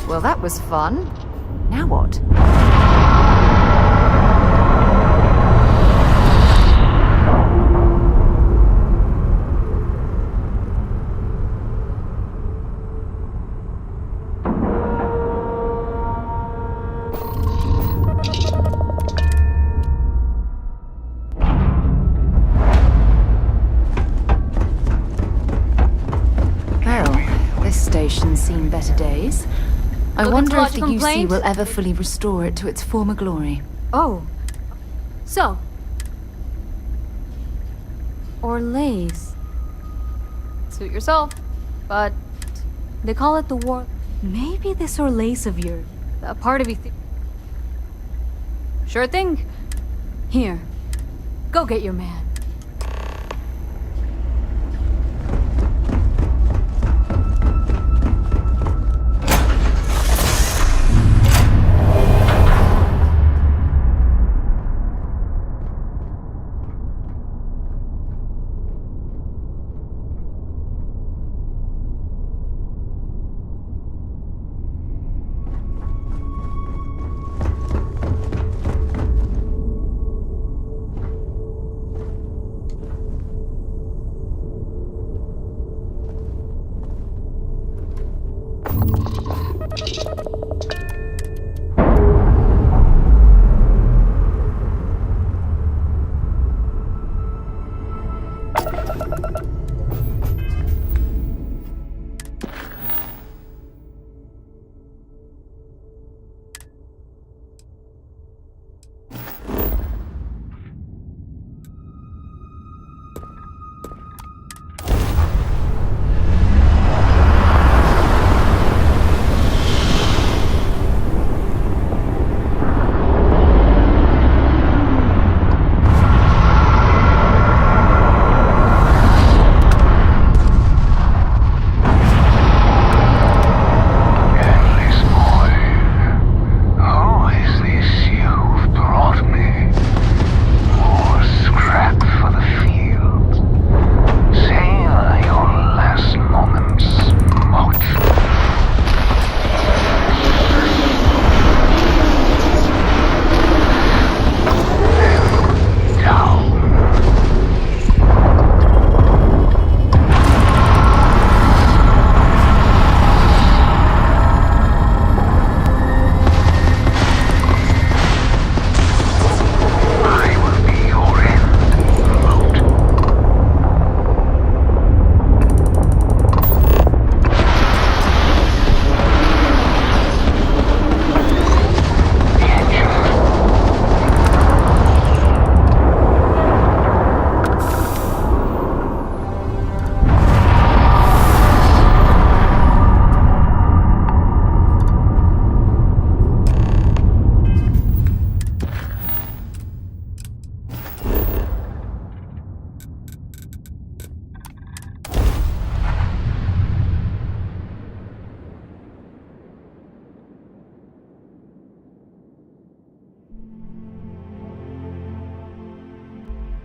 Well, that was fun. Now what? Station's seen better days. I wonder if the UC will ever fully restore it to its former glory. Oh. So. Orlaise. Suit yourself. But they call it the war. Maybe this Orlaise of yours, a part of you. Sure thing. Here. Go get your man.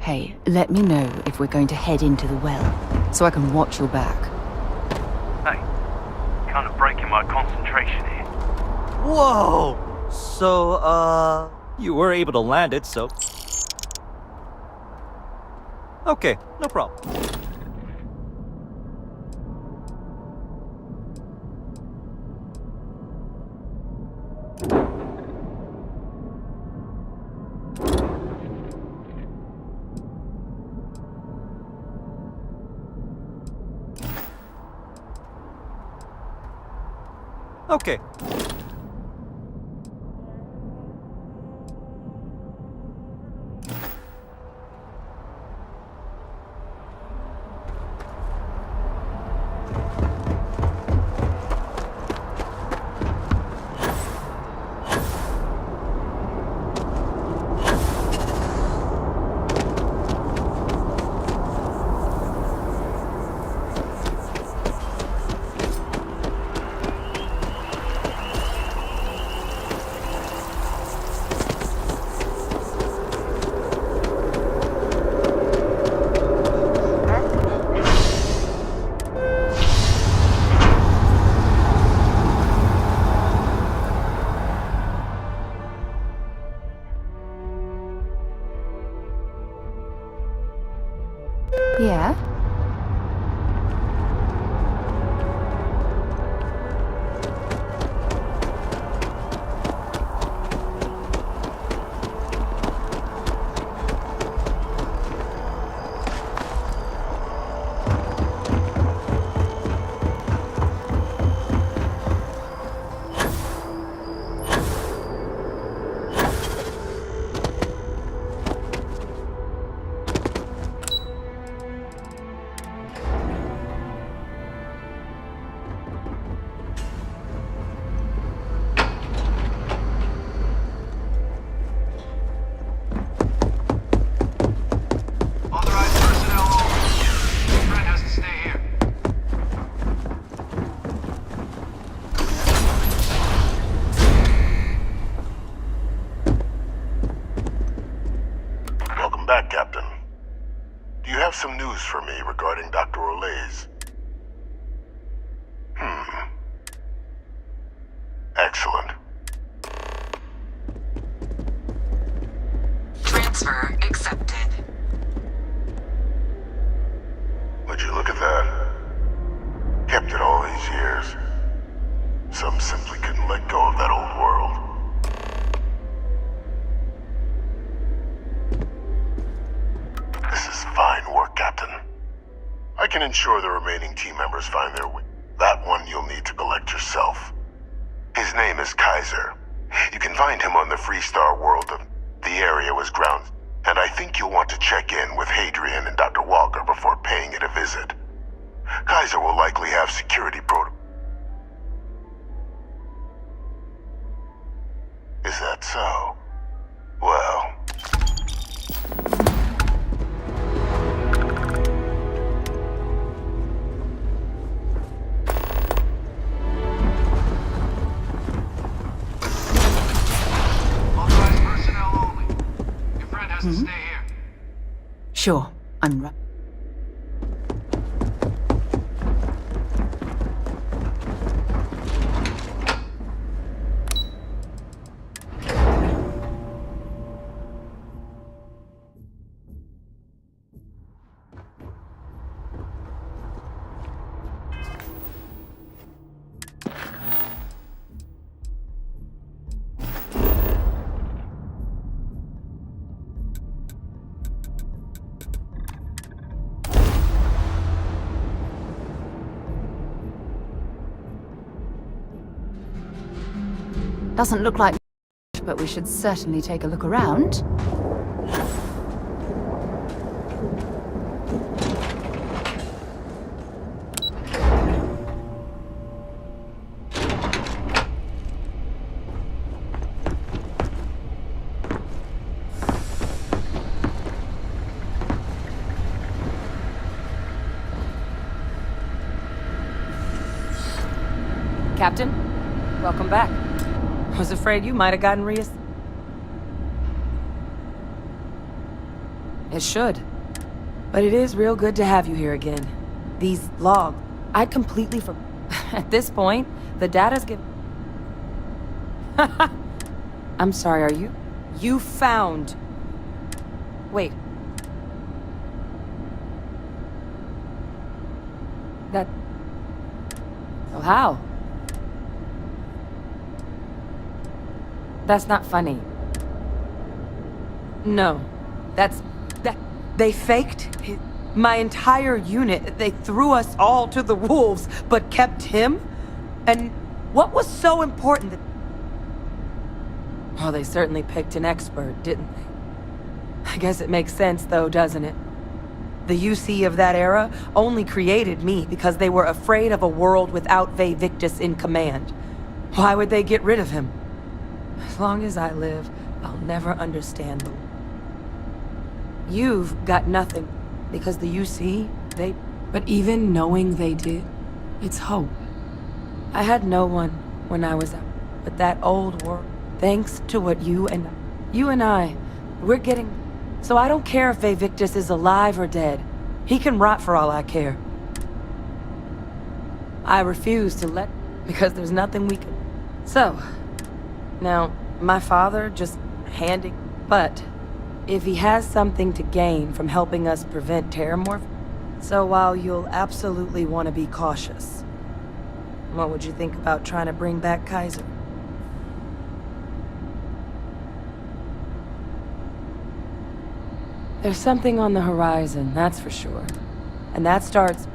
Hey, let me know if we're going to head into the well, so I can watch your back. Hey, kind of breaking my concentration here. Whoa! So, you were able to land it, so... Okay, no problem. Okay. Yeah? Authorized personnel only. Your friend has to stay here. Welcome back, Captain. Do you have some news for me regarding Dr. Olays? Excellent. Transfer accepted. Would you look at that? Kept it all these years. Some simply couldn't let go of that old world. This is fine work, Captain. I can ensure the remaining team members find their way. That one you'll need to collect yourself. His name is Kaiser. You can find him on the Freestar world. The area was ground, and I think you'll want to check in with Hadrian and Dr. Walker before paying it a visit. Kaiser will likely have security protocol. Is that so? Well... Authorized personnel only. Your friend has to stay here. Sure, I'm right. Doesn't look like much, but we should certainly take a look around. Captain, welcome back. Was afraid you might have gotten It should. But it is real good to have you here again. These logs, I'd completely At this point, the data's I'm sorry, are you? You found... Wait. That... Oh, how? That's not funny. No. That... They faked my entire unit. They threw us all to the wolves, but kept him? And what was so important that... Well, they certainly picked an expert, didn't they? I guess it makes sense, though, doesn't it? The UC of that era only created me because they were afraid of a world without Vae Victus in command. Why would they get rid of him? As long as I live, I'll never understand them. You've got nothing, because the UC, they... But even knowing they did, it's hope. I had no one when I was out, but that old world, thanks to what you and I, we're getting... So I don't care if Vae Victus is alive or dead. He can rot for all I care. I refuse to let... because there's nothing we can... So, now, my father just handing... But if he has something to gain from helping us prevent terramorph. So while you'll absolutely want to be cautious, what would you think about trying to bring back Kaiser? There's something on the horizon, that's for sure. And that starts...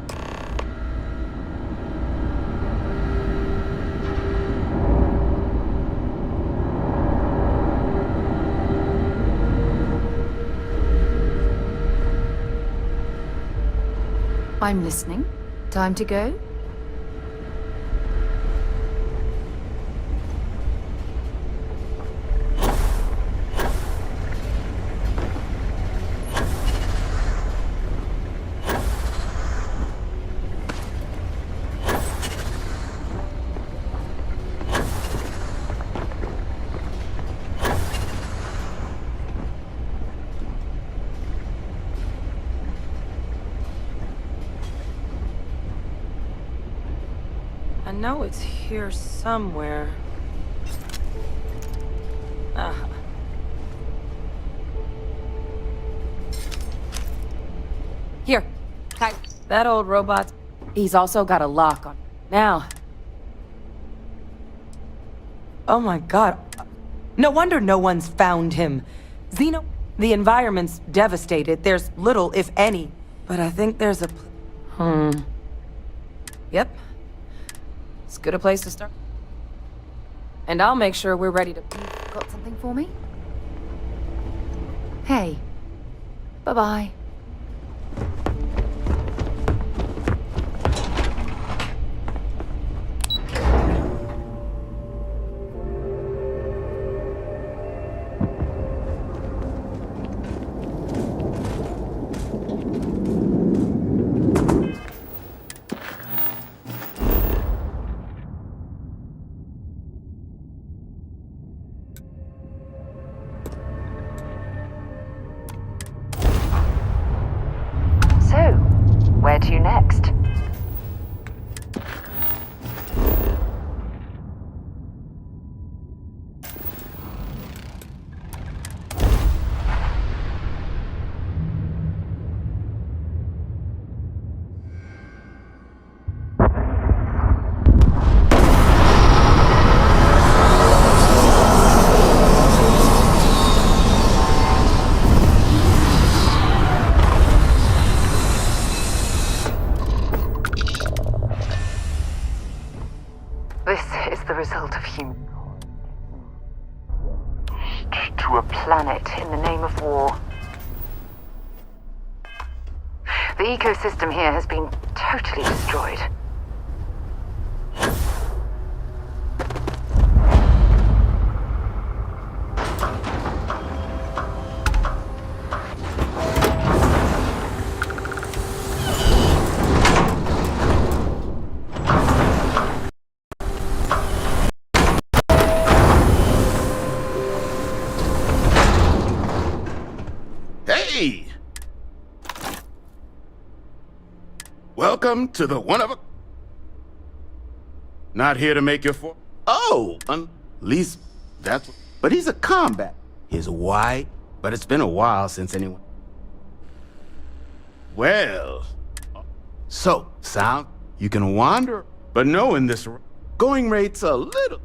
I'm listening. Time to go? I know it's here somewhere. Ah. Here, Kai. That old robot. He's also got a lock on. Now. Oh my god. No wonder no one's found him. Xeno, the environment's devastated. There's little, if any. But I think there's a... Yep. It's good a place to start. And I'll make sure we're ready to... Got something for me? Hey. Bye-bye. So, where to next? This is the result of human to a planet in the name of war. The ecosystem here has been totally destroyed. Hey! Welcome to the one of a... Not here to make your Oh, at least that's... But he's a combat. He's white, but it's been a while since anyone... Well... So, sound, you can wander, but knowing this going rate's a little...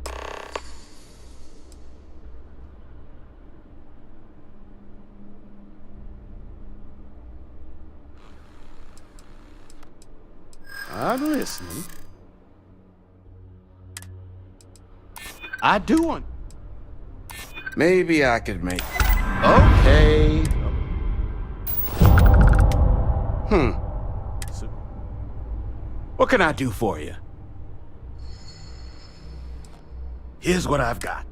I'm listening. I do want... Maybe I could make... Okay. So, what can I do for you? Here's what I've got.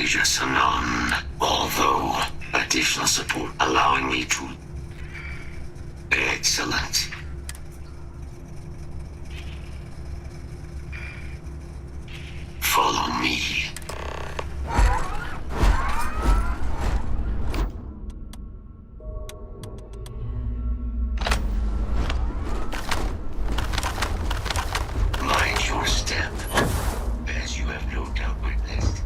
just none. Although, additional support allowing me to... Excellent. Follow me. Mind your step, as you have no doubt witnessed.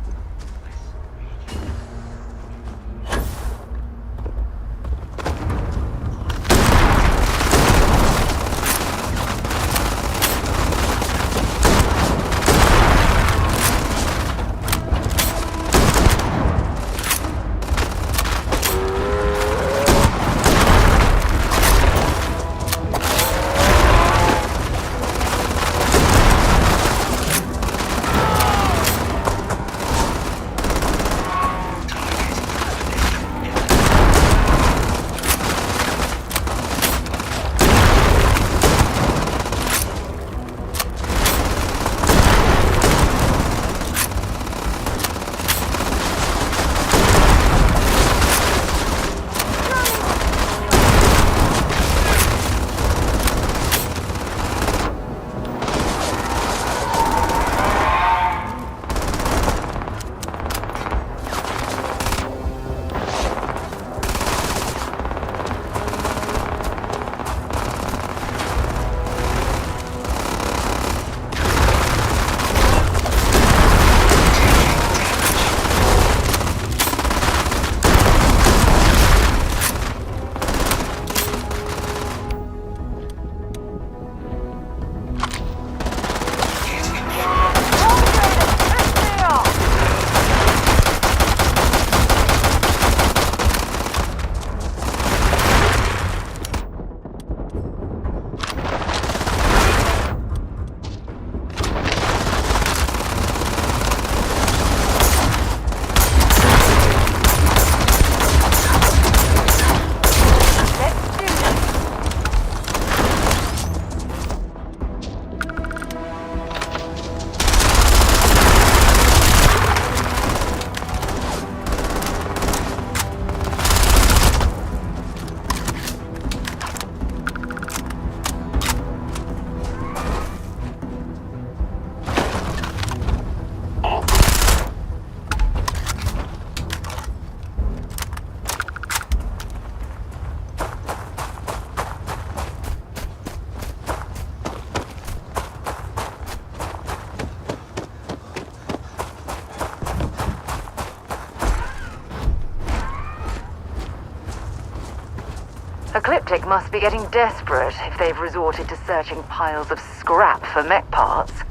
Ecliptic must be getting desperate if they've resorted to searching piles of scrap for mech parts.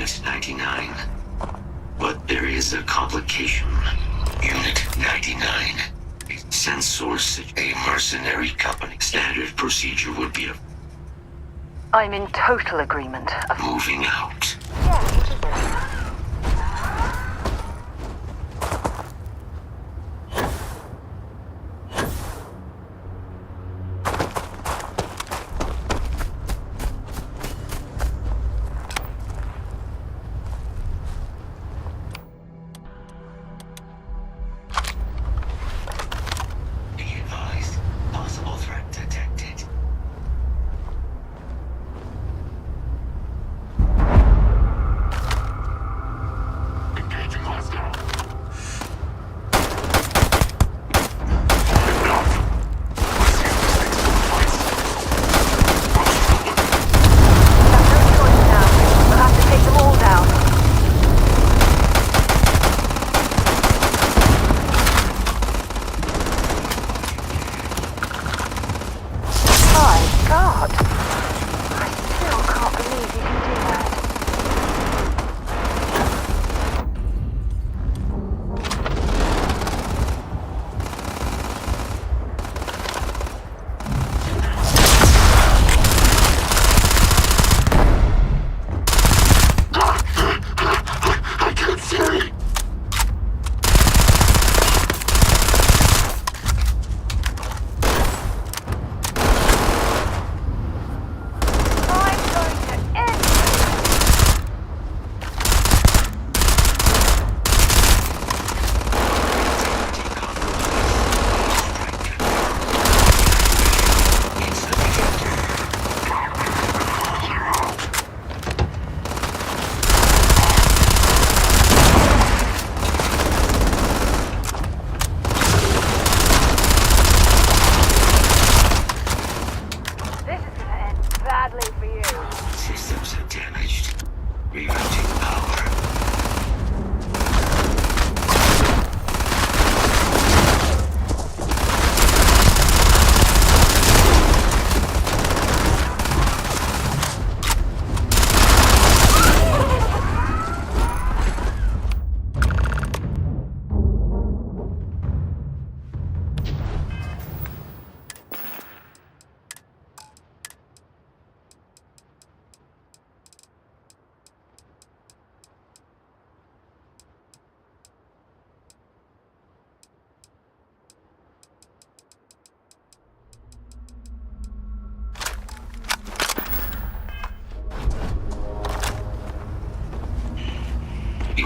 Unit 99. But there is a complication. Unit 99. Sensors, a mercenary company. Standard procedure would be I'm in total agreement. moving out.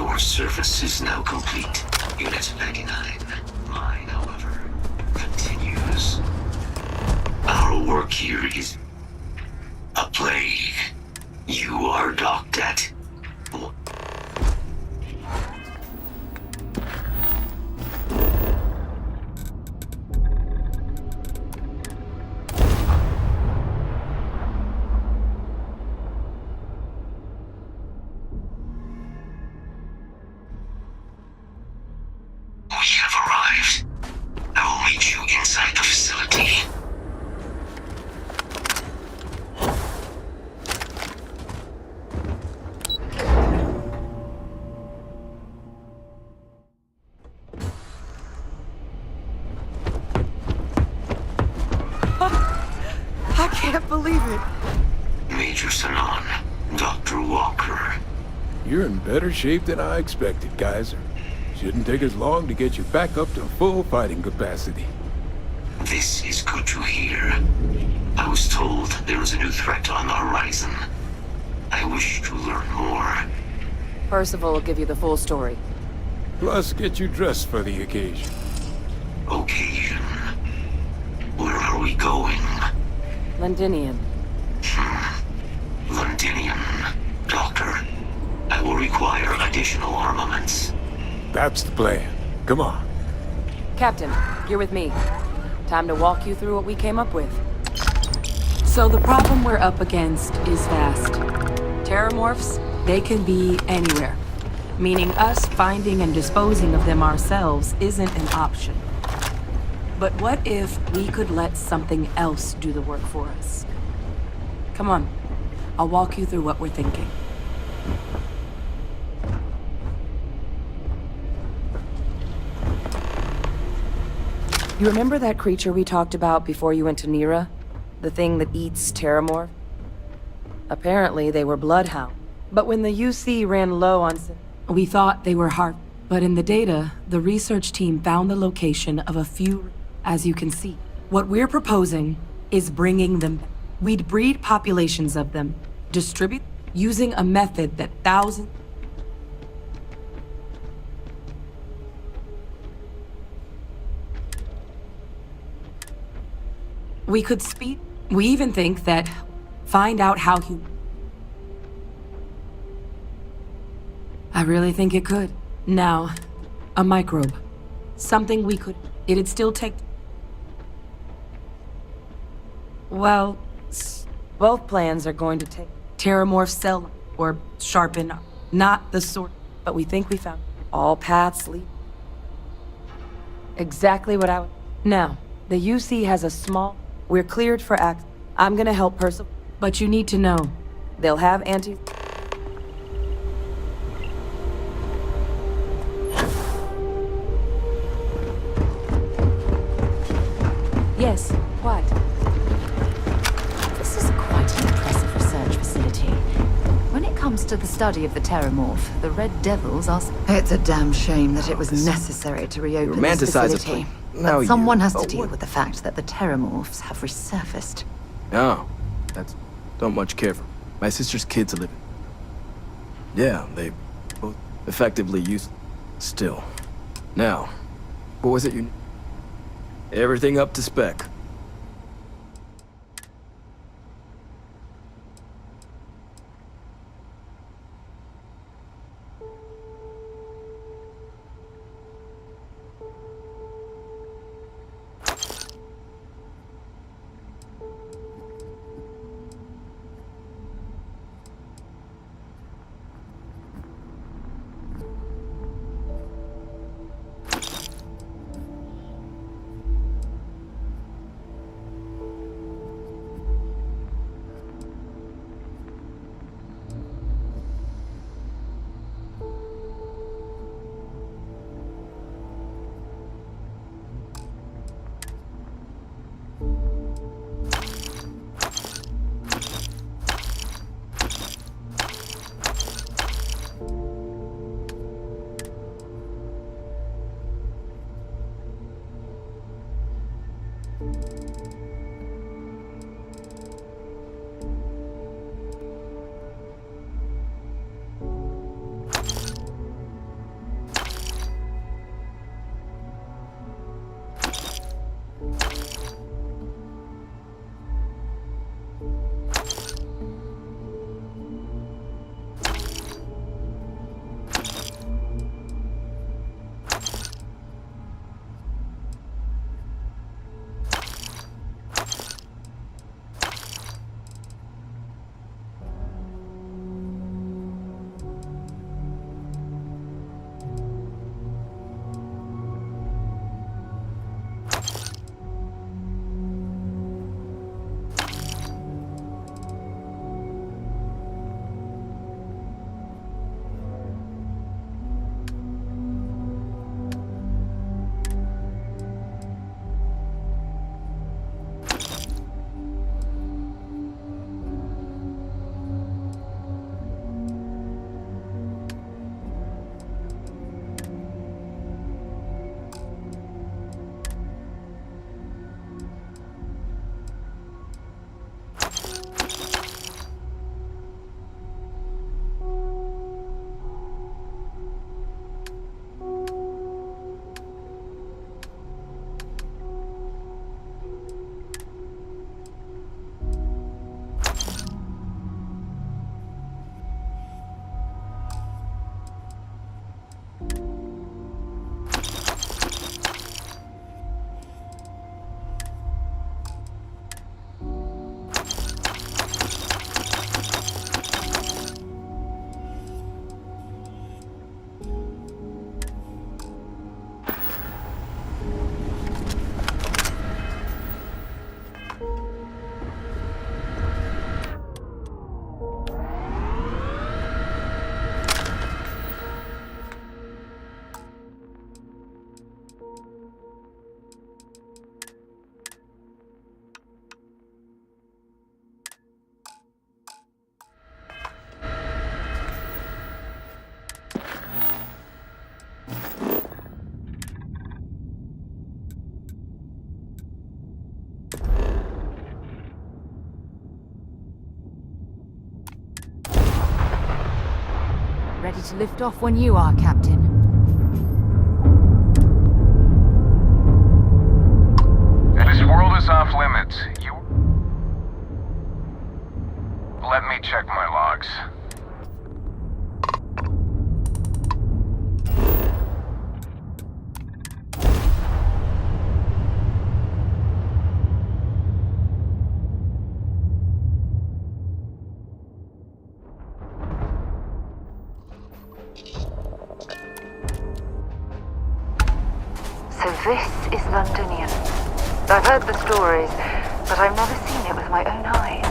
Your service is now complete. Unit 99. Mine, however, continues. Our work here is a plague. You are docked at... We have arrived. I will meet you inside the facility. I can't believe it. Major Sanan, Dr. Walker. You're in better shape than I expected, Kaiser. Shouldn't take us long to get you back up to full fighting capacity. This is good to hear. I was told there is a new threat on the horizon. I wish to learn more. Percival will give you the full story. Plus, get you dressed for the occasion. Occasion. Where are we going? Londinium. Londinium. Doctor, I will require additional armaments. That's the plan. Come on. Captain, you're with me. Time to walk you through what we came up with. So the problem we're up against is vast. Terramorphs, they can be anywhere. Meaning us finding and disposing of them ourselves isn't an option. But what if we could let something else do the work for us? Come on, I'll walk you through what we're thinking. You remember that creature we talked about before you went to Nira? The thing that eats Terramorph? Apparently they were bloodhound. But when the UC ran low on... We thought they were hard. But in the data, the research team found the location of a few... As you can see, what we're proposing is bringing them... We'd breed populations of them, distribute, using a method that thousands... We could speed... We even think that... Find out how he... I really think it could. Now, a microbe. Something we could... It'd still take... Well, both plans are going to take... Terramorph cell, or sharpen... Not the sort... But we think we found... All paths lead... Exactly what I would... Now, the UC has a small... We're cleared for act. I'm gonna help Percival. But you need to know, they'll have anti... Yes, what? This is quite an impressive research facility. When it comes to the study of the Terramorph, the Red Devils are... It's a damn shame that it was necessary to reopen this facility. Now Someone has to deal with the fact that the Terramorphs have resurfaced. No, that's... Don't much care for. My sister's kids live. Yeah, they both effectively use... Still. Now, what was it you... Everything up to spec. ready to lift off when you are, Captain. This world is off limits. You... Let me check my logs. So this is Londonian. I've heard the stories, but I've never seen it with my own eyes.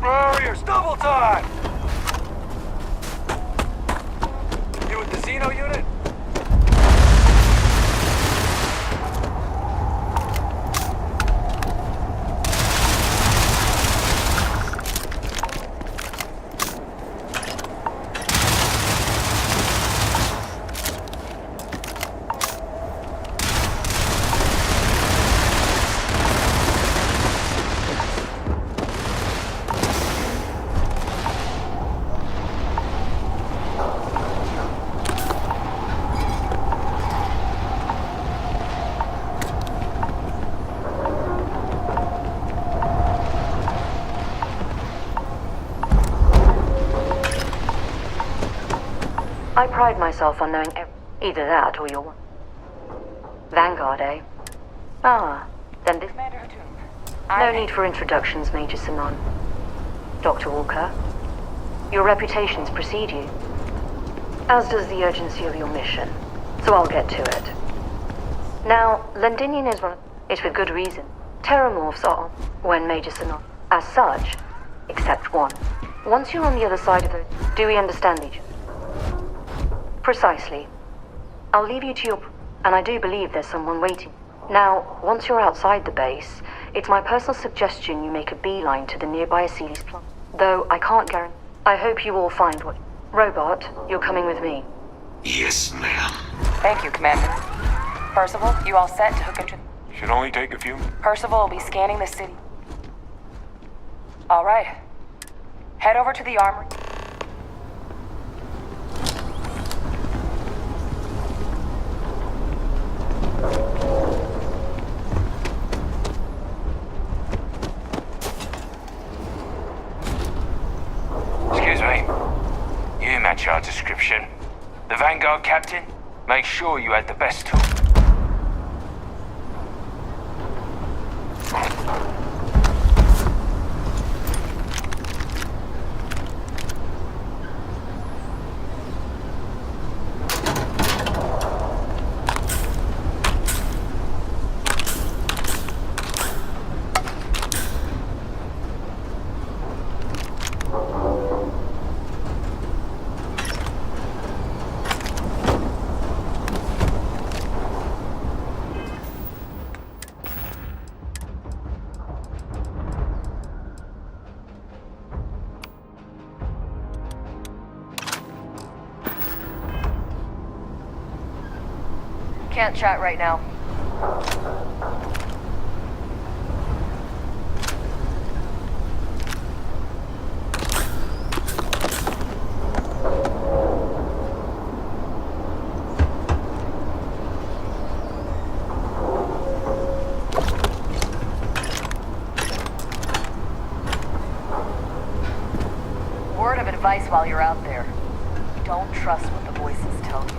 Barriers, double time! You with the Xeno unit? I pride myself on knowing either that or your Vanguard, eh? Ah, then this... No need for introductions, Major Simon. Dr. Walker, your reputations precede you, as does the urgency of your mission, so I'll get to it. Now, Londinian is one... It's with good reason. Terramorphs are when Major Simon. As such, except one. Once you're on the other side of it, do we understand each other? Precisely. I'll leave you to your... And I do believe there's someone waiting. Now, once you're outside the base, it's my personal suggestion you make a beeline to the nearby Aceles plant. Though I can't guarantee... I hope you all find what... Robot, you're coming with me. Yes, ma'am. Thank you, Commander. Percival, you all set to hook into... Should only take a few. Percival will be scanning the city. All right. Head over to the armory. Excuse me. You match our description. The Vanguard captain? Make sure you had the best tool. Can't chat right now. Word of advice while you're out there. Don't trust what the voices tell you.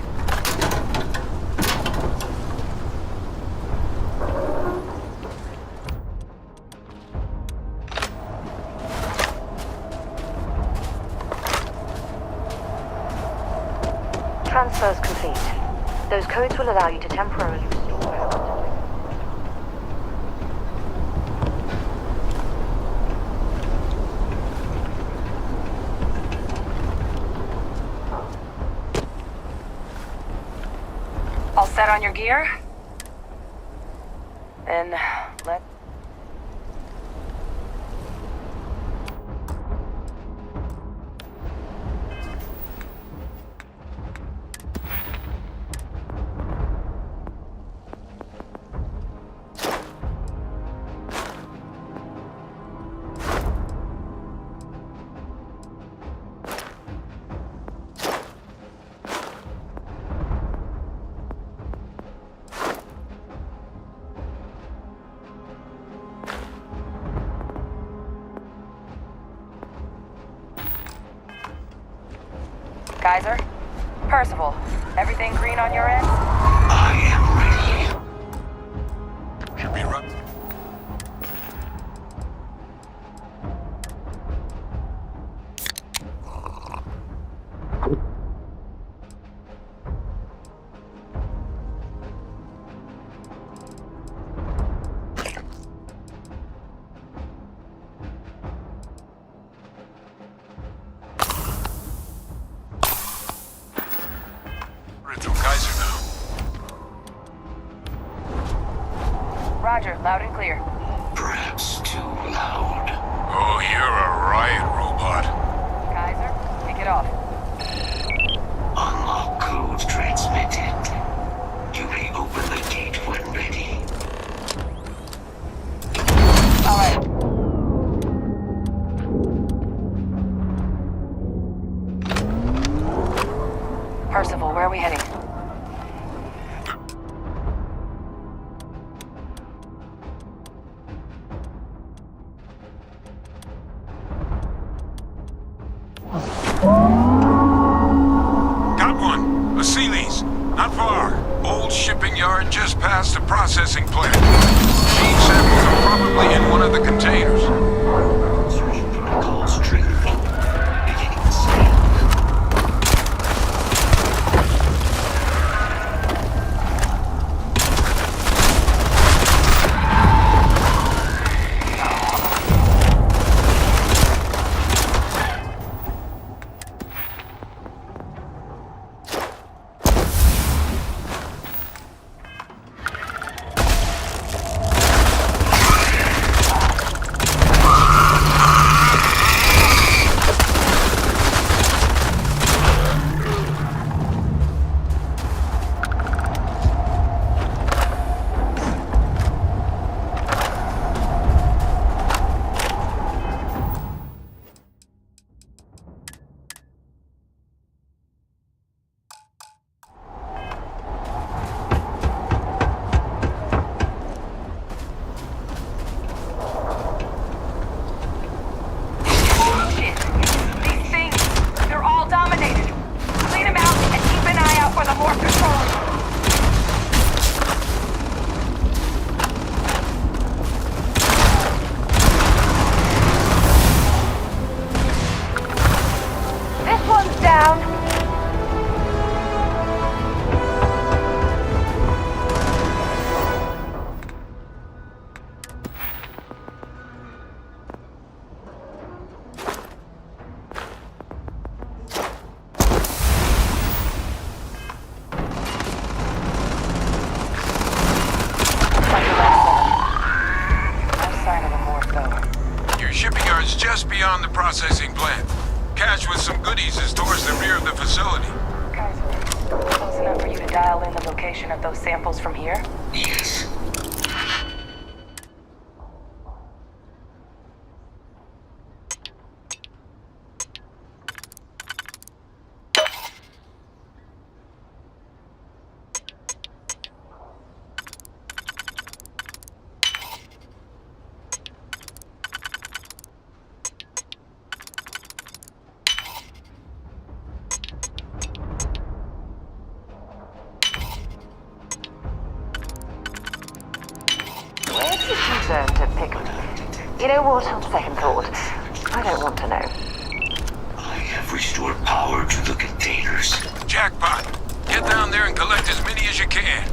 Transfer's complete. Those codes will allow you to temporarily restore... set on your gear? Then let... Kaiser? Percival, everything green on your end? I am ready. Should be right. Through Kaiser now. Roger, loud and clear. Perhaps too loud. Oh, you're a riot robot. Kaiser, kick it off. Unlock code transmitted. You may open the gate when ready. All right. Percival, where are we heading? Got one. A Sealy's. Not far. Old shipping yard just past the processing plant. Gene samples are probably in one of the containers. Search protocols triggered. Beginning the scan. Just beyond the processing plant. Cache with some goodies is towards the rear of the facility. Kaiser, close enough for you to dial in the location of those samples from here? Yes. To pick on. You know what, on second thought, I don't want to know. I have restored power to the containers. Jackpot! Get down there and collect as many as you can.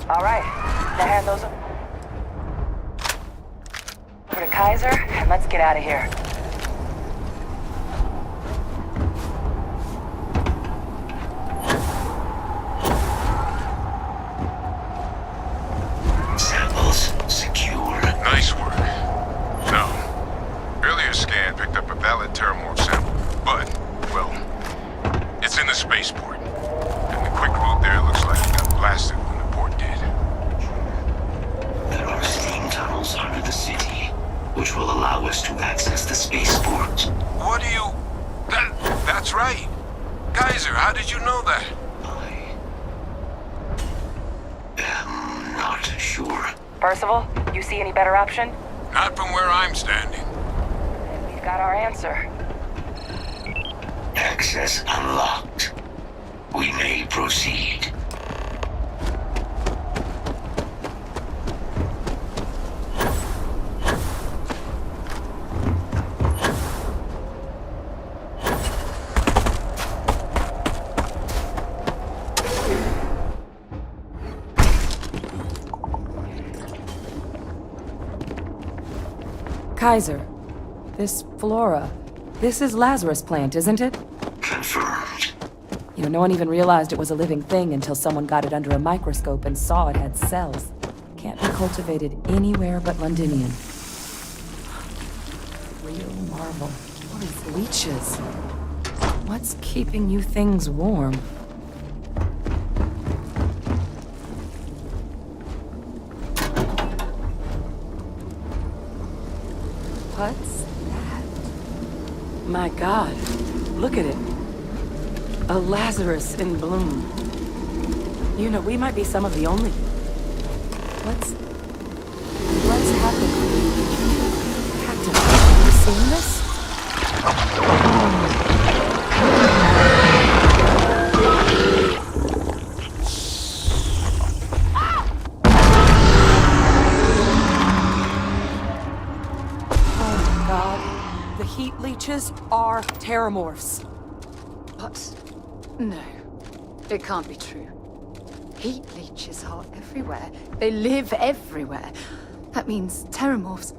All right, now hand those over to Kaiser, and let's get out of here. Samples secure. Nice work. No. Earlier scan picked up a valid Terramorph sample, but, well, it's in the spaceport. And the quick route there looks like it got blasted when the port did. There are steam tunnels under the city, which will allow us to access the spaceport. What do you... That's right. Kaiser, how did you know that? I'm not sure. Percival, you see any better option? Not from where I'm standing. We've got our answer. Access unlocked. We may proceed. Kaiser, this flora, this is Lazarus plant, isn't it? Confirmed. You know, no one even realized it was a living thing until someone got it under a microscope and saw it had cells. Can't be cultivated anywhere but Londinium. Real marvel. All these leeches. What's keeping you things warm? What's that? My God, look at it. A Lazarus in bloom. You know, we might be some of the only... What's happening? Captain, have you seen this? Oh, God. The heat leeches are terramorphs. What? No. It can't be true. Heat leeches are everywhere. They live everywhere. That means terramorphs.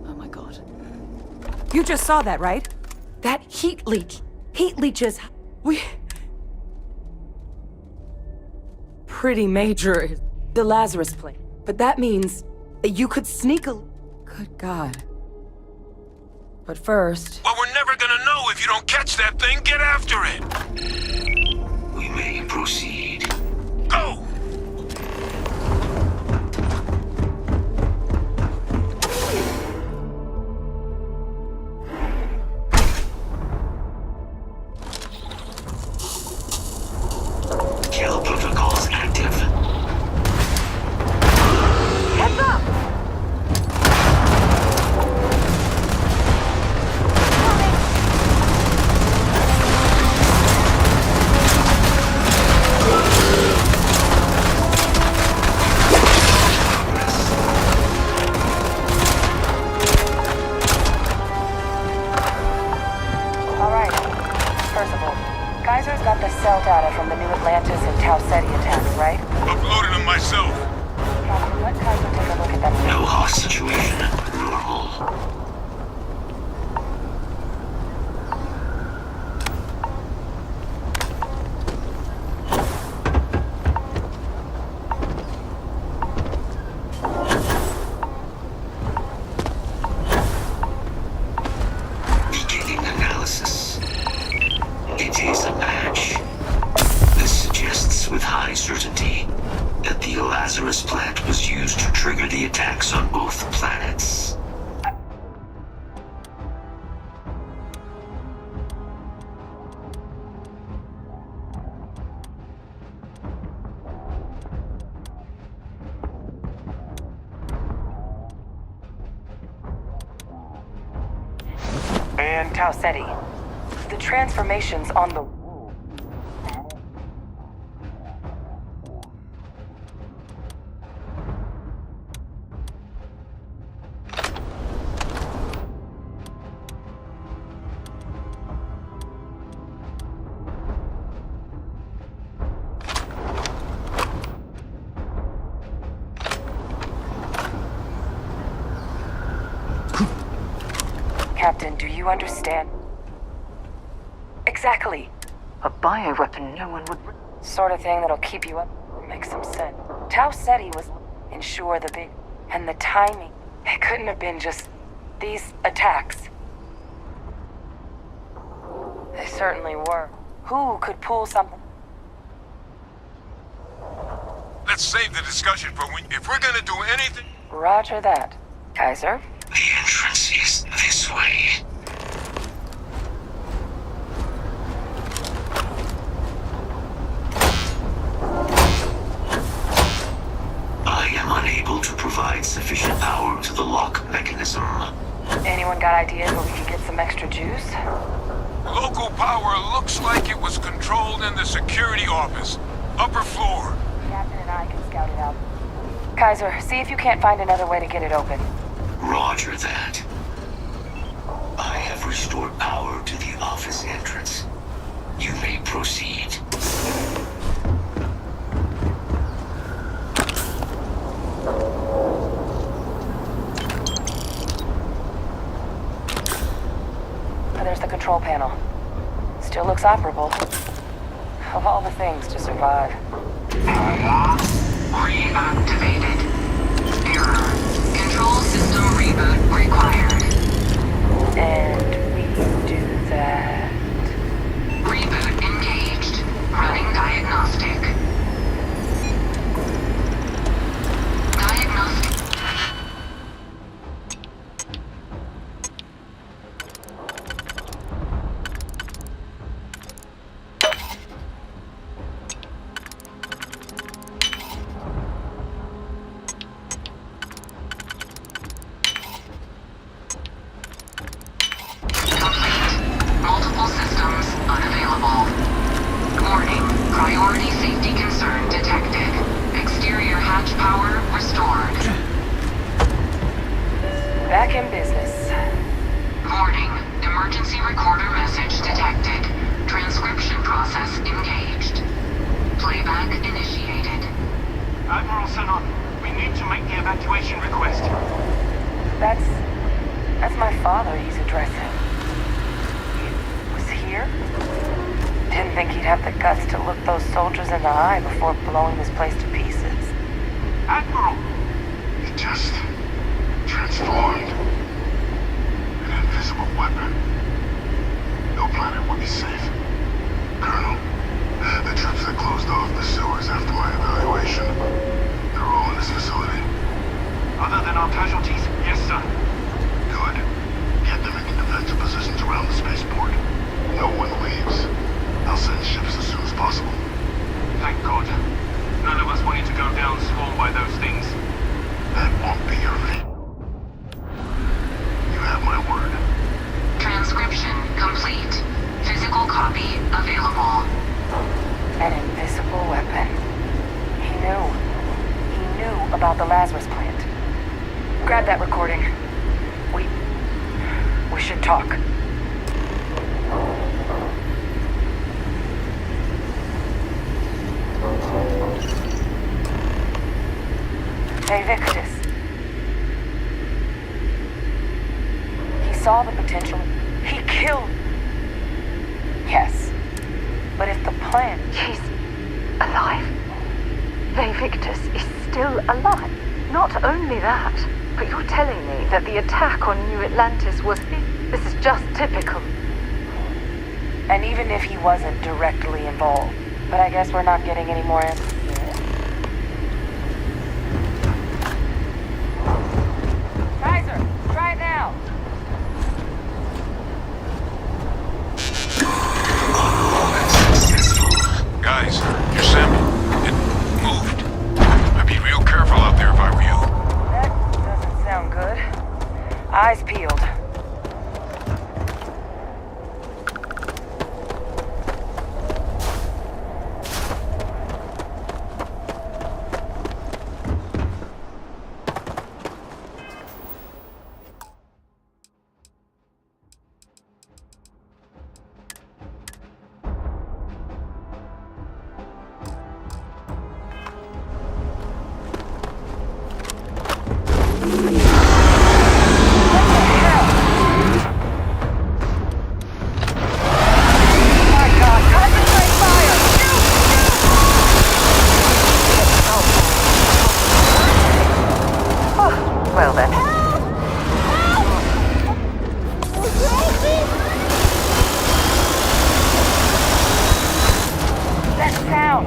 Oh my God. You just saw that, right? That heat leech. Heat leeches. Pretty major. The Lazarus plate. But that means that you could sneak a... Good God. But first... Well, we're never gonna know if you don't catch that thing. Get after it! We may proceed. Go! Kill protocols active. Heads up! Kaiser's got the cell data from the New Atlantis and Tau Ceti attacks, right? Uploaded them myself. Captain, let Kaiser take a look at that. No hot situation. Normal. Beginning analysis. It is a match. This suggests with high certainty that the Lazarus plant was used to trigger the attacks on both planets. And Tau Ceti. The transformations on the... Captain, do you understand? Exactly. A bioweapon no one would... Sort of thing that'll keep you up. Makes some sense. Tau Ceti was... Ensure the big... And the timing. It couldn't have been just... These attacks. They certainly were. Who could pull something? Let's save the discussion for when... If we're gonna do anything... Roger that. Kaiser? The entrance is this way. I am unable to provide sufficient power to the lock mechanism. Anyone got ideas where we could get some extra juice? Local power looks like it was controlled in the security office. Upper floor. Captain and I can scout it out. Kaiser, see if you can't find another way to get it open. Roger that. I have restored power to the office entrance. You may proceed. There's the control panel. Still looks operable. Of all the things to survive. Reactivated. Error. Control system reboot required. And we do that. Reboot engaged. Running diagnostic. Diagnostic. Multiple systems unavailable. Warning. Priority safety concern detected. Exterior hatch power restored. Back in business. Warning. Emergency recorder message detected. Transcription process engaged. Playback initiated. Admiral Sanon, we need to make the evacuation request. That's my father he's addressing. He was here? Didn't think he'd have the guts to look those soldiers in the eye before blowing this place to pieces. Admiral! It just transformed. An invisible weapon. No planet would be safe. Colonel, the troops that closed off the sewers after my evaluation, they're all in this facility. Other than our casualties, yes, sir. Good. Get them into defensive positions around the spaceport. No one leaves. I'll send ships as soon as possible. Thank God. None of us wanted to go down swarmed by those things. That won't be your fate. You have my word. Transcription complete. Physical copy available. An invisible weapon. He knew. He knew about the Lazarus plant. Grab that recording. We should talk. Yes. But if the plan... She's alive. Ray Victus is still alive. Not only that, but you're telling me that the attack on New Atlantis was his. This is just typical. And even if he wasn't directly involved. But I guess we're not getting any more answers. Kaiser, try it now. Guys, your sample, it moved. I'd be real careful out there if I were you. That doesn't sound good. Eyes peeled. Well then. That sound.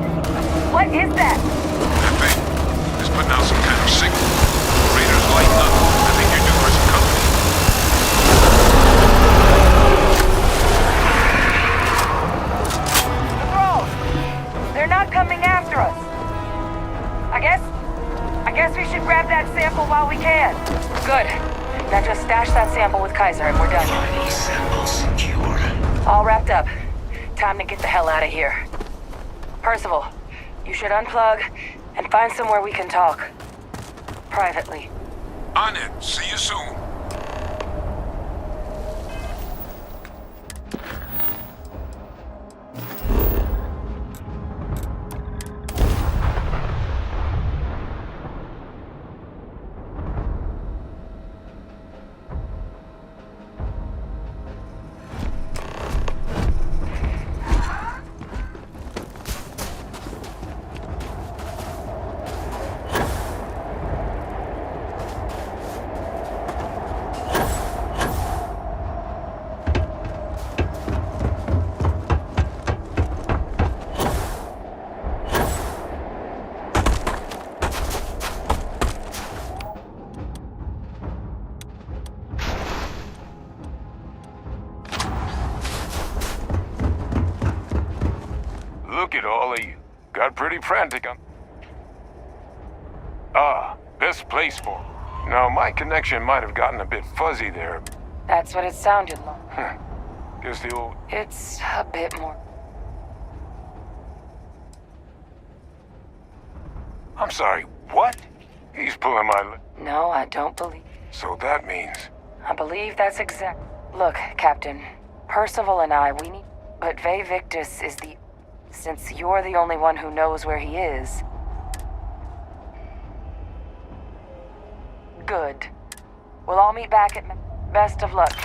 What is that? That thing is putting out some kind of signal. Raiders lighten up. I think you're due for some company. Patrol! They're not coming after us. I guess we should grab that sample while we can. Good. Now just stash that sample with Kaiser and we're done. Body sample secured. All wrapped up. Time to get the hell out of here. Percival, you should unplug and find somewhere we can talk. Privately. On it. See you soon. Look at all of you. Got pretty frantic on... best place for it. Now, my connection might have gotten a bit fuzzy there. That's what it sounded like. Guess the old... It's a bit more. I'm sorry, what? He's pulling my... No, I don't believe. So that means... I believe that's exact. Look, Captain. Percival and I, we need... But Ray Victus is the... Since you're the only one who knows where he is... Good. We'll all meet back at... Best of luck.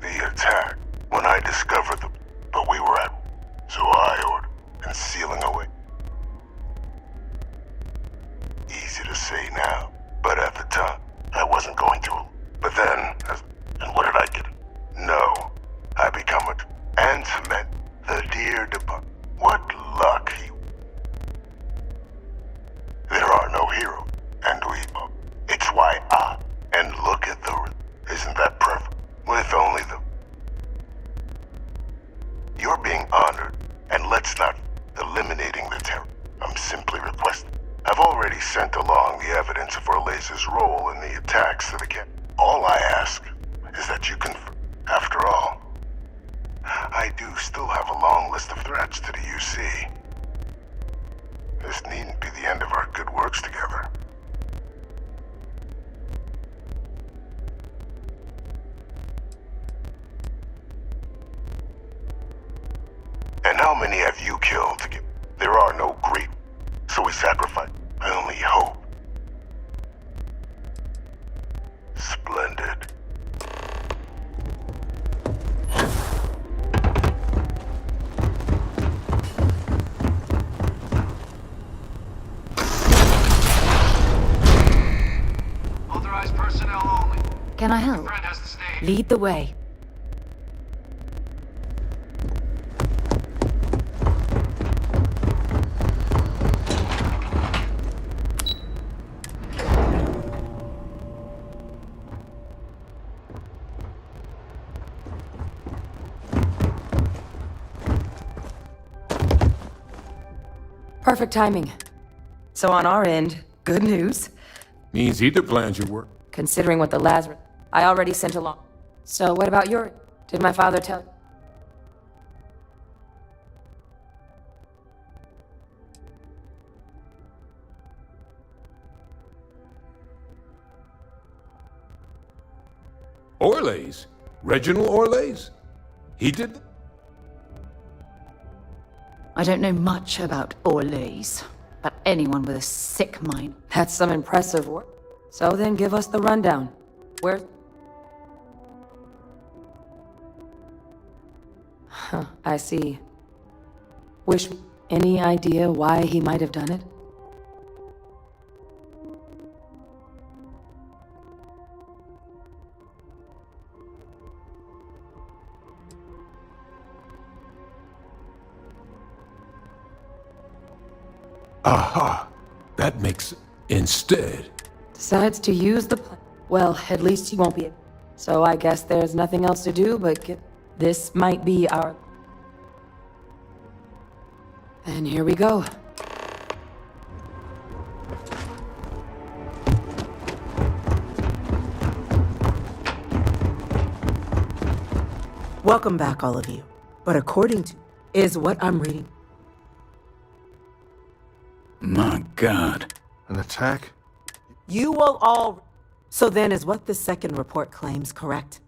The attack. When I discovered the... But we were at... So I ordered, concealing away. Easy to say now, but at the time, I wasn't going to. But then, and what did I get? No. I become a... And cement the dear departed. What luck he... There are no heroes, and we... It's why I... And look at the... Isn't that perfect? With only the... You're being honored, and let's not... Eliminating the terror. I'm simply requesting. I've already sent along the evidence of Orlaze's role in the attacks to the camp. All I ask is that you confirm. After all, I do still have a long list of threats to the UC. This needn't be the end of our good works together. And how many have you killed to get... There are no great... So we sacrifice. I only hope. Splendid. Authorized personnel only. Can I help? Friend has the stage. Lead the way. Perfect timing. So on our end, good news. Means either plans your work. Considering what the Lazarus... I already sent along. So what about your... Did my father tell you? Orlaze? Reginald Orlaze? He did... I don't know much about Orlaze, but anyone with a sick mind. That's some impressive work. So then give us the rundown. Where... Huh, I see. Wish... Any idea why he might have done it? Aha! That makes... Instead... Decides to use the well, at least he won't be... So I guess there's nothing else to do but get... This might be our... And here we go. Welcome back, all of you. But according to... is what I'm reading... My God. An attack? You will all... So then is what the second report claims correct?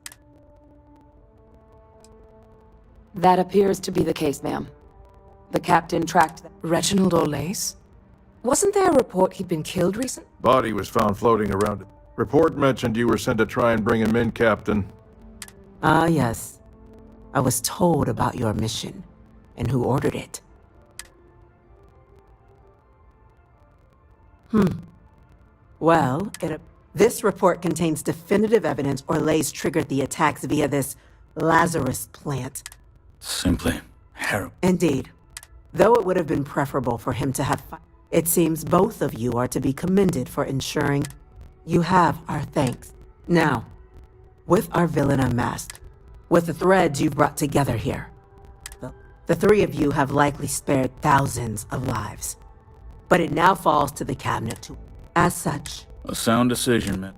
That appears to be the case, ma'am. The captain tracked... Reginald Orlaze? Wasn't there a report he'd been killed recently? Body was found floating around it. Report mentioned you were sent to try and bring him in, Captain. Ah, yes. I was told about your mission and who ordered it. Well, this report contains definitive evidence Orlaze triggered the attacks via this Lazarus plant. Simply harrowing. Indeed. Though it would have been preferable for him to have... It seems both of you are to be commended for ensuring you have our thanks. Now, with our villain unmasked, with the threads you've brought together here, the three of you have likely spared thousands of lives. But it now falls to the cabinet to... As such... A sound decision, man.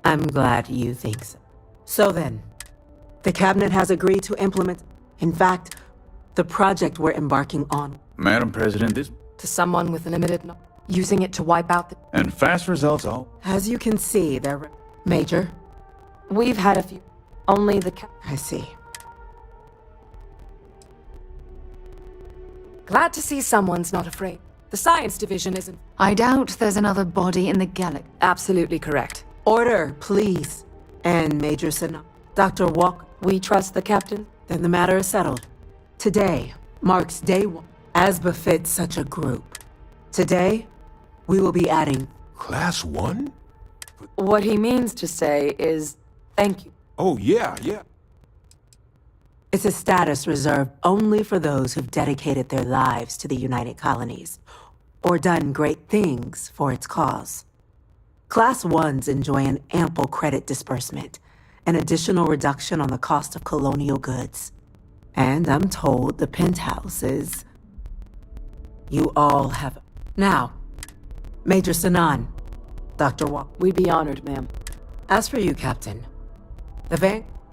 I'm glad you think so. So then, the cabinet has agreed to implement... In fact, the project we're embarking on... Madam President, this... To someone with limited... Using it to wipe out the... And fast results all... As you can see, there... Major? We've had a few... Only the I see. Glad to see someone's not afraid. The science division isn't... I doubt there's another body in the galaxy. Absolutely correct. Order, please. And Major Sinan. Dr. Walk, We trust the captain? then the matter is settled. Today marks day one, as befits such a group. Today, we will be adding... Class 1? What he means to say is, thank you. Oh, yeah. It's a status reserved only for those who've dedicated their lives to the United Colonies, or done great things for its cause. Class 1s enjoy an ample credit disbursement, an additional reduction on the cost of colonial goods. And I'm told the penthouse is... You all have... Now, Major Sinan, Dr. Walk. We'd be honored, ma'am. As for you, Captain,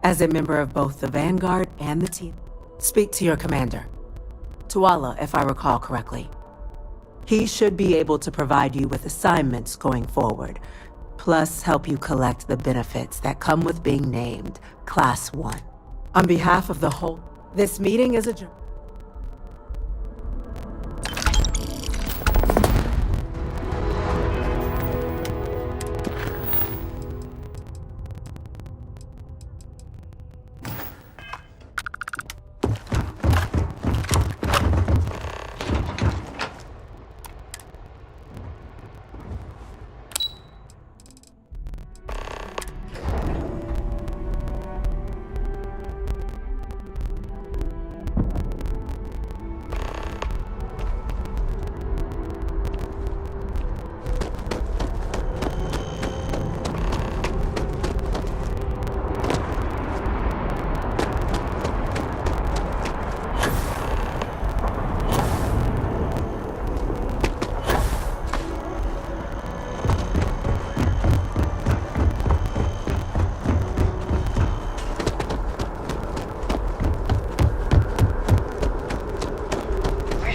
as a member of both the Vanguard and the team, speak to your commander. Tuala, if I recall correctly. He should be able to provide you with assignments going forward, plus help you collect the benefits that come with being named Class 1. On behalf of the whole, this meeting is adjourned.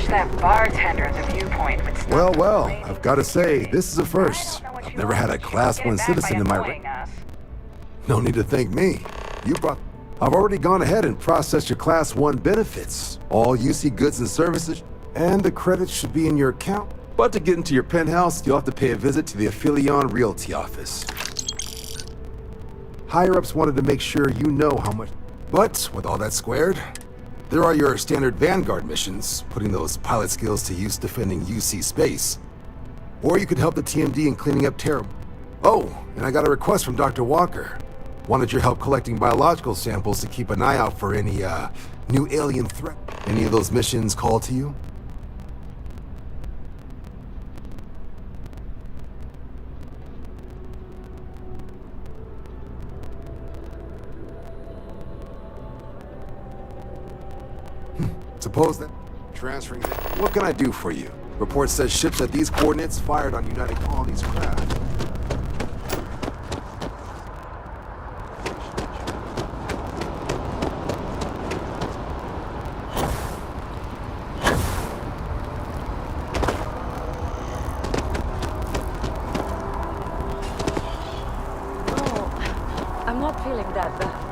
That bartender at the viewpoint would stop. Well, I've got to say, this is a first. I've never had a Class 1 citizen in my... No need to thank me. I've already gone ahead and processed your Class 1 benefits. All UC goods and services, and the credits should be in your account. But to get into your penthouse, you'll have to pay a visit to the Aphelion Realty office. Higher-ups wanted to make sure you know how much... But, with all that squared, there are your standard Vanguard missions, putting those pilot skills to use defending UC space. Or you could help the TMD in cleaning up terror. Oh, and I got a request from Dr. Walker. Wanted your help collecting biological samples to keep an eye out for any, new alien threat. Any of those missions call to you? Suppose that... Transferring... What can I do for you? Report says ships at these coordinates fired on United Colonies craft. Oh, I'm not feeling that bad.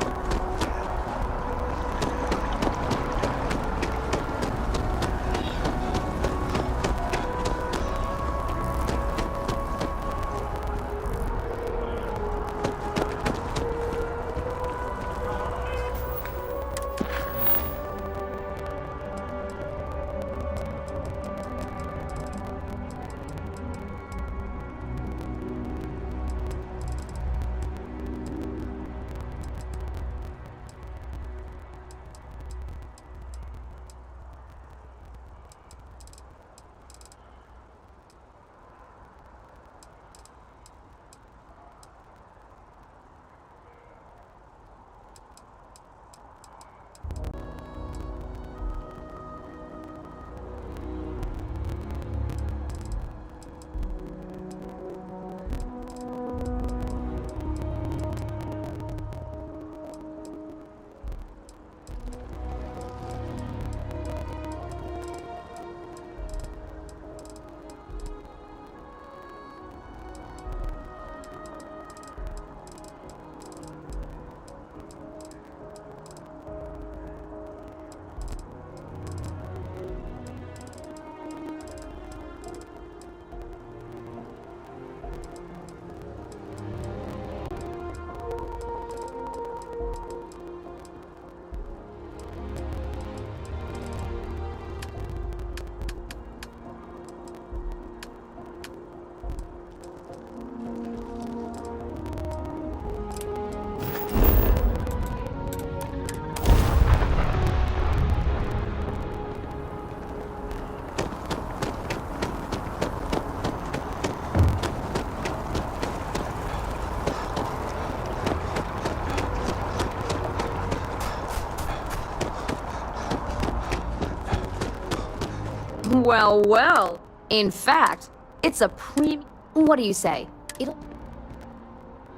Well, well. In fact, it's a premium. What do you say? It'll.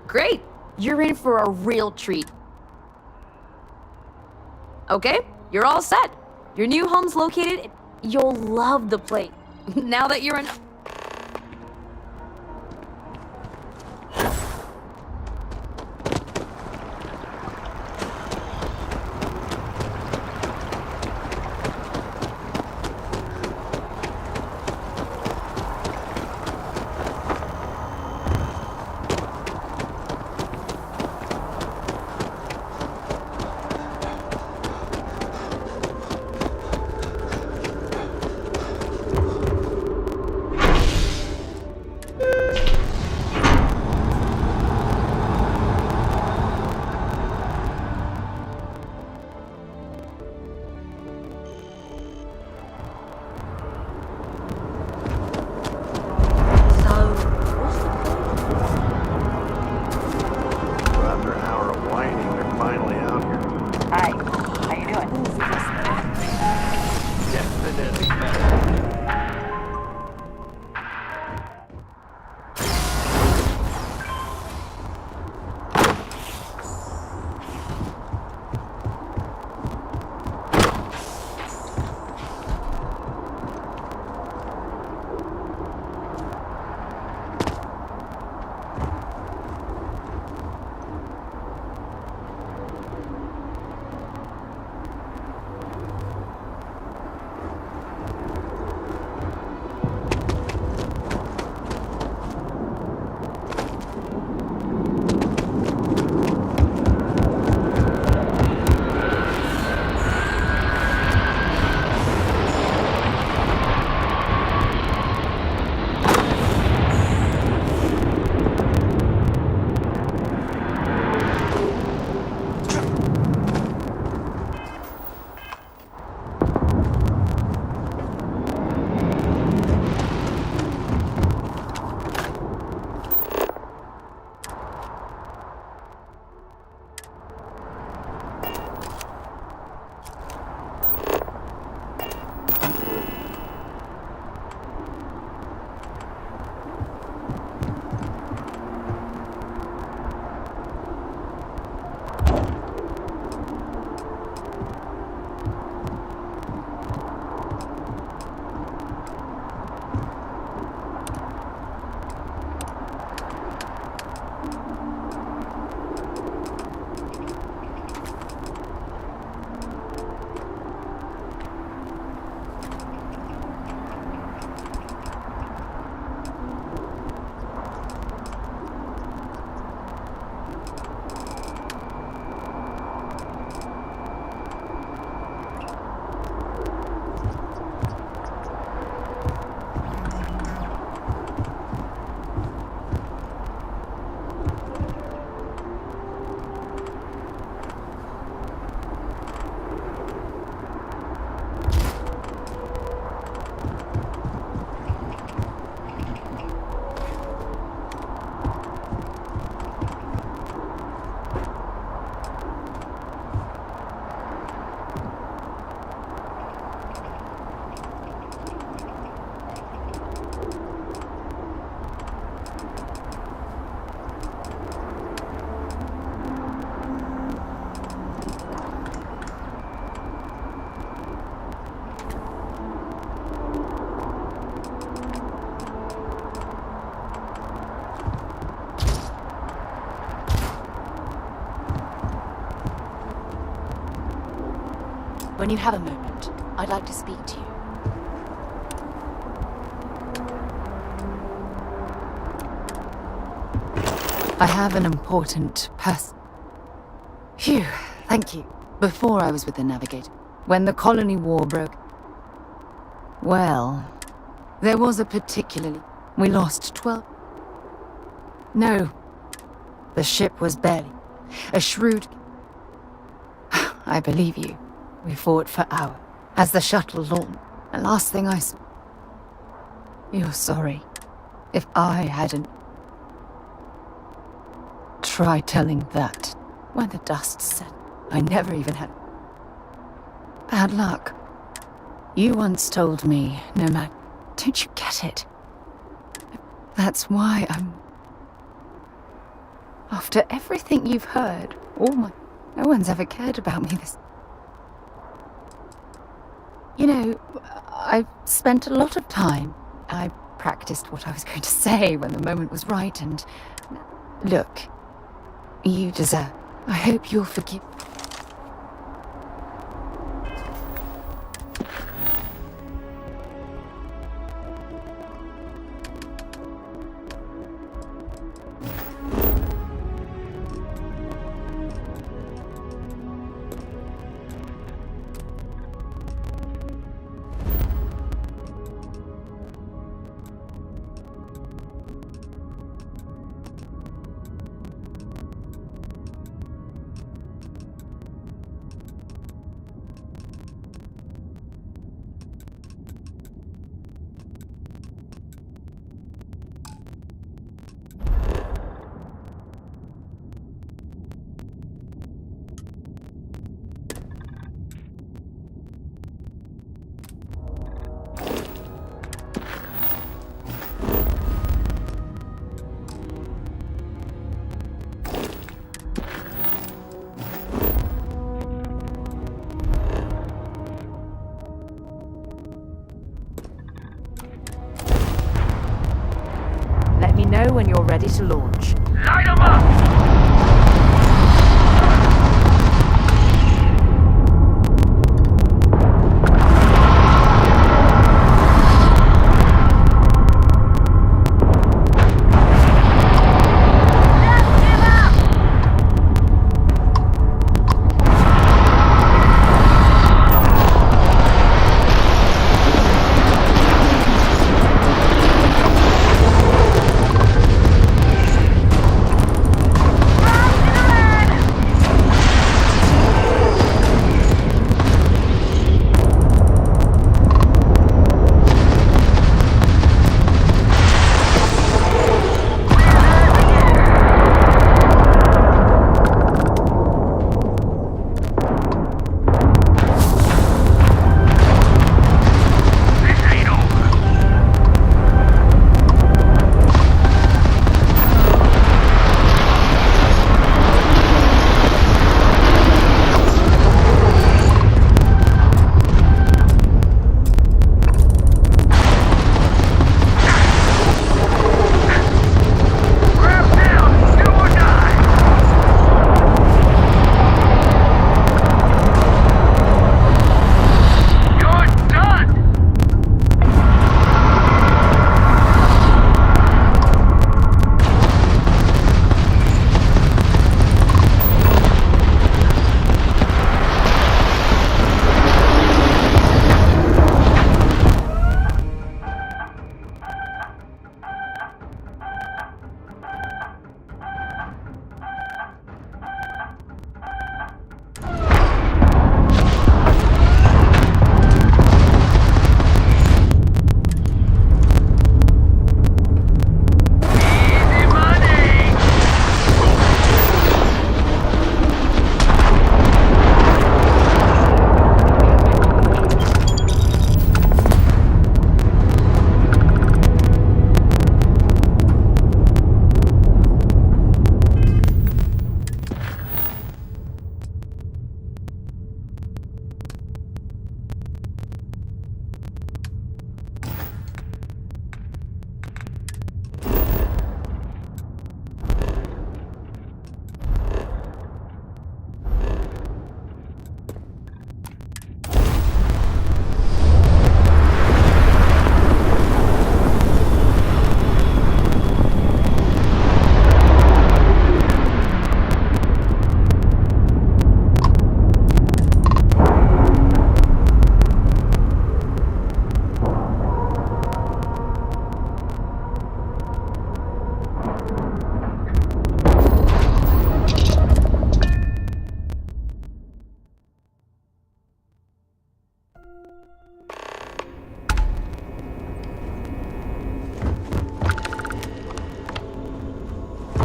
Great! You're in for a real treat. Okay, you're all set. Your new home's located. You'll love the place. Now that you're in. After an hour of whining, they're finally out here. Hi, how you doing? Definitely better. When you have a moment, I'd like to speak to you. I have an important Phew, thank you. Before I was with the Navigator, when the Colony War broke, well, there was a particularly... We lost 12... No. The ship was barely... A shrewd... I believe you. We fought for hours, as the shuttle launched. The last thing I saw... You're sorry. If I hadn't... Try telling that. When the dust settled, I never even had... Bad luck. You once told me, no matter... Don't you get it? That's why I'm... After everything you've heard, no one's ever cared about me this... You know, I've spent a lot of time. I practiced what I was going to say when the moment was right, and... Look, you deserve... I hope you'll forgive... Let me know when you're ready to launch. Light 'em up!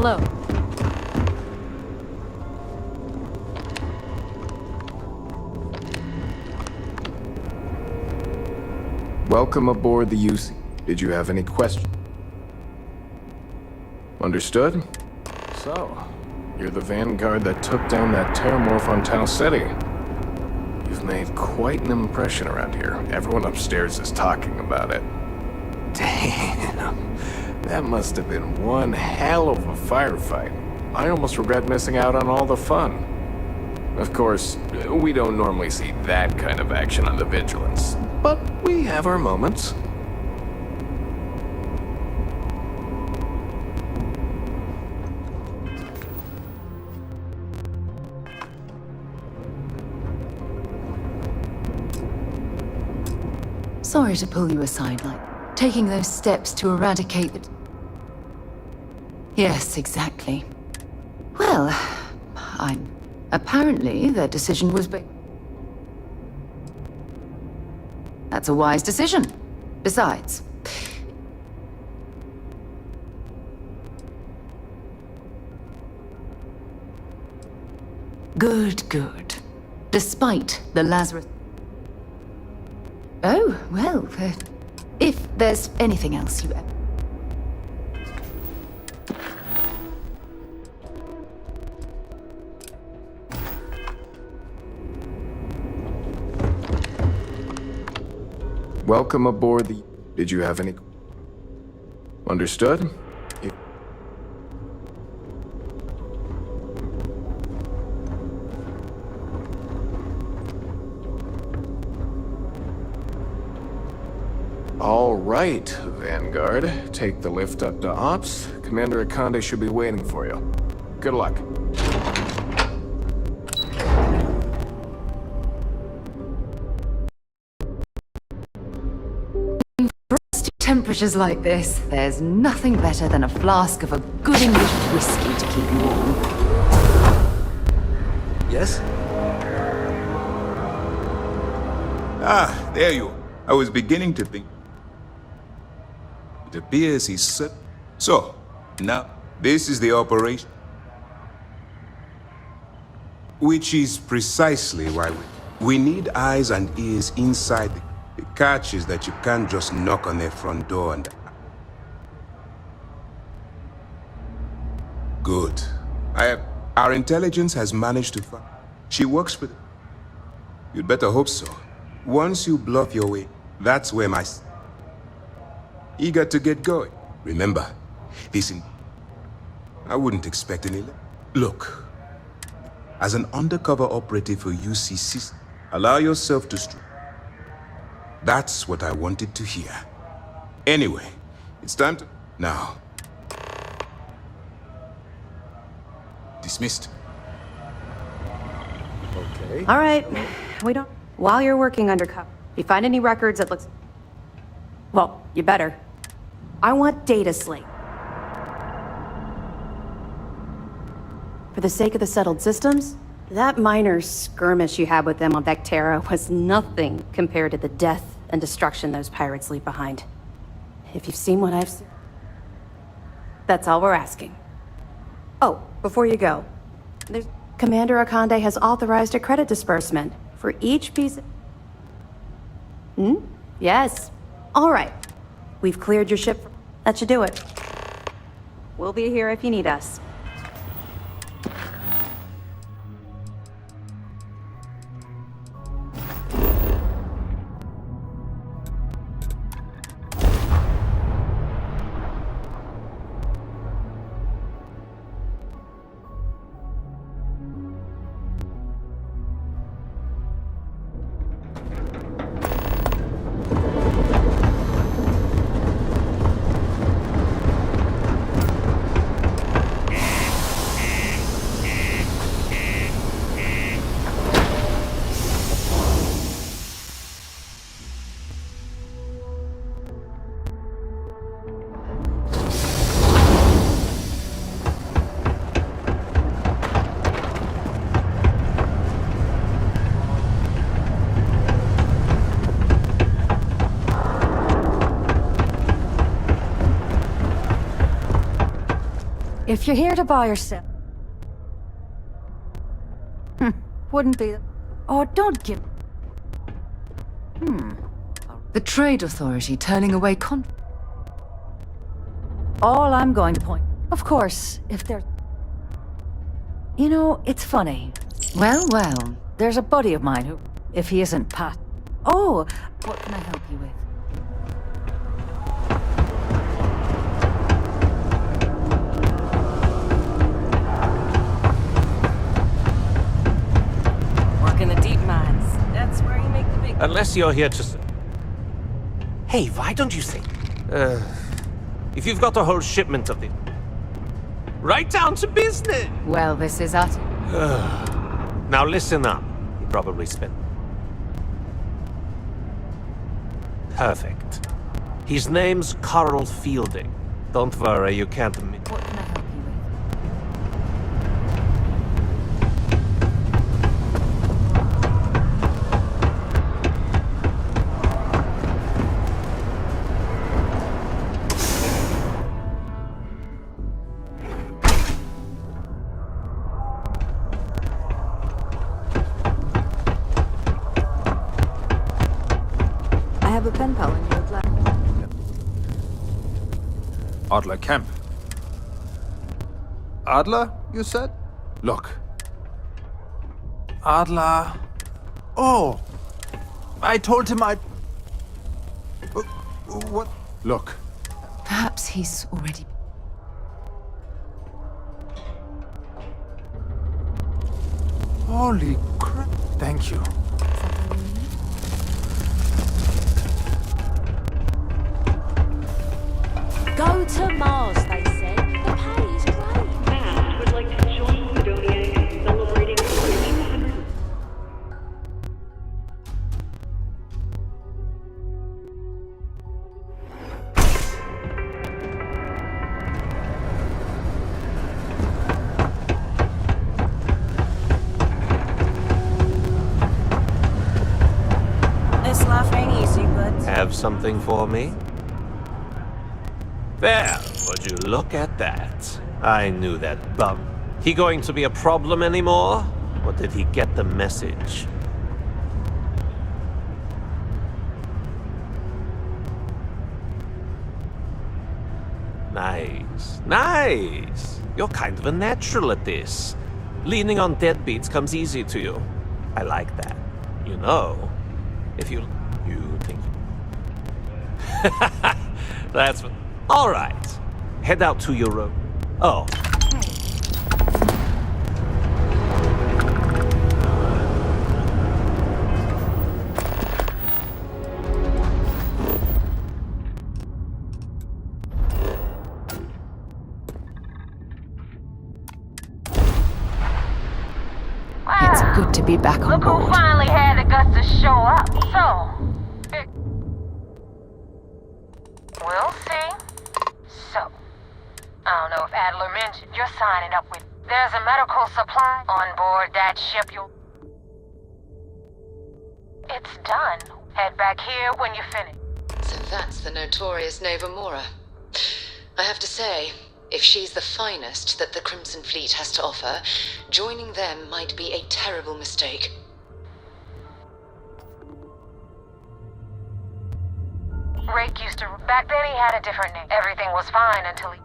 Hello. Welcome aboard the UC. Did you have any questions? Understood? So, you're the vanguard that took down that terramorph on Tau City. You've made quite an impression around here. Everyone upstairs is talking about it. Damn, that must have been one hell of a firefight. I almost regret missing out on all the fun. Of course, we don't normally see that kind of action on the Vigilance, but we have our moments. Sorry to pull you aside, like taking those steps to eradicate the... Yes, exactly. Well, apparently their decision was That's a wise decision. Besides... Good, good. Despite the Lazarus... Oh, well, if there's anything else you... Welcome aboard the... Did you have any... Understood? All right, Vanguard. Take the lift up to Ops. Commander Akande should be waiting for you. Good luck. Temperatures like this, there's nothing better than a flask of a good English whiskey to keep you warm. Yes? Ah, there you are. I was beginning to think. It appears he's set. So, now, this is the operation. Which is precisely why we need eyes and ears inside the catch is that you can't just knock on their front door and... Good. Our intelligence has managed to find... She works with... You'd better hope so. Once you bluff your way, that's where my... Eager to get going. Remember, I wouldn't expect any... Look, as an undercover operative for UCC, allow yourself to... That's what I wanted to hear. Anyway, it's time to... Now. Dismissed. Okay. All right, we don't... While you're working undercover, if you find any records that looks... Well, you better. I want data slate. For the sake of the settled systems, that minor skirmish you had with them on Vectera was nothing compared to the death and destruction those pirates leave behind. If you've seen what I've seen, that's all we're asking. Oh, before you go, Commander Akande has authorized a credit disbursement for each piece of... Yes. All right. We've cleared your ship. That should do it. We'll be here if you need us. If you're here to buy yourself... Wouldn't be... Oh, don't give... The Trade Authority turning away All I'm going to point... Of course, if there's... You know, it's funny. Well, well. There's a buddy of mine who, if he isn't Pat... Oh, what can I help you with? Working the deep mines. That's where you make the big... Unless you're here to... Hey, why don't you say... if you've got a whole shipment of them... Right down to business! Well, this is utter... Now listen up. You probably spent... Perfect. His name's Carl Fielding. Don't worry, you can't... What can I help you with? I have a pen pal in your flat. Adler Camp. Adler, you said? Look. Adler... Oh! I told him I'd... What? Look. Perhaps he's already... Holy crap. Thank you. Go to Mars, they said. The pay is great. Matt would like to join Sidonia in celebrating the 100th. This life ain't easy, but... Have something for me? There, would you look at that? I knew that bum. He going to be a problem anymore? Or did he get the message? Nice, nice. You're kind of a natural at this. Leaning on deadbeats comes easy to you. I like that. You know, if you think... That's what... All right. Head out to your room. Oh. It's good to be back on Look who board. finally had the guts to show up. We'll see. So, I don't know if Adler mentioned you're signing up with... There's a medical supply on board that ship It's done. Head back here when you finish. So that's the notorious Nova Mora. I have to say, if she's the finest that the Crimson Fleet has to offer, joining them might be a terrible mistake. Rake used to... Back then he had a different name. Everything was fine until he...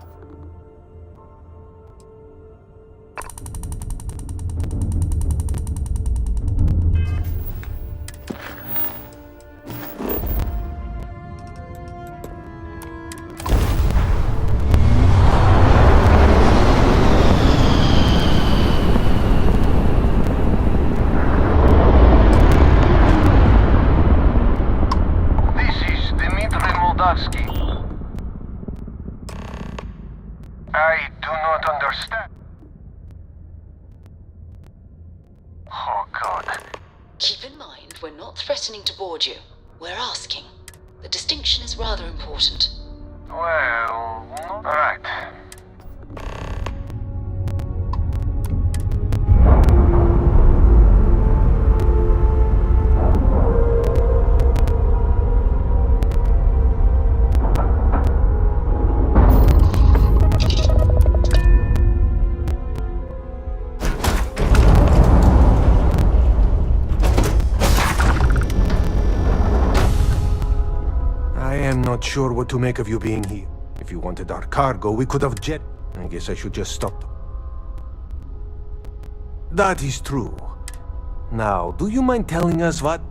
I do not understand. Oh, God. Keep in mind, we're not threatening to board you. We're asking. The distinction is rather important. Well, right. am not sure what to make of you being here. If you wanted our cargo, we could have jet. I guess I should just stop. That is true. Now, do you mind telling us what?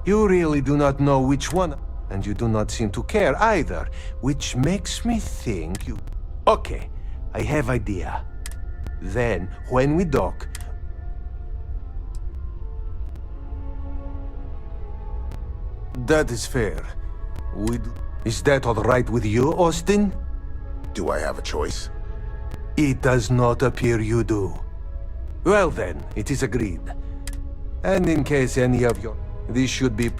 You really do not know which one, and you do not seem to care either, which makes me think you... Okay, I have idea. Then, when we dock... That is fair. Is that all right with you, Austin? Do I have a choice? It does not appear you do. Well then, it is agreed. And in case any of you... This should be...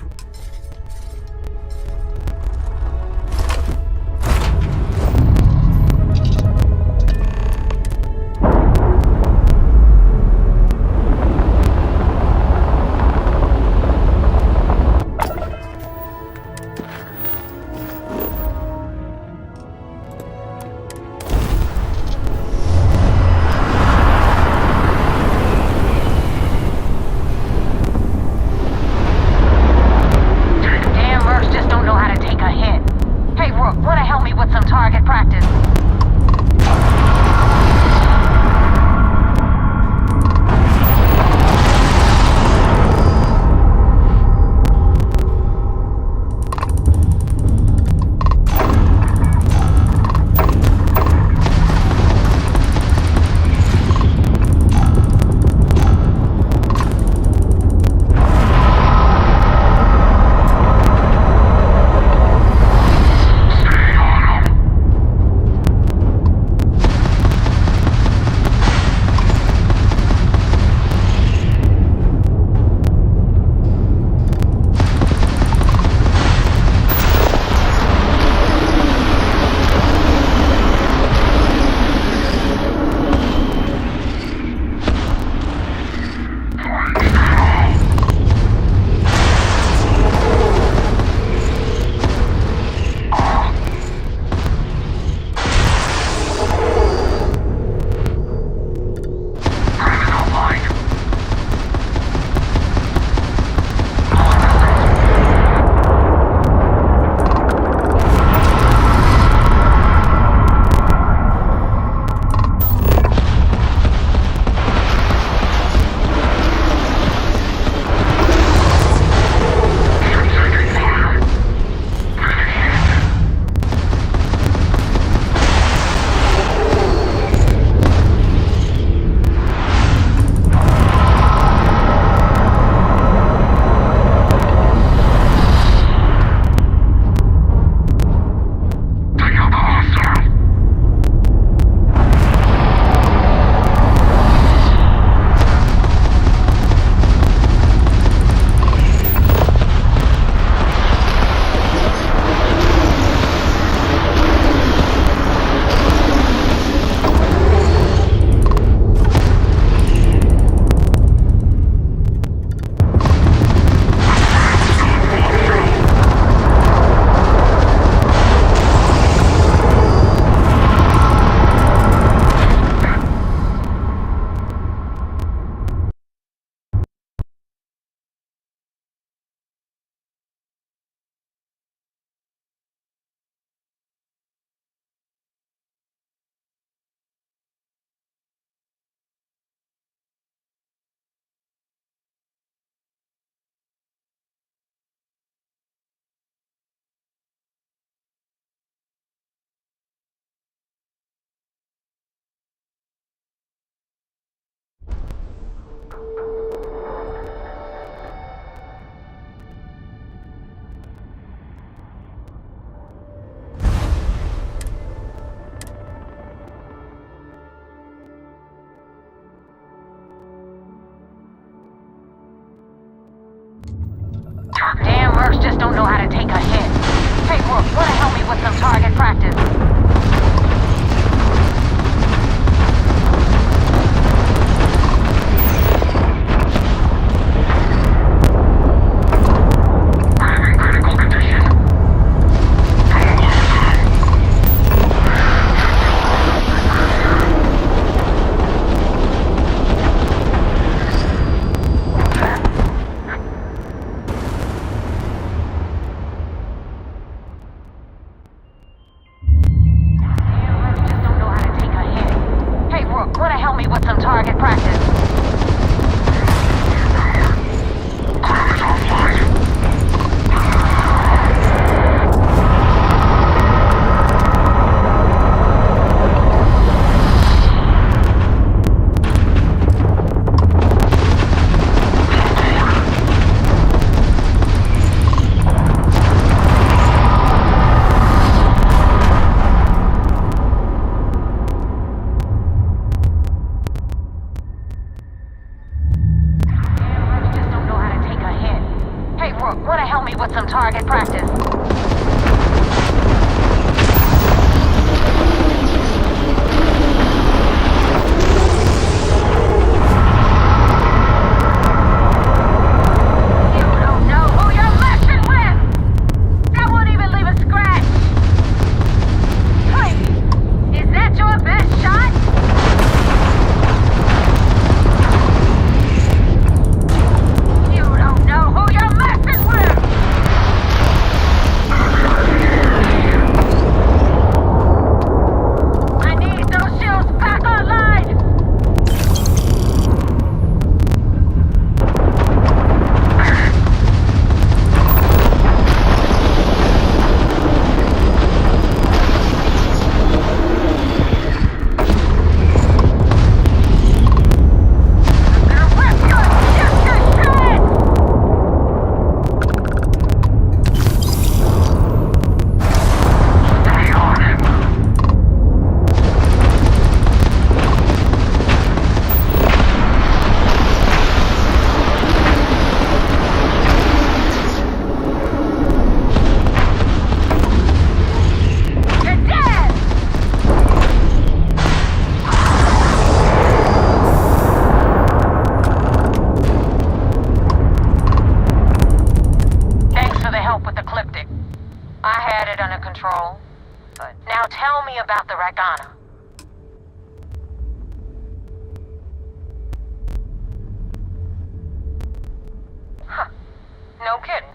I had it under control. But now tell me about the Ragana. Huh. No kidding.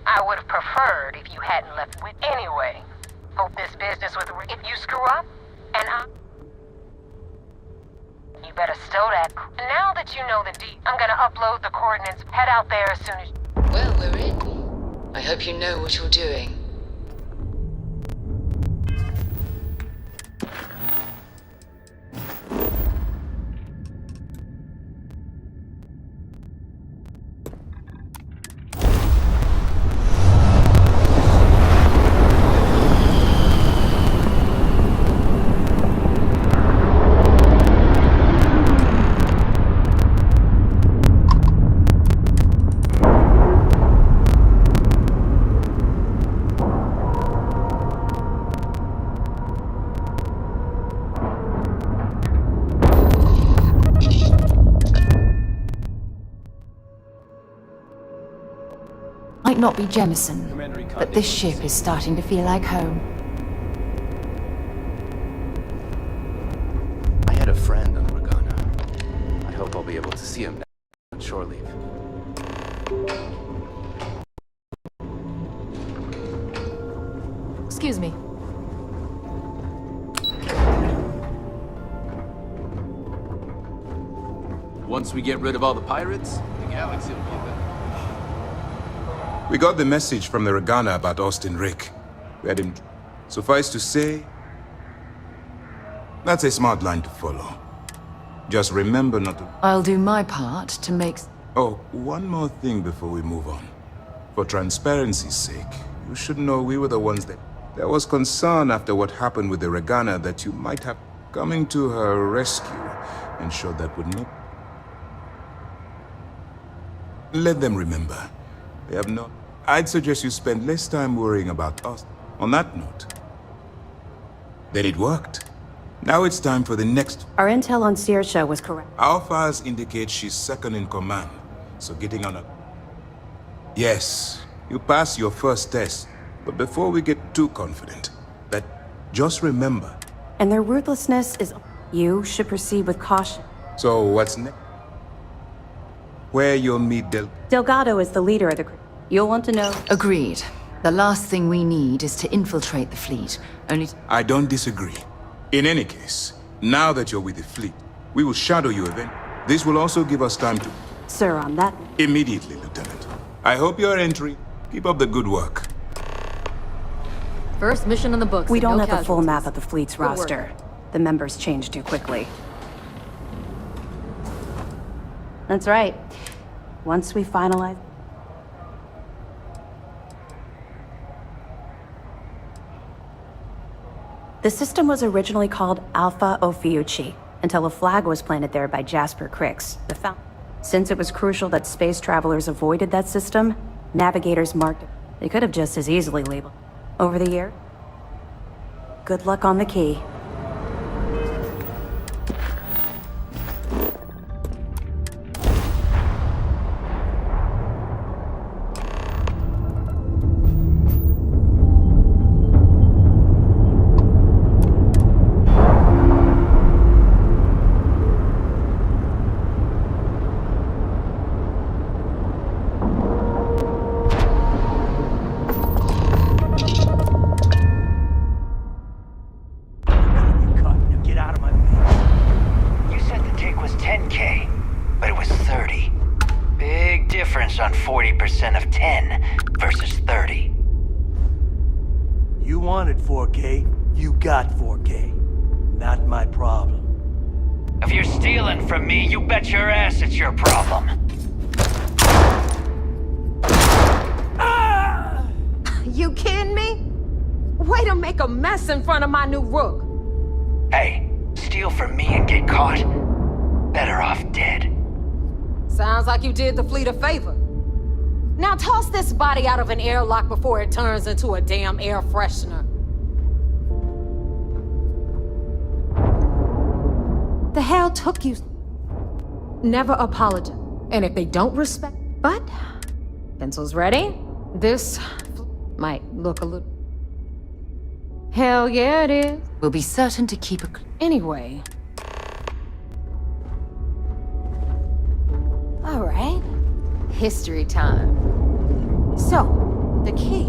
I would have preferred if you hadn't left with anyway. Hope this business with if you screw up, and you better stow that. Now that you know the deep, I'm gonna upload the coordinates. Head out there as soon as. Well, we're in. I hope you know what you're doing. Might not be Jemison, but this ship is starting to feel like home. I had a friend on Ragana. I hope I'll be able to see him now on shore leave. Excuse me. Once we get rid of all the pirates, the galaxy will be better. We got the message from the Ragana about Austin Rick. We had him. Suffice to say, that's a smart line to follow. Just remember not to. I'll do my part to make... Oh, one more thing before we move on. For transparency's sake, you should know we were the ones that... There was concern after what happened with the Ragana that you might have coming to her rescue. Ensure that would not... Let them remember. They have not... I'd suggest you spend less time worrying about us. On that note, then it worked. Now it's time for the next... Our intel on Saoirse was correct. Our files indicate she's second in command, so getting on a... Yes, you passed your first test, but before we get too confident, that just remember... And their ruthlessness is... You should proceed with caution. So what's next? Where you'll meet Delgado is the leader of the group. You'll want to know... Agreed. The last thing we need is to infiltrate the fleet. Only... I don't disagree. In any case, now that you're with the fleet, we will shadow you event. This will also give us time to... Sir, on that... Immediately, Lieutenant. I hope your entry. Keep up the good work. First mission in the books. We don't no have a full casualties. map of the fleet's Good work. roster. The members change too quickly. That's right. Once we finalize... The system was originally called Alpha Ophiuchi, until a flag was planted there by Jasper Crix, the founder. Since it was crucial that space travelers avoided that system, navigators marked it. They could have just as easily labeled. Over the year, good luck on the key. On 40% of 10 versus 30. You wanted 4K, you got 4K. Not my problem. If you're stealing from me, you bet your ass it's your problem. You kidding me? Way to make a mess in front of my new rook. Hey, steal from me and get caught. Better off dead. Sounds like you did the fleet a favor. Now toss this body out of an airlock before it turns into a damn air freshener. The hell took you? Never apologize. And if they don't respect... But, pencils ready? This might look a little... Hell yeah, it is. We'll be certain to keep a... Anyway. All right. History time. So, the key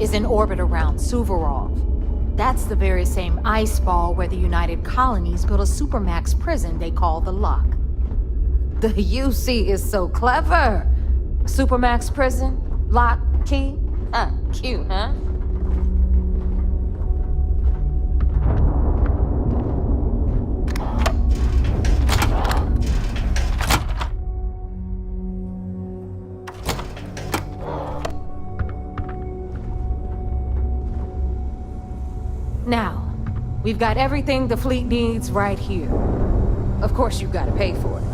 is in orbit around Suvorov. That's the very same ice ball where the United Colonies built a supermax prison they call the Lock. The UC is so clever. Supermax prison, lock, key. Cute, huh? Now, we've got everything the fleet needs right here. Of course, you've got to pay for it.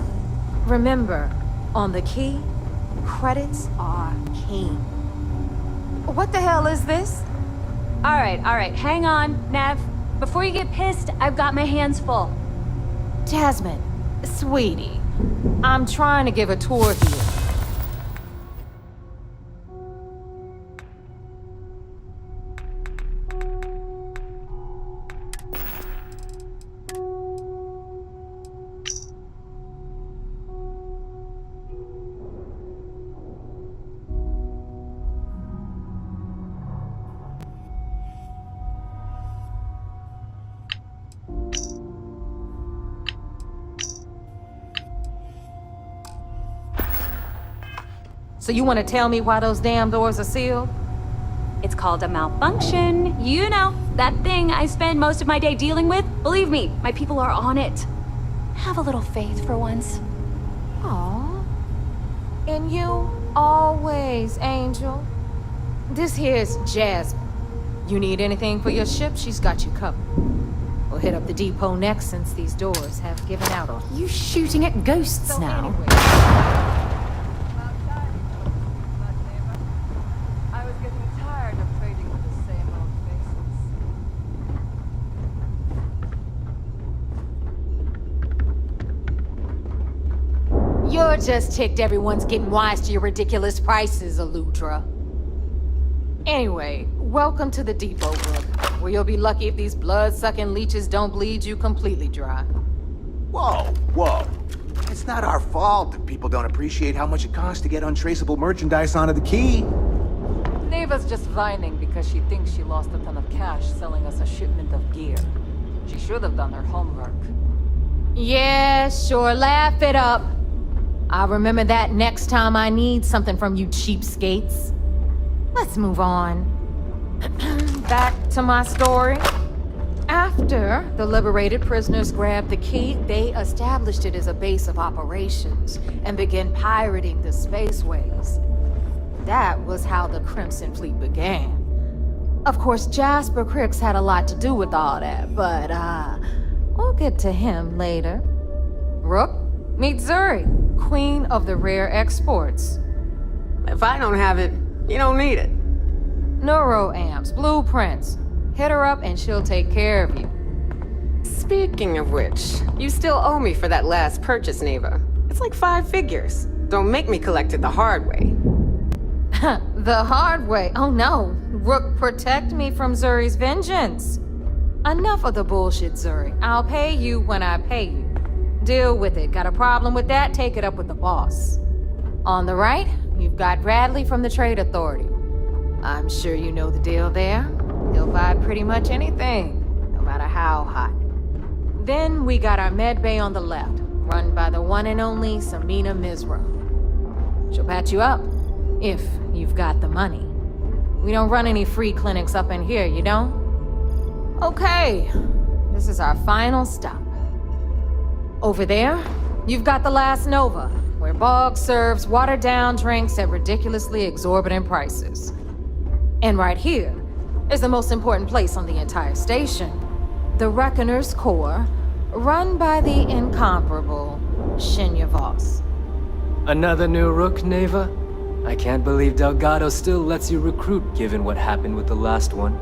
Remember, on the key, credits are king. What the hell is this? All right, hang on, Nev. Before you get pissed, I've got my hands full. Jasmine, sweetie, I'm trying to give a tour here. So you want to tell me why those damn doors are sealed? It's called a malfunction. You know, that thing I spend most of my day dealing with. Believe me, my people are on it. Have a little faith for once. Aw. And you always, Angel. This here's Jasmine. You need anything for your ship, she's got you covered. We'll hit up the depot next since these doors have given out on You shooting at ghosts now? Anyway. You're just ticked everyone's getting wise to your ridiculous prices, Aludra. Anyway, welcome to the depot room, where you'll be lucky if these blood-sucking leeches don't bleed you completely dry. Whoa, whoa. It's not our fault that people don't appreciate how much it costs to get untraceable merchandise onto the key. Neva's just whining because she thinks she lost a ton of cash selling us a shipment of gear. She should have done her homework. Yeah, sure, laugh it up. I'll remember that next time I need something from you cheapskates. Let's move on. Back to my story. After the liberated prisoners grabbed the key, they established it as a base of operations and began pirating the spaceways. That was how the Crimson Fleet began. Of course, Jasper Cricks had a lot to do with all that, but we'll get to him later. Rook, meet Zuri, Queen of the Rare Exports. If I don't have it, you don't need it. Neuroamps, blueprints. Hit her up and she'll take care of you. Speaking of which, you still owe me for that last purchase, Neva. It's like 5 figures. Don't make me collect it the hard way. The hard way? Oh no. Rook, protect me from Zuri's vengeance. Enough of the bullshit, Zuri. I'll pay you when I pay you. Deal with it. Got a problem with that? Take it up with the boss. On the right, you've got Bradley from the Trade Authority. I'm sure you know the deal there. He'll buy pretty much anything, no matter how hot. Then we got our med bay on the left, run by the one and only Samina Mizra. She'll patch you up, if you've got the money. We don't run any free clinics up in here, you don't? Okay, this is our final stop. Over there, you've got the Last Nova, where Bog serves watered-down drinks at ridiculously exorbitant prices. And right here is the most important place on the entire station, the Reckoner's Core, run by the incomparable Shinya Voss. Another new Rook, Neva? I can't believe Delgado still lets you recruit, given what happened with the last one.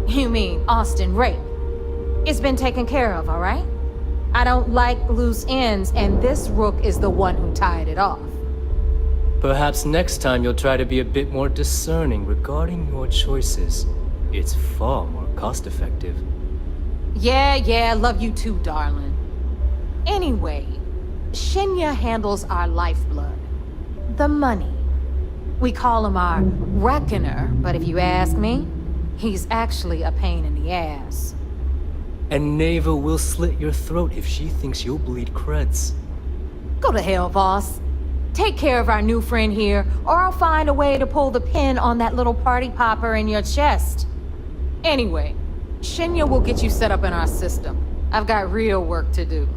You mean Austin Rape? It's been taken care of, all right? I don't like loose ends, and this Rook is the one who tied it off. Perhaps next time you'll try to be a bit more discerning regarding your choices. It's far more cost-effective. Yeah, love you too, darling. Anyway, Shinya handles our lifeblood. The money. We call him our reckoner, but if you ask me, he's actually a pain in the ass. And Neva will slit your throat if she thinks you'll bleed creds. Go to hell, boss. Take care of our new friend here, or I'll find a way to pull the pin on that little party popper in your chest. Anyway, Shinya will get you set up in our system. I've got real work to do.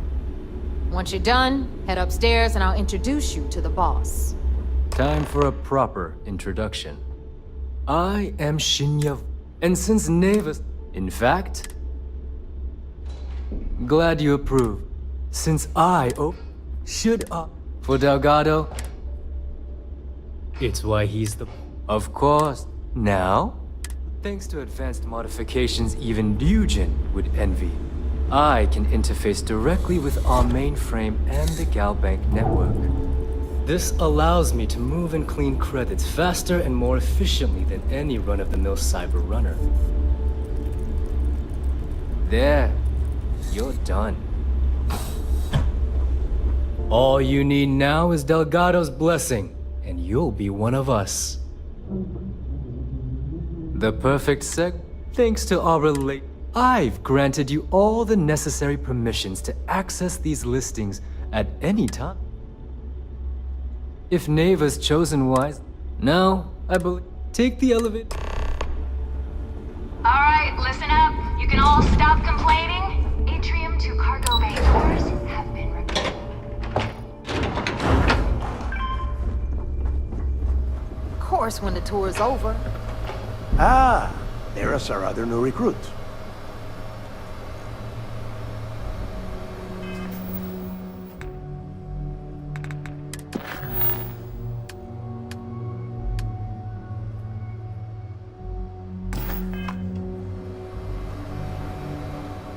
Once you're done, head upstairs and I'll introduce you to the boss. Time for a proper introduction. I am Shinya, and since Neva's... In fact... Glad you approve. Since I should for Delgado, it's why he's the... Of course. Now, thanks to advanced modifications even Ryujin would envy, I can interface directly with our mainframe and the Galbank network. This allows me to move and clean credits faster and more efficiently than any run-of-the-mill cyber runner. There, you're done. All you need now is Delgado's blessing, and you'll be one of us. The perfect thanks to our I've granted you all the necessary permissions to access these listings at any time. If Neva's chosen wise, now, I believe, take the elevator. Alright, listen up. You can all stop complaining. Atrium to cargo bay doors have been removed. Of course, when the tour's over. Ah, there's our other new recruit.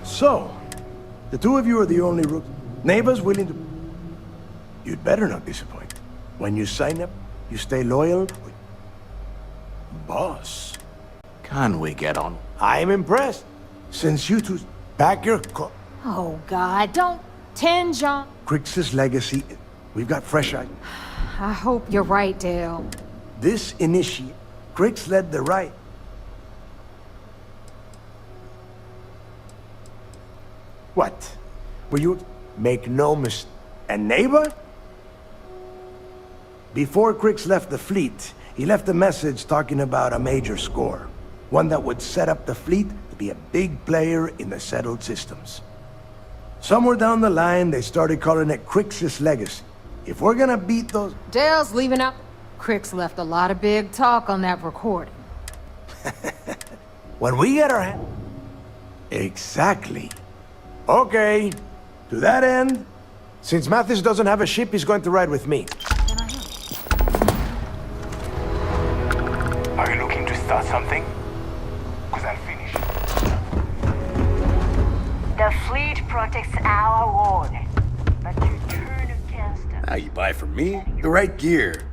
So, the two of you are the only neighbors willing to... You'd better not disappoint. When you sign up, you stay loyal. Boss. Can we get on? I'm impressed. Since you two back your Oh, God, don't tinge on... Crix's legacy, we've got fresh eyes. I hope you're right, Dale. This initiate, Crix led the right. What? Were you... Make no mistake. A neighbor? Before Crix left the fleet, he left a message talking about a major score. One that would set up the fleet to be a big player in the settled systems. Somewhere down the line, they started calling it Crix's legacy. If we're gonna beat those... Dale's leaving out. Crix left a lot of big talk on that recording. When we get our hand... Exactly. Okay. To that end, since Mathis doesn't have a ship, he's going to ride with me. Are you looking to start something? Because I'll finish. The fleet protects our ward, but your turn of custom. Now you buy from me the right gear.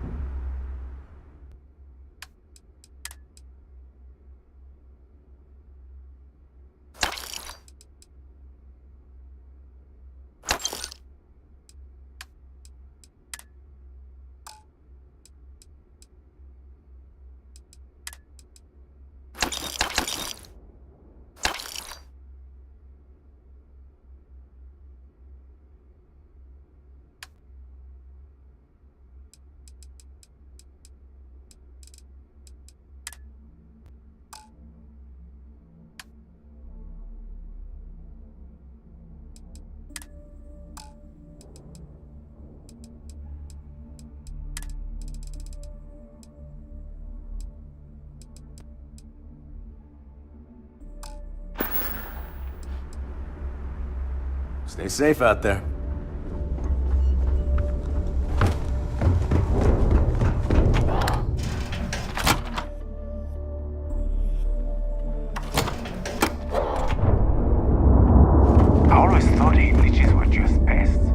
Stay safe out there. I always thought heat leeches were just pests.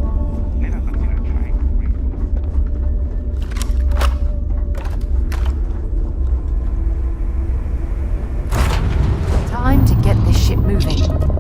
Never considered trying to break them. moving.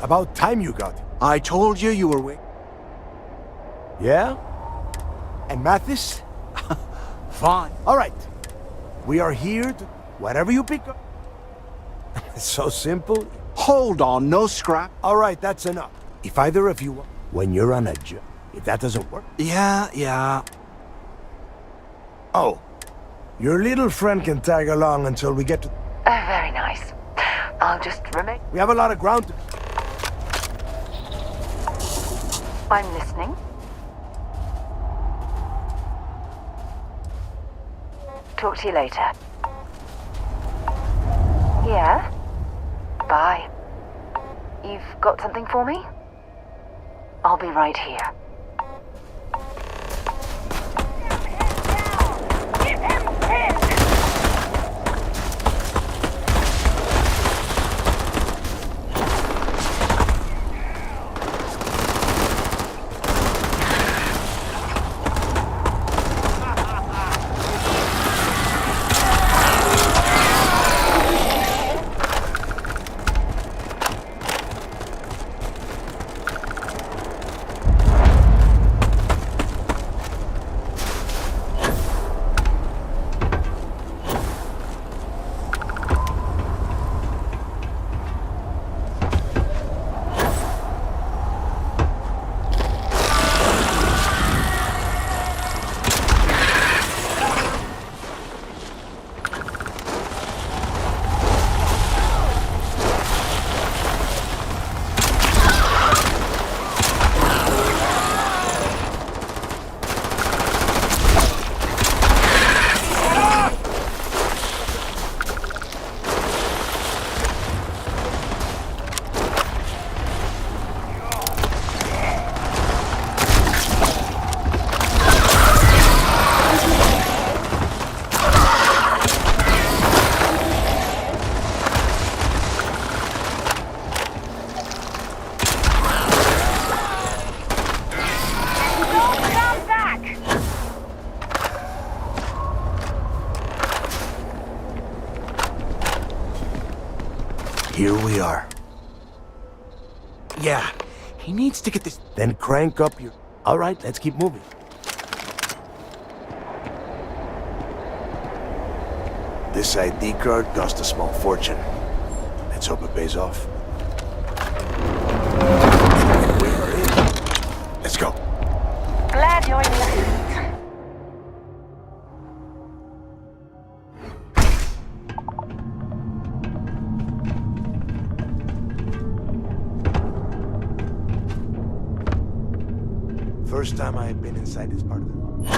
About time you got. I told you you were waiting. Yeah? And Mathis? Fine. All right. We are here to... Whatever you pick up. It's so simple. Hold on, no scrap. All right, that's enough. If either of you... When you're on a job, if that doesn't work... Yeah. Oh. Your little friend can tag along until we get to... Very nice. I'll just remain. We have a lot of ground to... I'm listening. Talk to you later. Yeah? Bye. You've got something for me? I'll be right here. Give him his! Here we are. Yeah, he needs to get this... Then crank up your... All right, let's keep moving. This ID card cost a small fortune. Let's hope it pays off. Let's go. Glad you're in the seat. First time I've been inside this part of the world.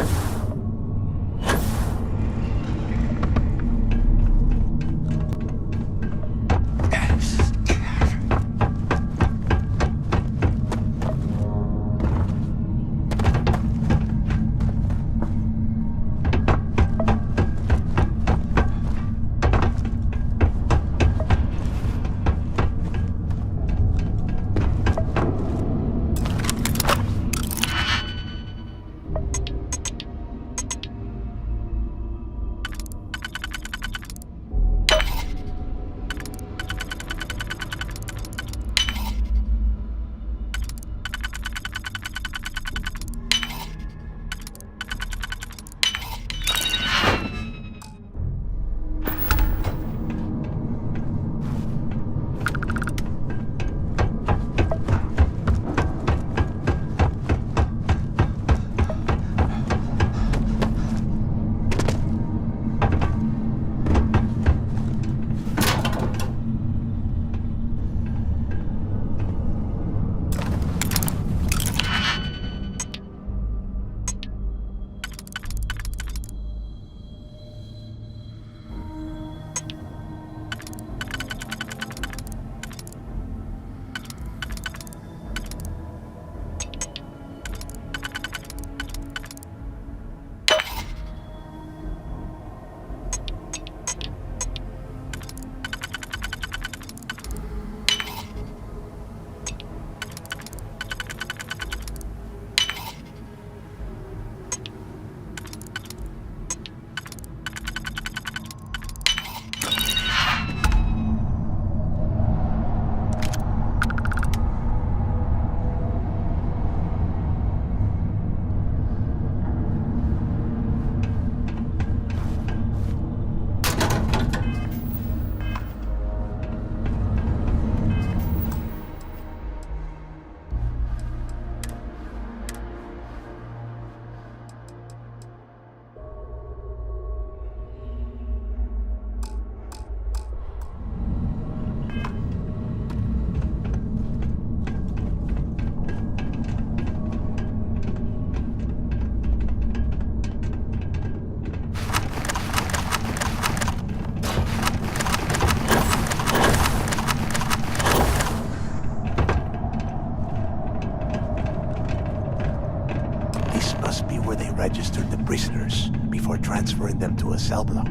transferring them to a cell block.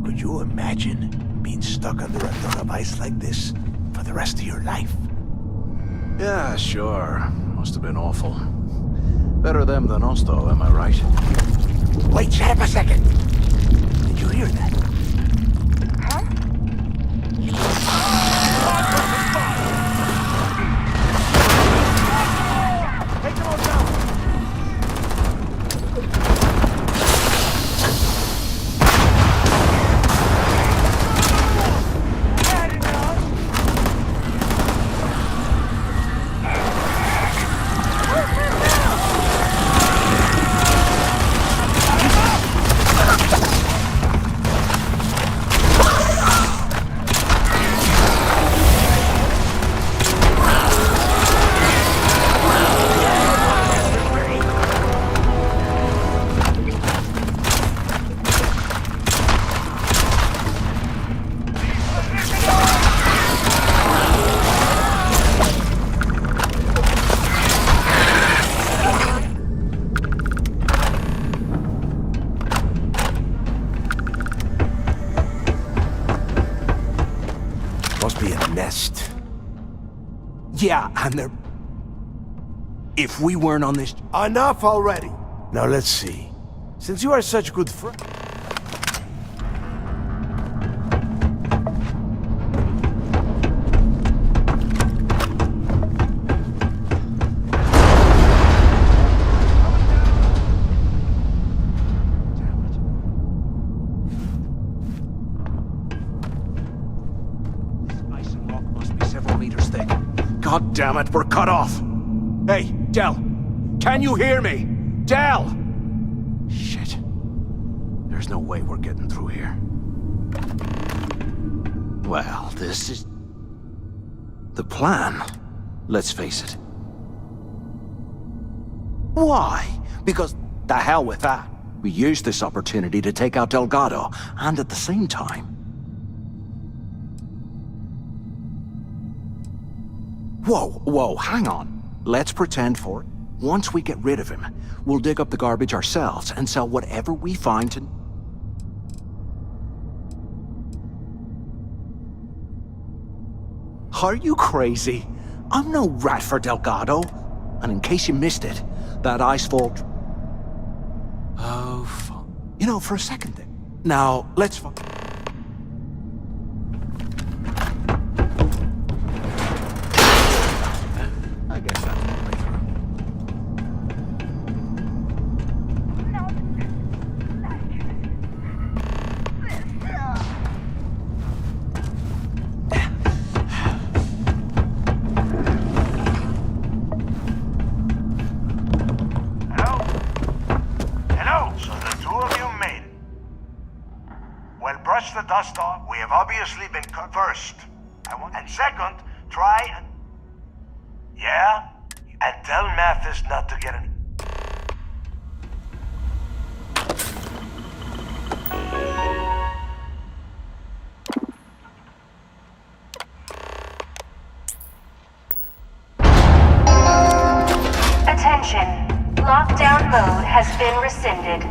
Could you imagine being stuck under a ton of ice like this for the rest of your life? Yeah, sure. Must have been awful. Better them than us, though, am I right? Wait, shut up a second! Did you hear that? Yeah, and they're... If we weren't on this... Enough already! Now let's see. Since you are such good friends... God damn it, we're cut off! Hey, Del! Can you hear me? Del! Shit. There's no way we're getting through here. Well, this is... the plan. Let's face it. Why? Because the hell with that. We used this opportunity to take out Delgado, and at the same time... Whoa, hang on. Let's pretend for it. Once we get rid of him, we'll dig up the garbage ourselves and sell whatever we find to... Are you crazy? I'm no rat for Delgado. And in case you missed it, that icefall... Oh, fuck. You know, for a second there. Now, let's... I guess that's the way through. Hello, so the two of you made it. Well, brush the dust off. We have obviously been cut first. And second, try and... Yeah? And tell Mathis not to get any... Attention. Lockdown mode has been rescinded.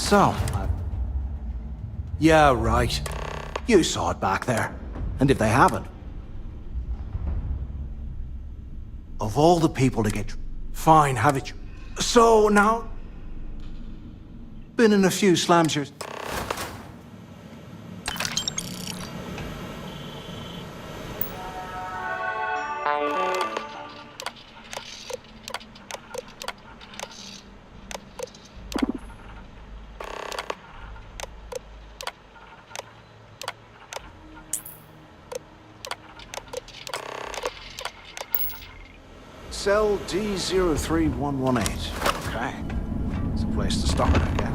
So, yeah, right. You saw it back there. And if they haven't, of all the people to get... Fine, have it. So now... Been in a few slams here. Cell D03118. Okay. It's a place to start, I guess.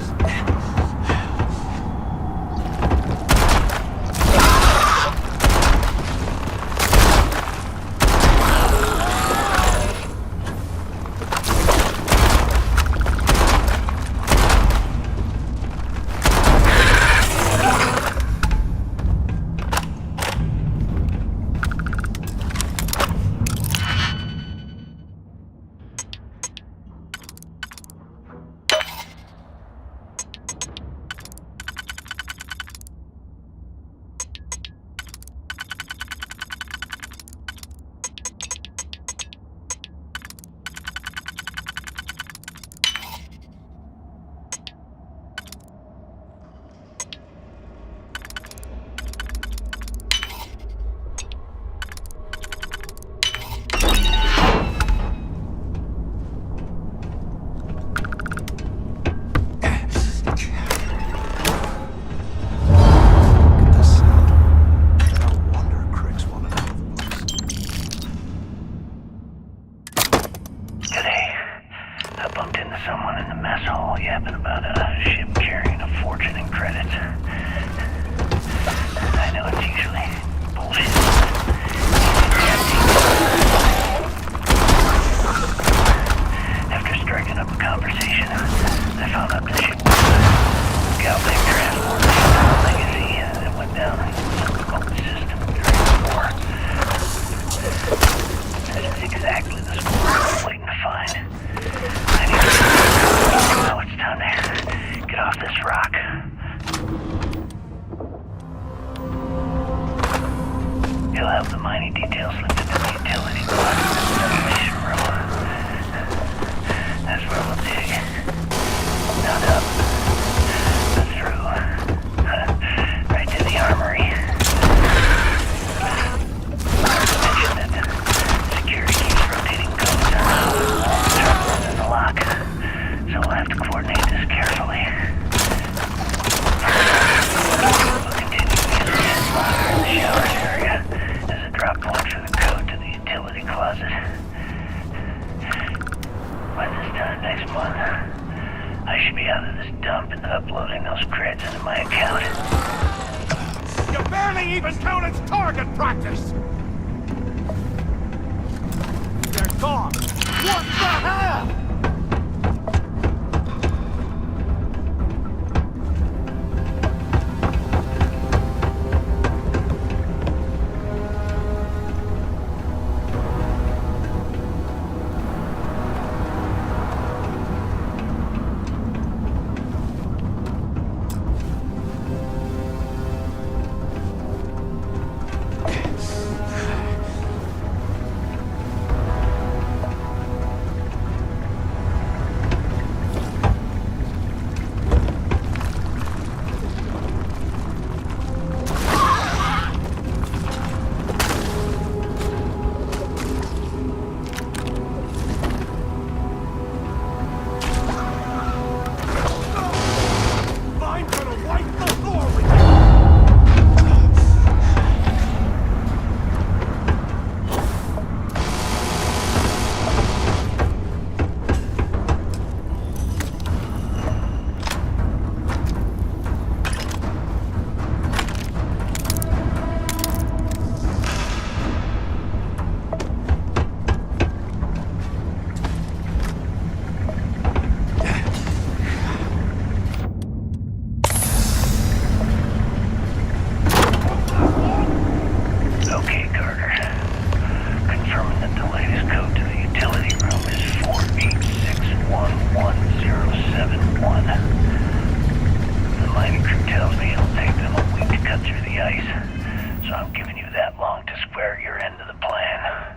So I'm giving you that long to square your end of the plan.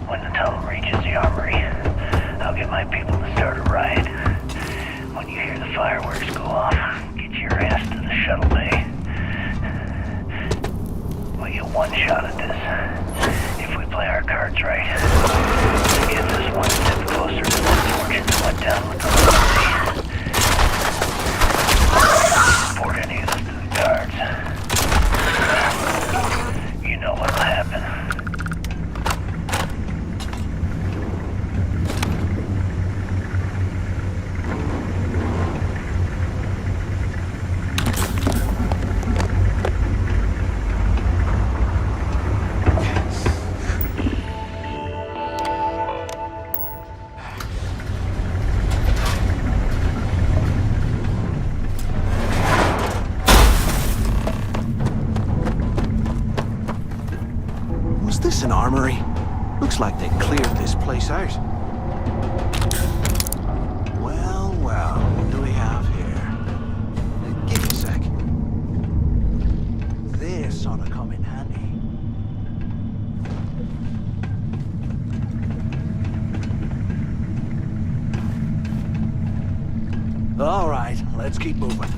When the tunnel reaches the armory, I'll get my people to start a riot. When you hear the fireworks go off, get your ass to the shuttle bay. We get one shot at this, if we play our cards right. It gets us one step closer to the fortune that went down with the Nazi. Report any of this to the guards. You know what'll happen. Was this an armory? Looks like they cleared this place out. Well, what do we have here? Give me a sec. This ought to come in handy. All right, let's keep moving.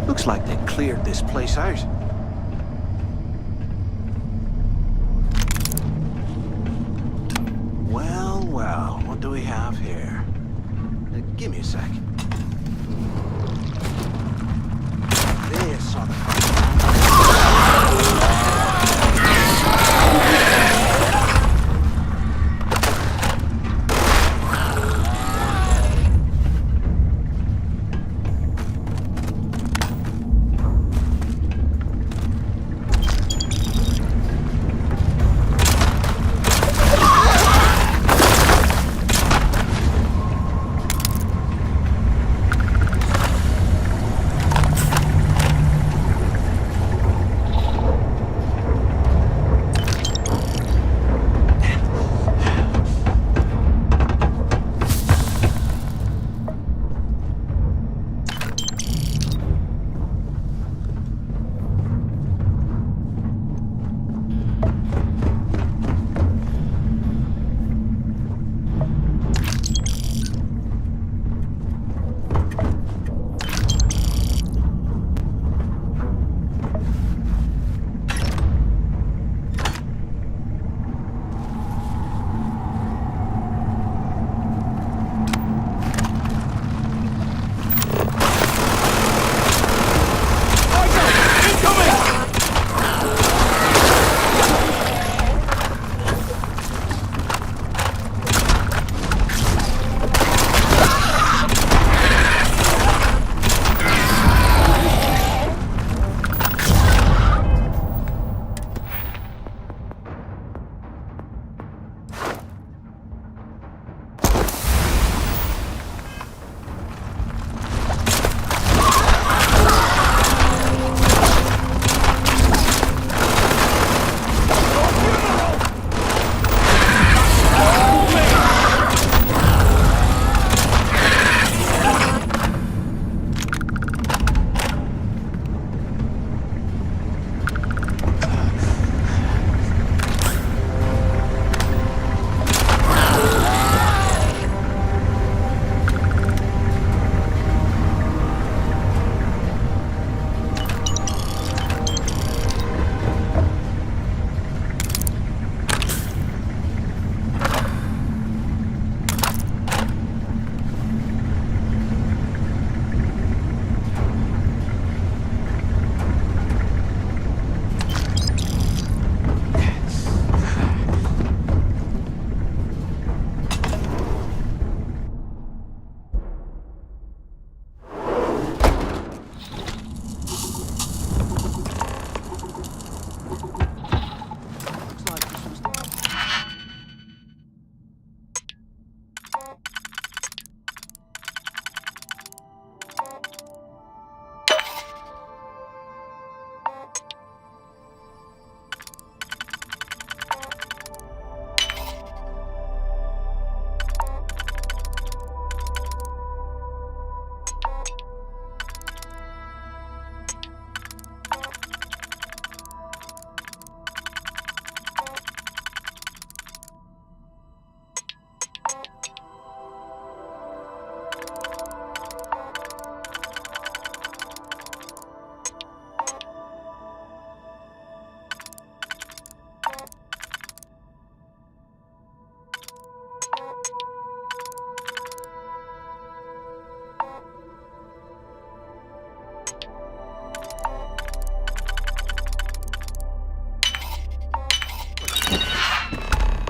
Looks like they cleared this place out. Well, what do we have here? Give me a sec. This ought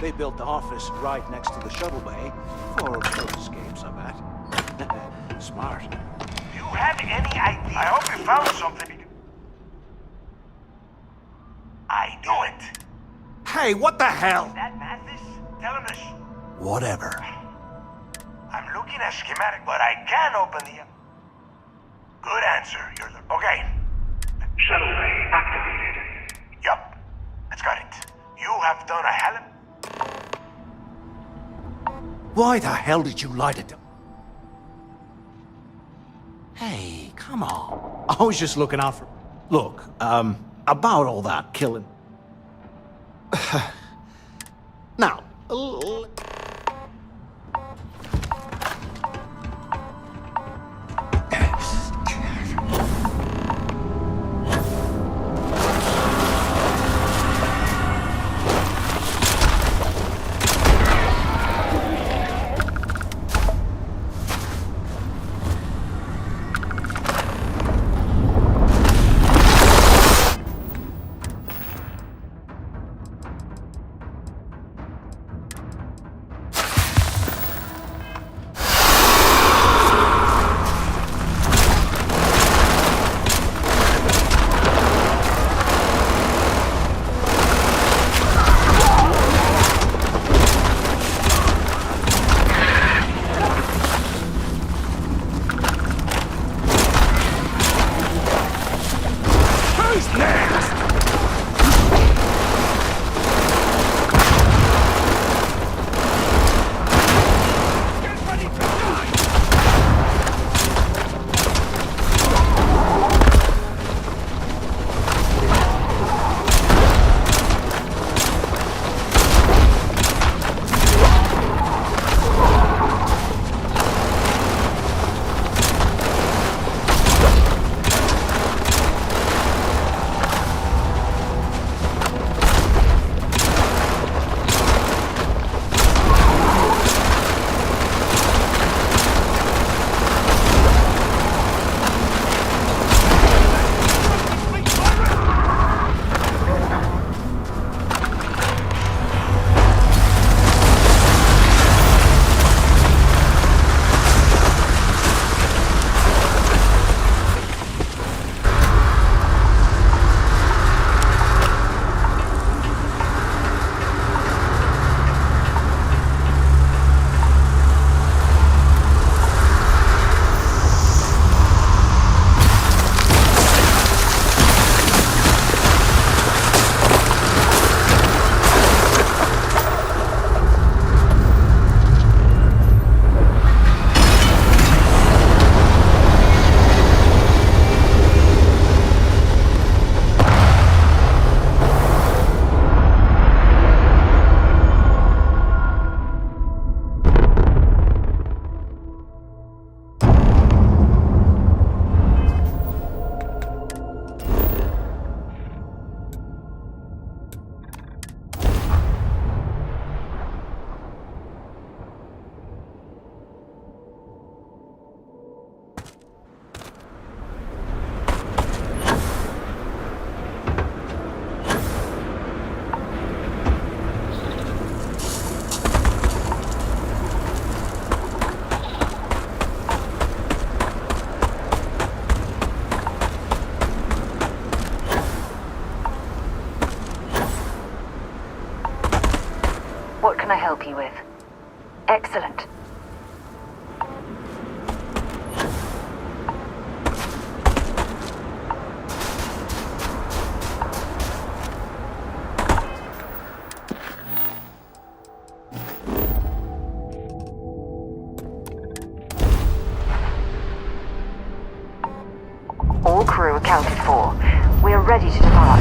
They built the office right next to the shuttle bay for boat escapes, I bet. Smart. Do you have any idea? I hope you found something. I knew it. Hey, what the hell? That Mathis? Tell him to Whatever. I'm looking at schematic, but I can open the... Good answer. You're the... Okay. Shuttle bay activated. Yup. That's got it. You have done a hell of... Why the hell did you light it? Hey, come on. I was just looking out for... Look, about all that killing... Now... What can I help you with? Excellent. All crew accounted for. We are ready to depart.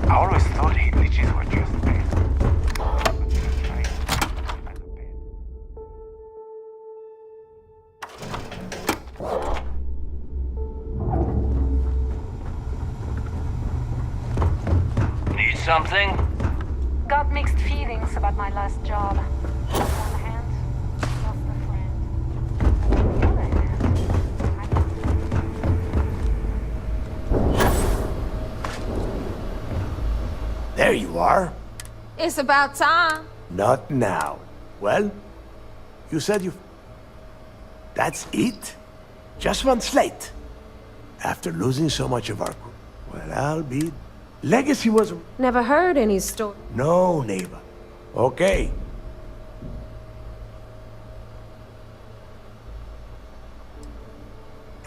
I always thought heat leeches were just bad. something? Got mixed feelings about my last job. On the one hand, lost a friend. On the other hand, There you are. It's about time. Not now. Well, you said you... That's it? Just one slate? After losing so much of our crew? Well, I'll be... Legacy was... Never heard any story. No, neighbor. Okay.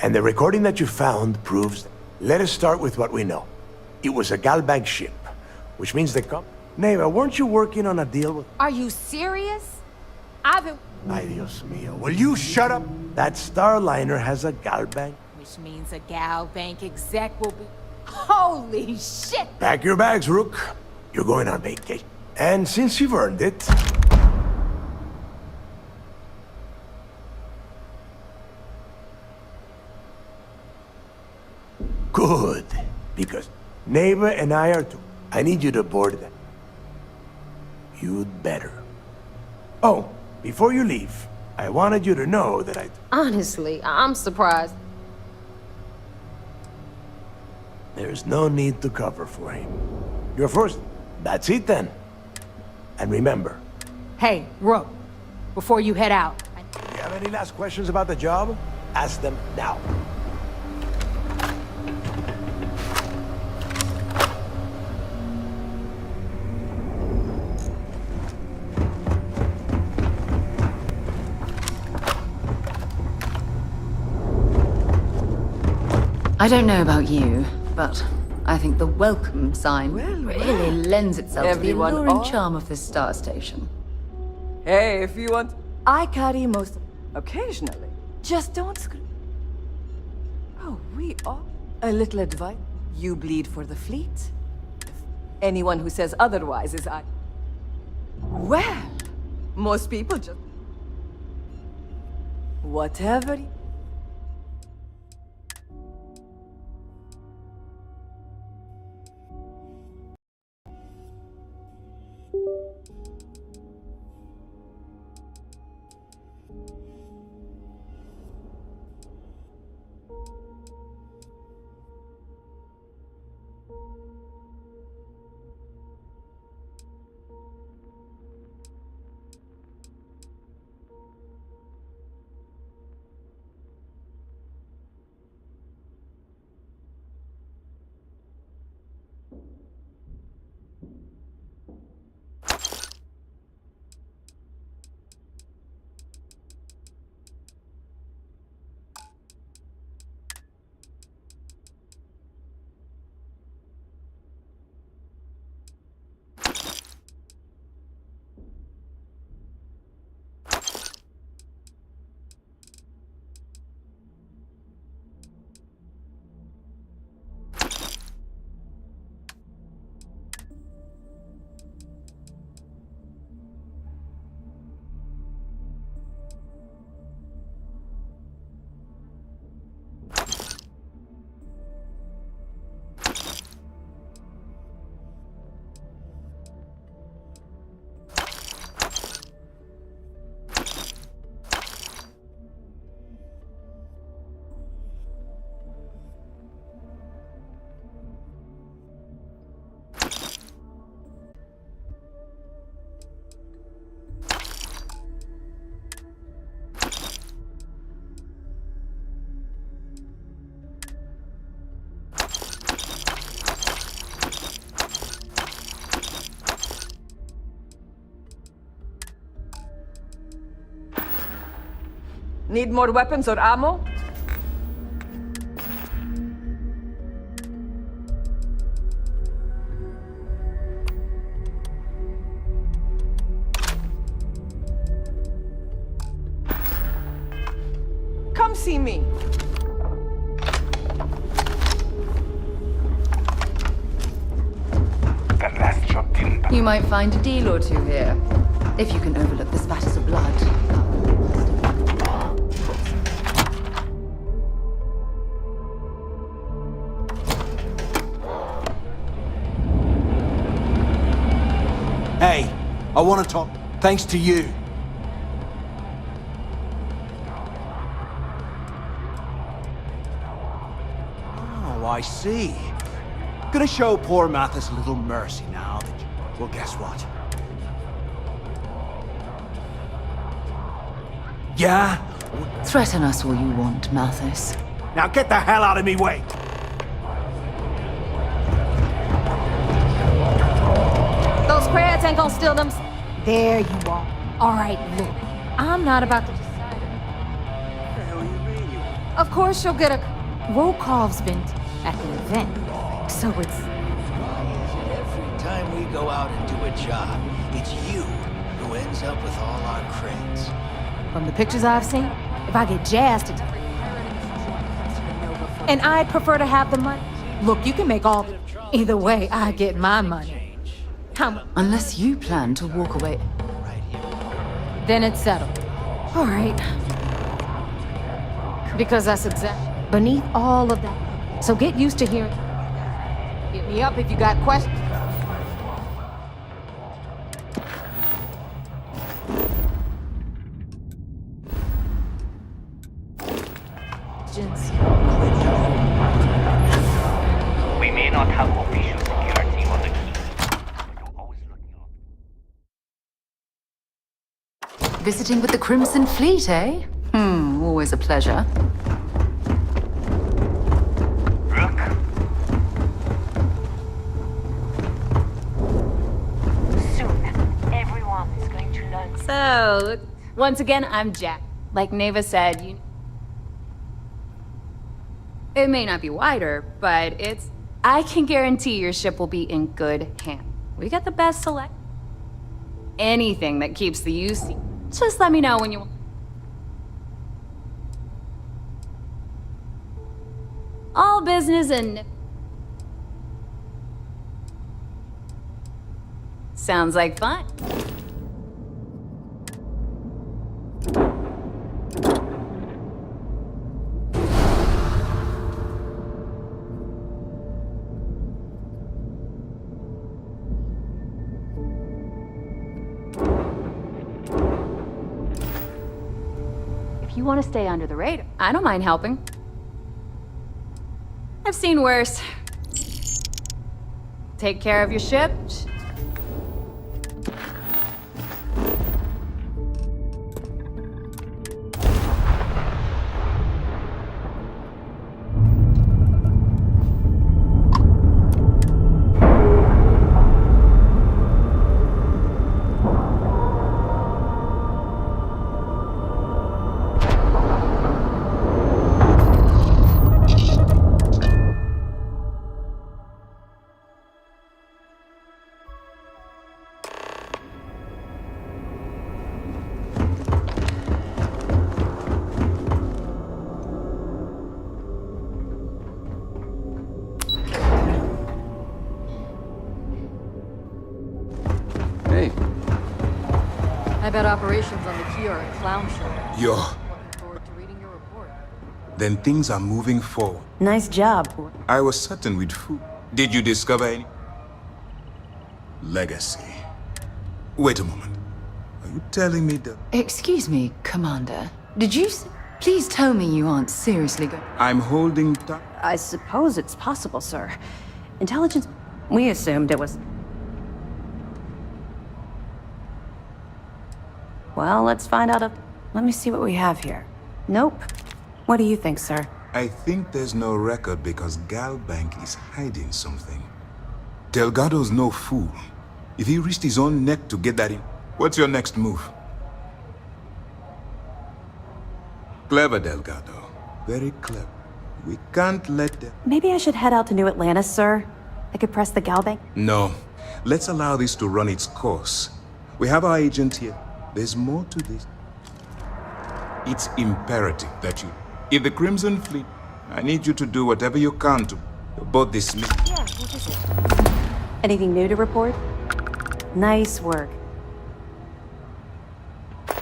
And the recording that you found proves... Let us start with what we know. It was a Galbag ship, which means the Neighbor, weren't you working on a deal with... Are you serious? I've been... Ay, Dios mío. Will you shut up? That Starliner has a Galbag. Which means a Gal Bank exec will be... Holy shit! Pack your bags, Rook. You're going on vacation. And since you've earned it... Good. Because Neighbor and I are too. I need you to board them. You'd better. Oh, before you leave, I wanted you to know that I... Honestly, I'm surprised. There's no need to cover for him. You're first. That's it then. And remember... Hey, Rook, before you head out... If you have any last questions about the job, ask them now. I don't know about you, but I think the welcome sign really lends itself to the Everyone alluring on? charm of this star station. Hey, if you want... I carry most... occasionally. Just don't scream. Oh, we are... A little advice. You bleed for the fleet. Anyone who says otherwise is I... Well, most people just... Whatever... Need more weapons or ammo? Come see me. That last job didn't... You might find a deal or two here, if you can overlook the spatters of blood. Hey, I want to talk. Thanks to you. Oh, I see. Gonna show poor Mathis a little mercy now that you... Well, guess what? Yeah? Threaten us all you want, Mathis. Now get the hell out of me way! Those crabs ain't gonna steal them. There you are. All right, look. I'm not about to decide. What the hell you mean? Of course you'll get a... Rokov's been at the event, so it's... Every time we go out and do a job, it's you who ends up with all our creds. From the pictures I've seen, if I get jazzed to... And I'd prefer to have the money. Look, you can make all... Either way, I get my money. How much? Unless you plan to walk away. Then it's settled. All right. Because that's exactly beneath all of that. So get used to hearing. Hit me up if you got questions. We may not have official security on the key. Visiting with the Crimson Fleet, eh? Always a pleasure. Soon, everyone is going to learn. So, once again, I'm Jack. Like Neva said, it may not be wider, but I can guarantee your ship will be in good hands. We got the best select. Anything that keeps the UC. Just let me know when you... All business and... Sounds like fun. If you want to stay under the radar, I don't mind helping. I've seen worse. Take care of your ship. I bet operations on the key are a clown show. Yo. Looking forward to reading your report. Then things are moving forward. Nice job. I was certain we'd food. Did you discover any? Legacy. Wait a moment. Are you telling me that... Excuse me, Commander. Did you... Please tell me you aren't seriously going... I'm holding tight. I suppose it's possible, sir. Intelligence... We assumed it was... Well, let's find out if... Let me see what we have here. Nope. What do you think, sir? I think there's no record because Galbank is hiding something. Delgado's no fool. If he risked his own neck to get that in... What's your next move? Clever, Delgado. Very clever. We can't let them... Maybe I should head out to New Atlantis, sir? I could press the Galbank? No. Let's allow this to run its course. We have our agent here. There's more to this. It's imperative that you... If the Crimson Fleet... I need you to do whatever you can to abort this mission. Yeah, what is it? Anything new to report? Nice work.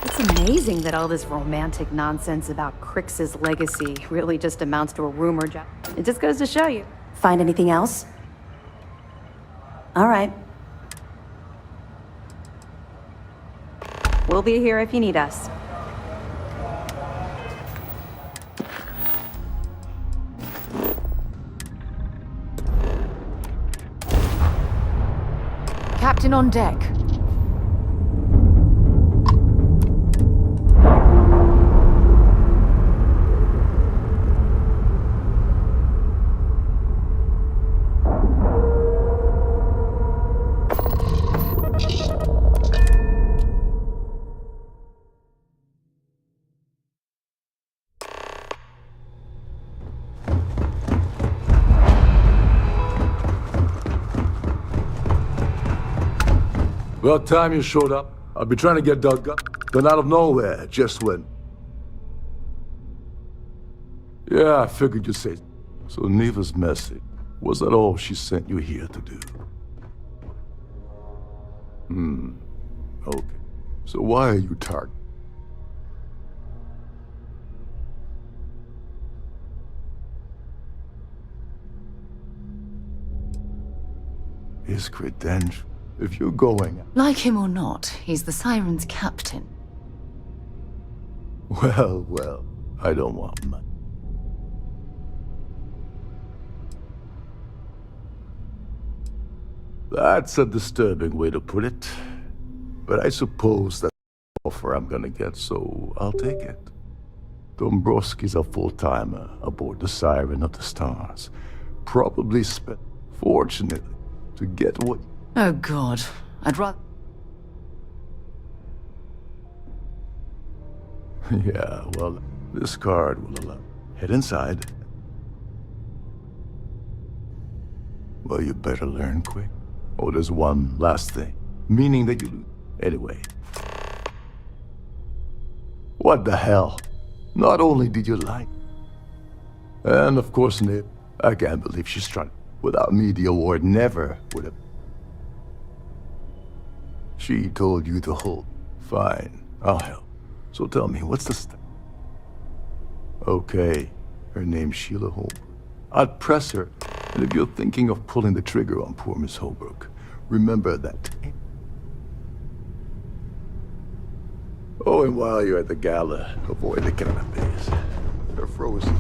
It's amazing that all this romantic nonsense about Crix's legacy really just amounts to a rumor job. It just goes to show you. Find anything else? All right. We'll be here if you need us. Captain on deck. About time you showed up. I've been trying to get Doug, then out of nowhere, just went. Yeah, I figured you'd say. So Neva's message, was that all she sent you here to do? Okay. So why are you targeted? His credentials. If you're going... Like him or not, he's the Siren's captain. Well, I don't want much. That's a disturbing way to put it. But I suppose that's the offer I'm gonna get, so I'll take it. Dombrowski's a full-timer aboard the Siren of the Stars. Probably spent, fortunately, to get what... Oh God, I'd rather... Yeah, well, this card will allow... Head inside. Well, you better learn quick. Oh, there's one last thing. Meaning that you lose. Anyway. What the hell? Not only did you lie... And of course, Nib, I can't believe she's trying... Without me, the award never would have... She told you to hold. Fine, I'll help. So tell me, what's the Okay, her name's Sheila Holbrook. I'd press her, and if you're thinking of pulling the trigger on poor Miss Holbrook, remember that. Oh, and while you're at the gala, avoid the canapes. They're frozen.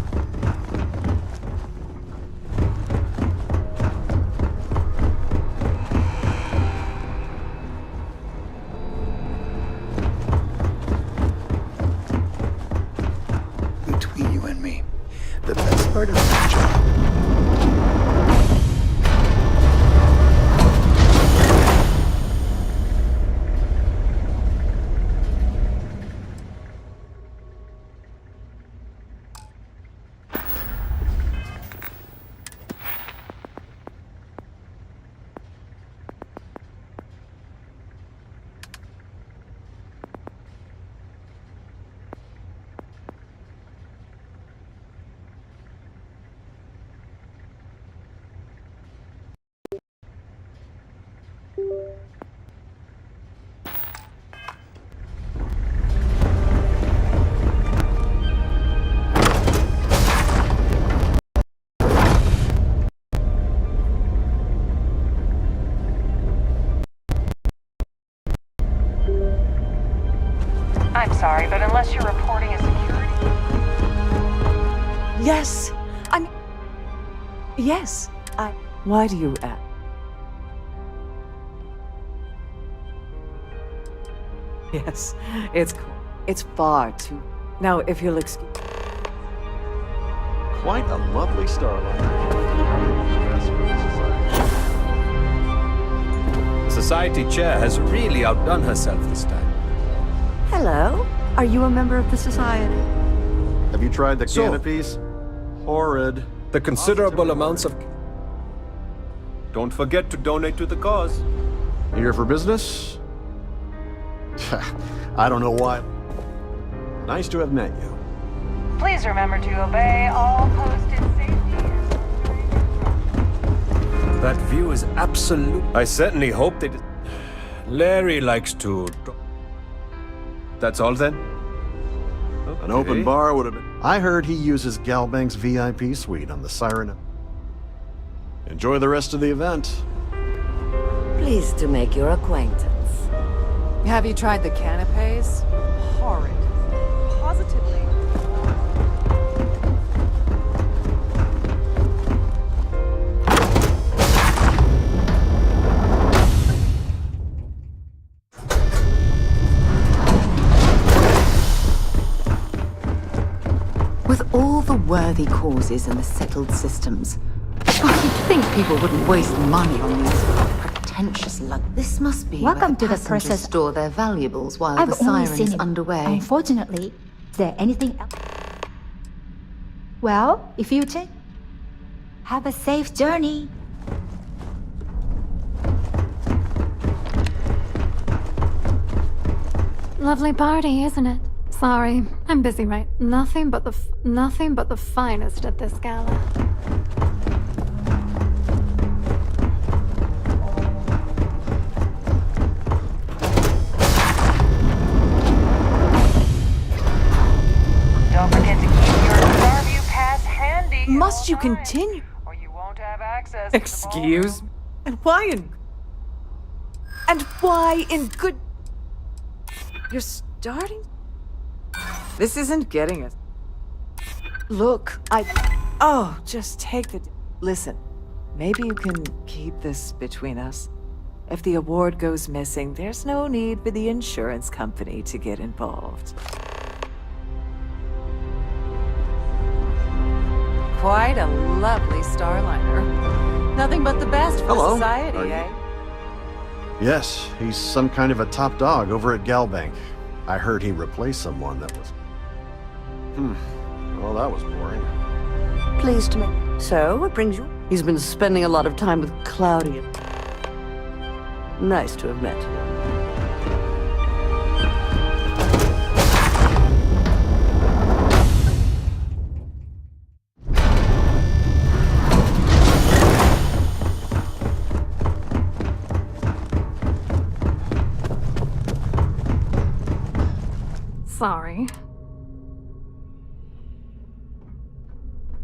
Between you and me, the best part of this job. I'm sorry, but unless you're reporting a security... Yes, Yes, Why do you ask? Yes, it's cool. It's far too... Now, if you'll excuse... Quite a lovely starlight. Society chair has really outdone herself this time. Hello? Are you a member of the Society? Have you tried the So- canopies? Horrid. The considerable amounts of... Don't forget to donate to the cause. Here for business? I don't know why. Nice to have met you. Please remember to obey all posted safety. That view is absolute. I certainly hope they did. Larry likes to... That's all then? An open bar would have been... I heard he uses Galbank's VIP suite on the Siren. Enjoy the rest of the event. Pleased to make your acquaintance. Have you tried the canapes? Horrid. Positively. With all the worthy causes in the settled systems, you'd think people wouldn't waste money on these pretentious lug. This must be Welcome to where the passengers process. store their valuables while I've the only siren's seen it. underway. Unfortunately, is there anything else? Well, if you take... Have a safe journey. Lovely party, isn't it? Sorry, I'm busy, right? Nothing but the finest at this gala. Don't forget to keep your Starview pass handy. Must you continue? Or you won't have access. Excuse? And why in good... You're starting? This isn't getting us. Look, Oh, just take the... Listen, maybe you can keep this between us. If the award goes missing, there's no need for the insurance company to get involved. Quite a lovely starliner. Nothing but the best for Hello. society, Are you- eh? Yes, he's some kind of a top dog over at Galbank. I heard he replaced someone that was... Well, that was boring. Pleased to meet. So, what brings you? He's been spending a lot of time with Claudia. Nice to have met you. Sorry.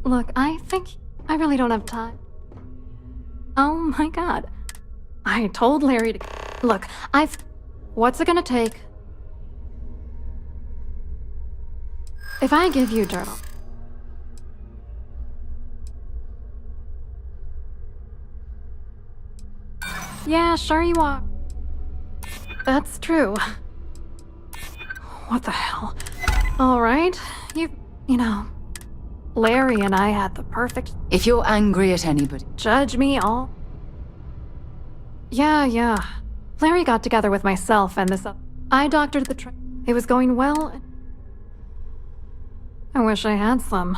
Look, I think I really don't have time. Oh my god. I told Larry to... Look, what's it gonna take? If I give you Turtle... Yeah, sure you are. That's true. What the hell? Alright, you know... Larry and I had the perfect... If you're angry at anybody... Judge me all... Yeah. Larry got together with myself and this... I doctored the train. It was going well. I wish I had some.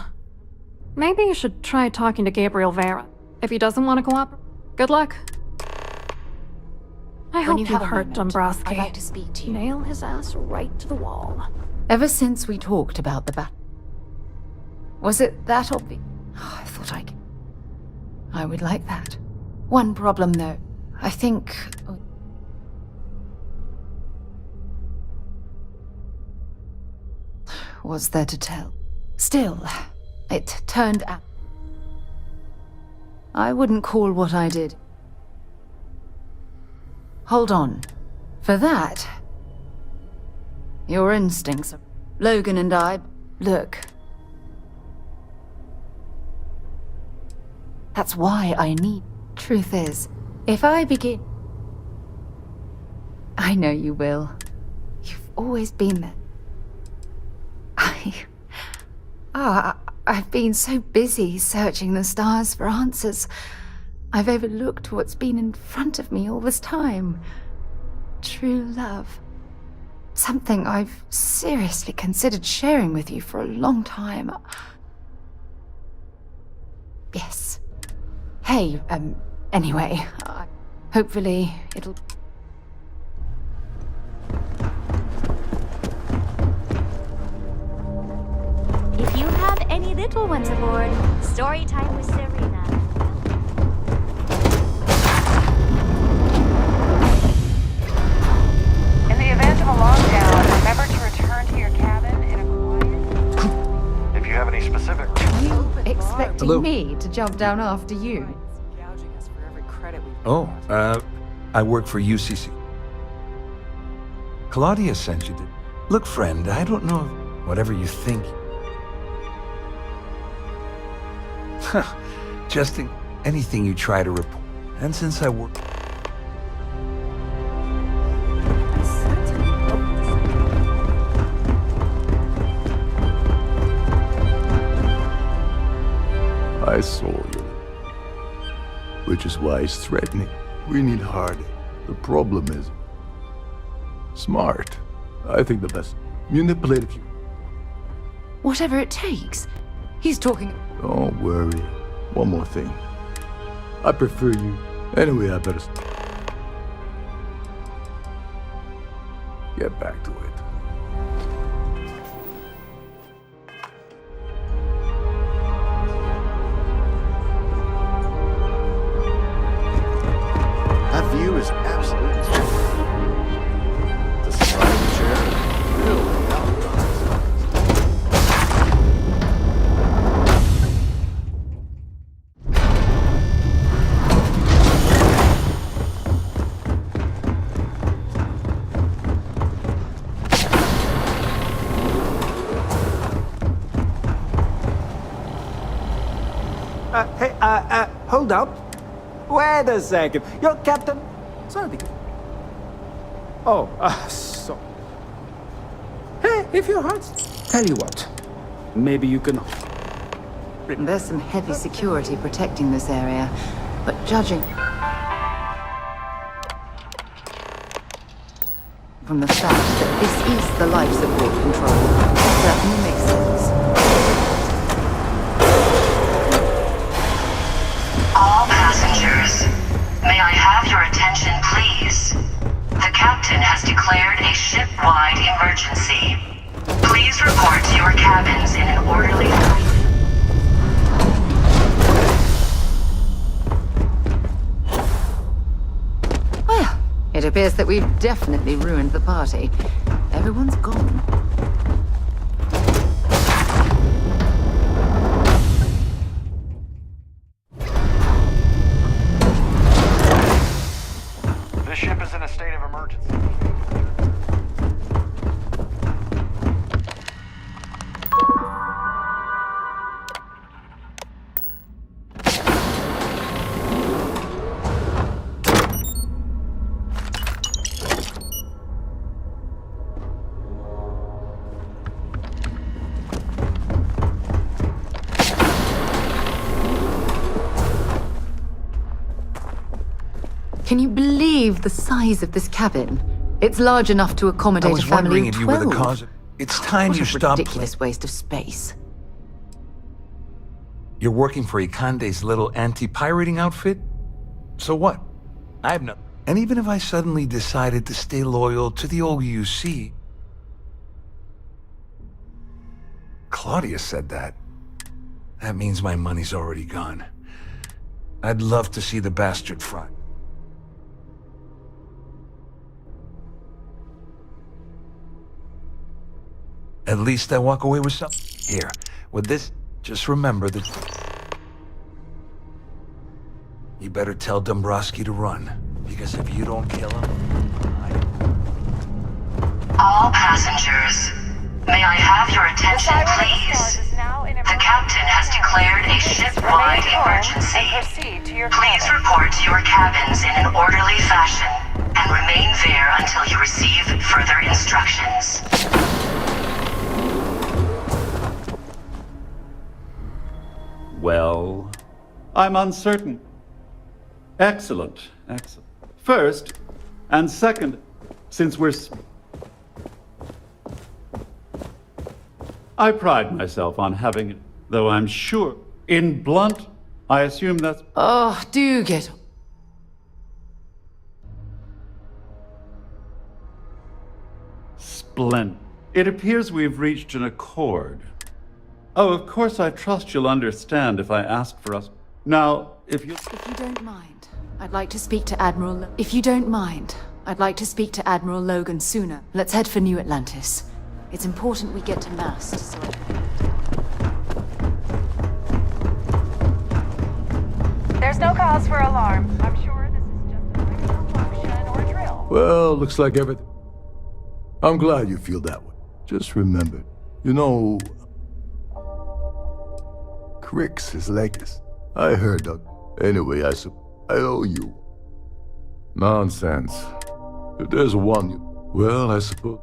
Maybe you should try talking to Gabriel Vera. If he doesn't want to cooperate, good luck. I hope you hurt Dombrowski. I'd like to speak to you. Nail his ass right to the wall. Ever since we talked about the battle... Was it that obvious? Oh, I thought I would like that. One problem, though. I think... Was there to tell? Still, it turned out... I wouldn't call what I did. Hold on. For that... Your instincts... Logan and I... Look... That's why I need... Truth is, if I begin... I know you will. You've always been there. I've been so busy searching the stars for answers. I've overlooked what's been in front of me all this time. True love. Something I've seriously considered sharing with you for a long time. Yes. Hey, anyway, hopefully it'll... If you have any little ones aboard, story time with Serena. In the event of a lockdown, remember to return to your cabin in a quiet... If you have any specific... You expecting me to jump down after you? Oh, I work for UCC. Claudia sent you to... Look, friend, I don't know if... Whatever you think... Just in anything you try to report. And since I work... I saw you. Which is why he's threatening. We need Hardy. The problem is... smart. I think the best. Manipulative you. Whatever it takes. He's talking... Don't worry. One more thing. I prefer you. Anyway, I better... get back to it. That view is absolutely the side chair, really Hold up. Wait a second. You're Captain... Sorry. Oh, so... Hey, if your heart's... Tell you what. Maybe you can... There's some heavy security protecting this area, but judging from the fact that this is the life support control, it certainly makes sense. All passengers, may I have your attention, please? The captain has declared a ship-wide emergency. Please report to your cabins in an orderly fashion. Well, it appears that we've definitely ruined the party. Everyone's gone. This ship is in a state of emergency. Can you believe the size of this cabin? It's large enough to accommodate a family of 12. if you were the cause of... It's time What you a stopped... ridiculous waste of space. You're working for Ikande's little anti-pirating outfit? So what? I have no... And even if I suddenly decided to stay loyal to the old UC... Claudia said that. That means my money's already gone. I'd love to see the bastard fry. At least I walk away with something. Here, with this, just remember that... You better tell Dombrowski to run, because if you don't kill him... All passengers, may I have your attention, please? The captain has declared a ship-wide emergency. Please report to your cabins in an orderly fashion and remain there until you receive further instructions. Well, I'm uncertain. Excellent, excellent. First, and second, since we're... I pride myself on having it, though I'm sure, in blunt, I assume that's... Oh, do get... Splendid. It appears we've reached an accord. Oh, of course I trust you'll understand if I ask for us. Now, if you... If you don't mind, I'd like to speak to Admiral... If you don't mind, I'd like to speak to Admiral Logan sooner. Let's head for New Atlantis. It's important we get to mast, so... There's no cause for alarm. I'm sure this is just a regular function or drill. Well, looks like everything... I'm glad you feel that way. Just remember, you know, Crick's his legacy. I heard that. Anyway, I owe you. Nonsense. If there's one, well, I suppose.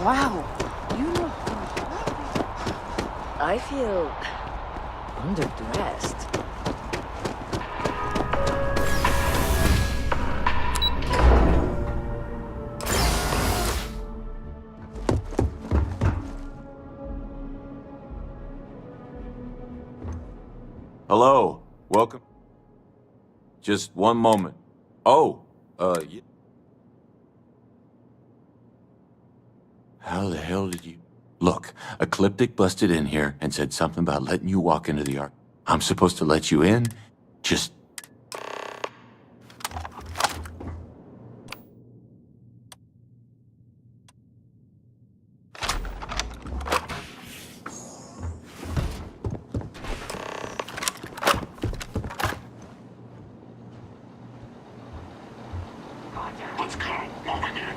Wow. You know. I feel underdressed. Hello, welcome. Just one moment. Oh, yeah. How the hell did you... Look, Ecliptic busted in here and said something about letting you walk into the ark. I'm supposed to let you in? Just... Let's go. Moving in.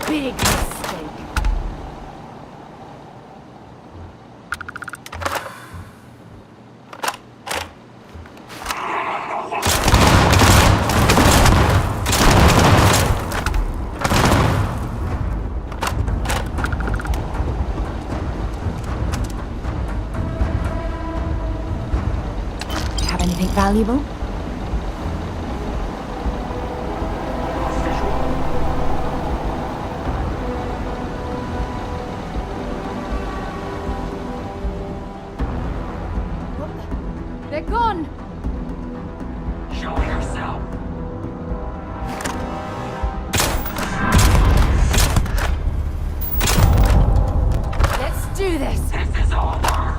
Big mistake. Have anything valuable? They're gone! Show yourself. Let's do this! This is over.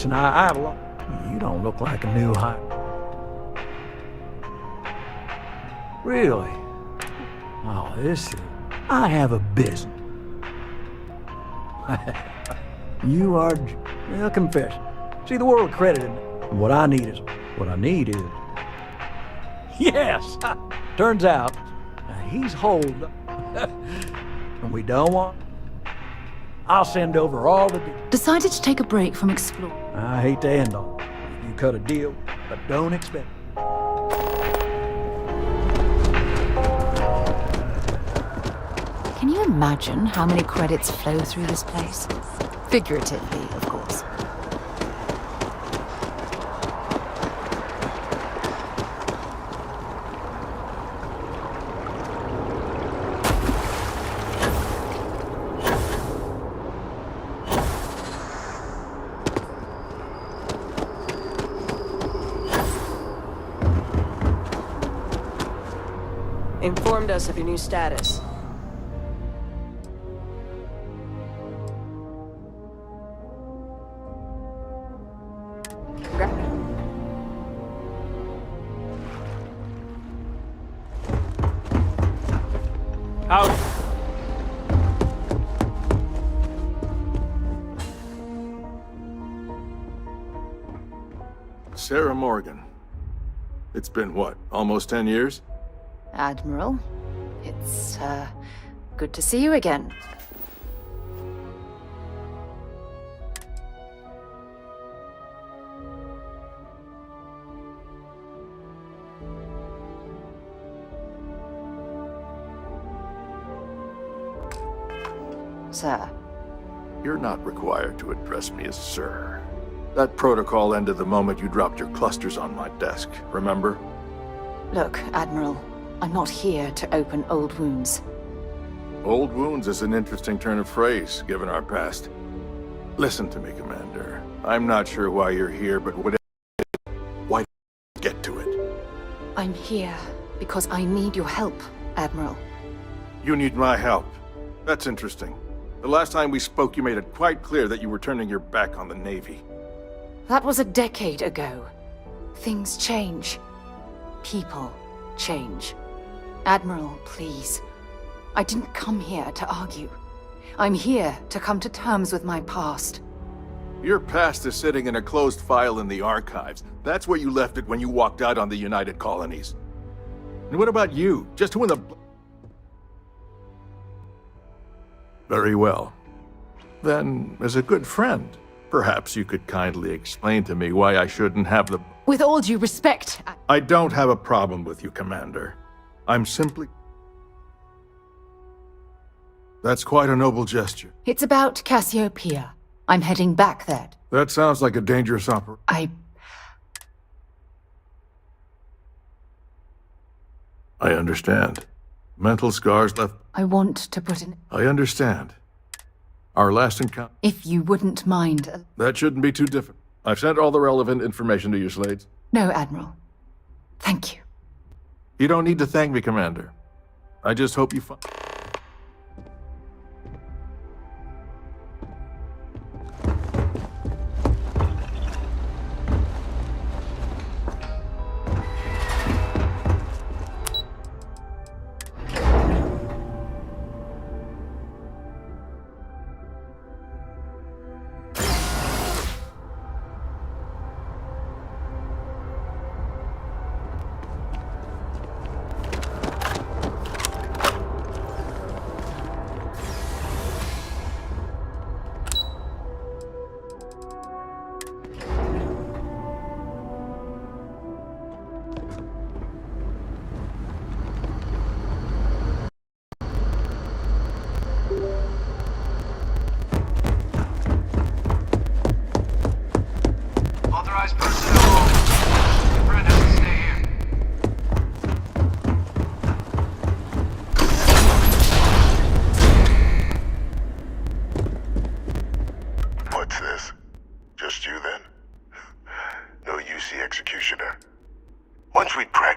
Listen, I have a lot. You don't look like a new hire. Really? Oh, this is... I have a business. You are... Well, confess. See, the world credited me. What I need is... Yes! Turns out, he's holed. And we don't want... I'll send over all the... Decided to take a break from exploring. I hate to end on it. You cut a deal, but don't expect... Can you imagine how many credits flow through this place? Figuratively, of course. Informed us of your new status. Out. Sarah Morgan. It's been what, almost 10 years? Admiral, it's, good to see you again. Sir. You're not required to address me as sir. That protocol ended the moment you dropped your clusters on my desk, remember? Look, Admiral, I'm not here to open old wounds. Old wounds is an interesting turn of phrase, given our past. Listen to me, Commander. I'm not sure why you're here, but whatever, why don't you get to it? I'm here because I need your help, Admiral. You need my help. That's interesting. The last time we spoke, you made it quite clear that you were turning your back on the Navy. That was a decade ago. Things change. People change. Admiral, please. I didn't come here to argue. I'm here to come to terms with my past. Your past is sitting in a closed file in the archives. That's where you left it when you walked out on the United Colonies. And what about you? Just who in the... Very well. Then, as a good friend, perhaps you could kindly explain to me why I shouldn't have the... With all due respect... I don't have a problem with you, Commander. I'm simply... That's quite a noble gesture. It's about Cassiopeia. I'm heading back there. That sounds like a dangerous operation. I understand. Mental scars left... I want to put in... I understand. Our last encounter... If you wouldn't mind... That shouldn't be too difficult. I've sent all the relevant information to you, Slades. No, Admiral. Thank you. You don't need to thank me, Commander. I just hope you find...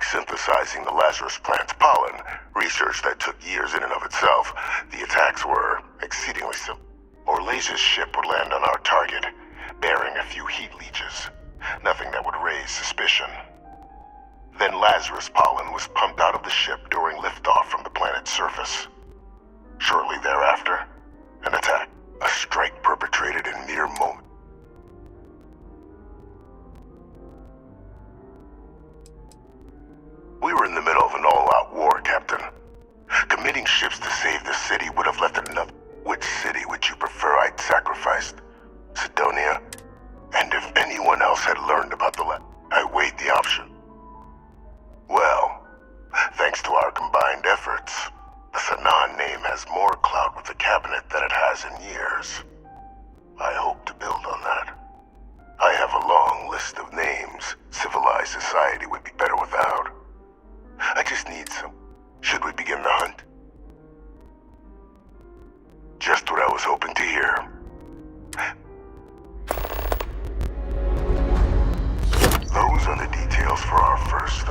Synthesizing the Lazarus plant's pollen, research that took years in and of itself. The attacks were exceedingly simple. Orlace's ship would land on our target, bearing a few heat leeches. Nothing that would raise suspicion. Then Lazarus pollen was pumped out of the ship during liftoff from the planet's surface. Shortly thereafter, an attack. A strike perpetrated in mere moments. We were in the middle of an all-out war, Captain. Committing ships to save the city would have left enough. Which city would you prefer I'd sacrificed? Sidonia? And if anyone else had learned about I weighed the option. Well, thanks to our combined efforts, the Sanan name has more clout with the cabinet than it has in years. I hope to build on that. I have a long list of names civilized society would be better without. I just need some. Should we begin the hunt? Just what I was hoping to hear. Those are the details for our first,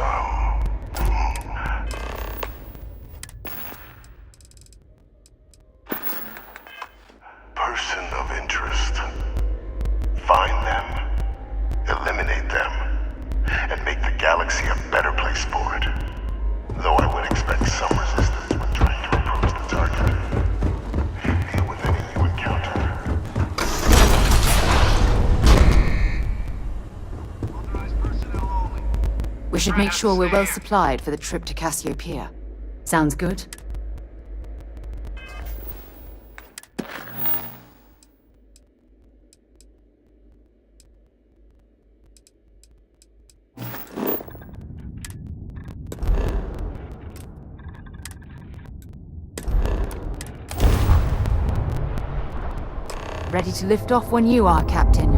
person of interest. Find them, eliminate them, and make the galaxy a better place for it. Though I would expect some resistance when trying to approach the target. Deal with any you encounter. We should make sure we're well supplied for the trip to Cassiopeia. Sounds good? Ready to lift off when you are, Captain.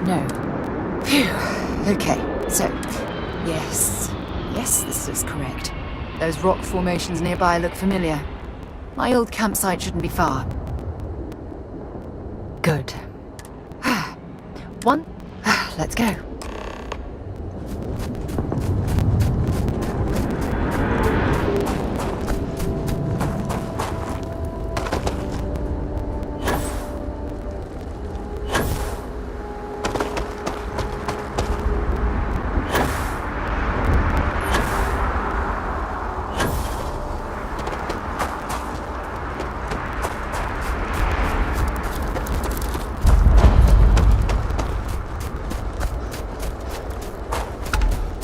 No. Phew. Okay, so, yes, this is correct. Those rock formations nearby look familiar. My old campsite shouldn't be far. Good. One, let's go.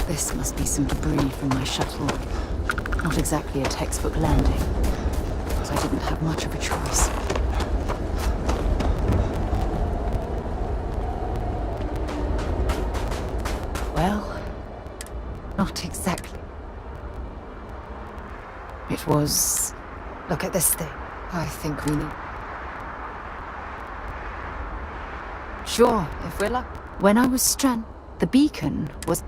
This must be some debris from my shuttle. Not exactly a textbook landing, but I didn't have much of a choice. Well, not exactly. It was... Look at this thing. I think we need... Sure, if we're lucky. When I was stranded, the beacon was...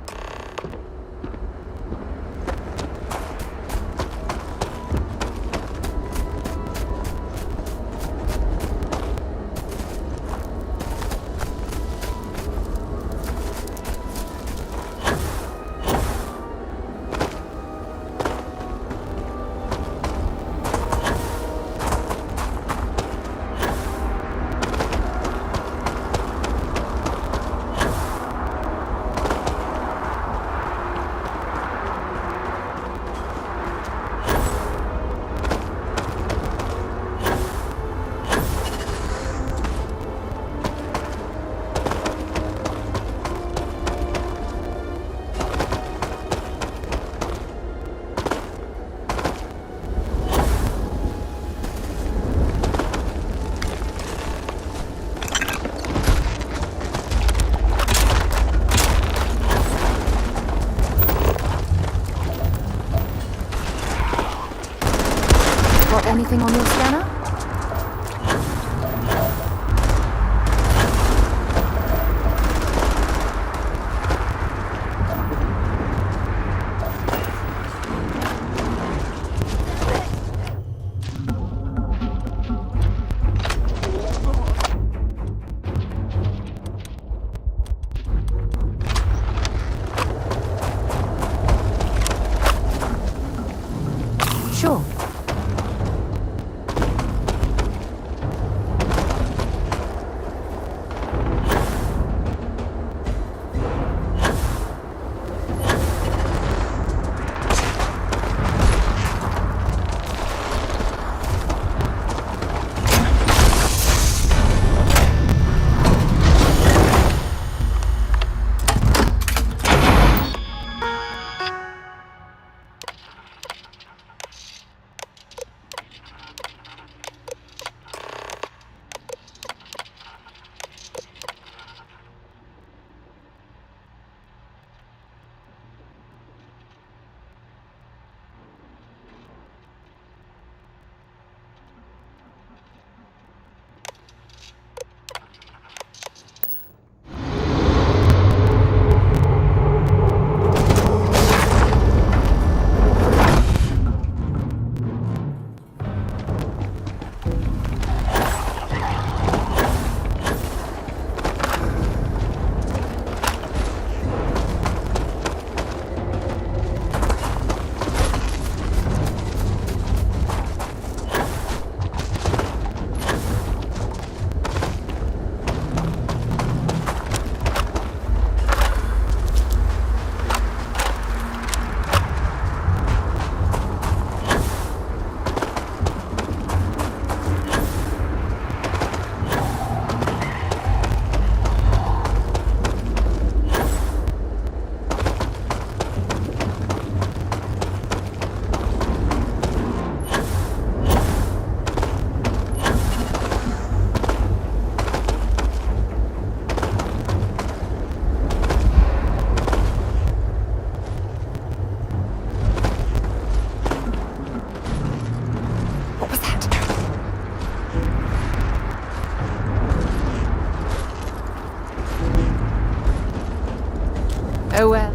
Oh well.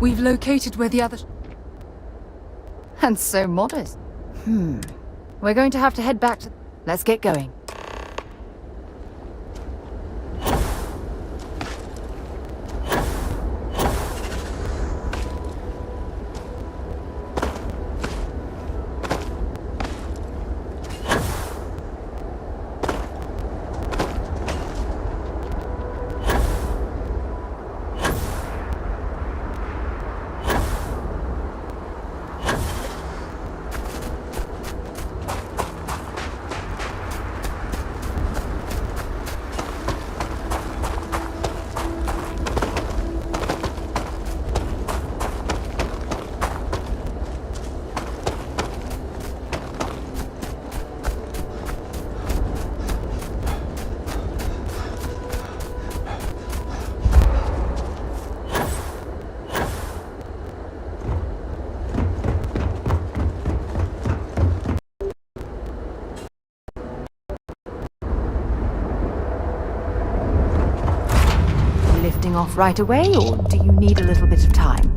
We've located where the other... And so modest. We're going to have to head back to... Let's get going. Lifting off right away, or do you need a little bit of time?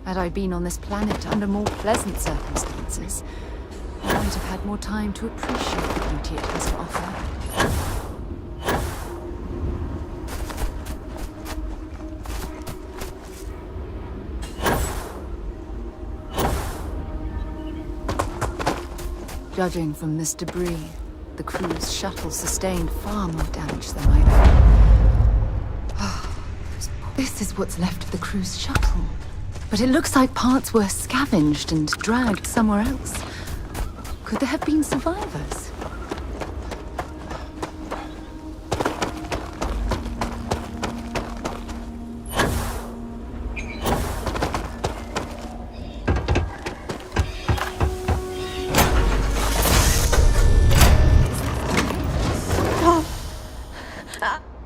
Had I been on this planet under more pleasant circumstances, I might have had more time to appreciate the beauty it has to offer. Judging from this debris, the crew's shuttle sustained far more damage than I'd hoped. This is what's left of the crew's shuttle. But it looks like parts were scavenged and dragged somewhere else. Could there have been survivors?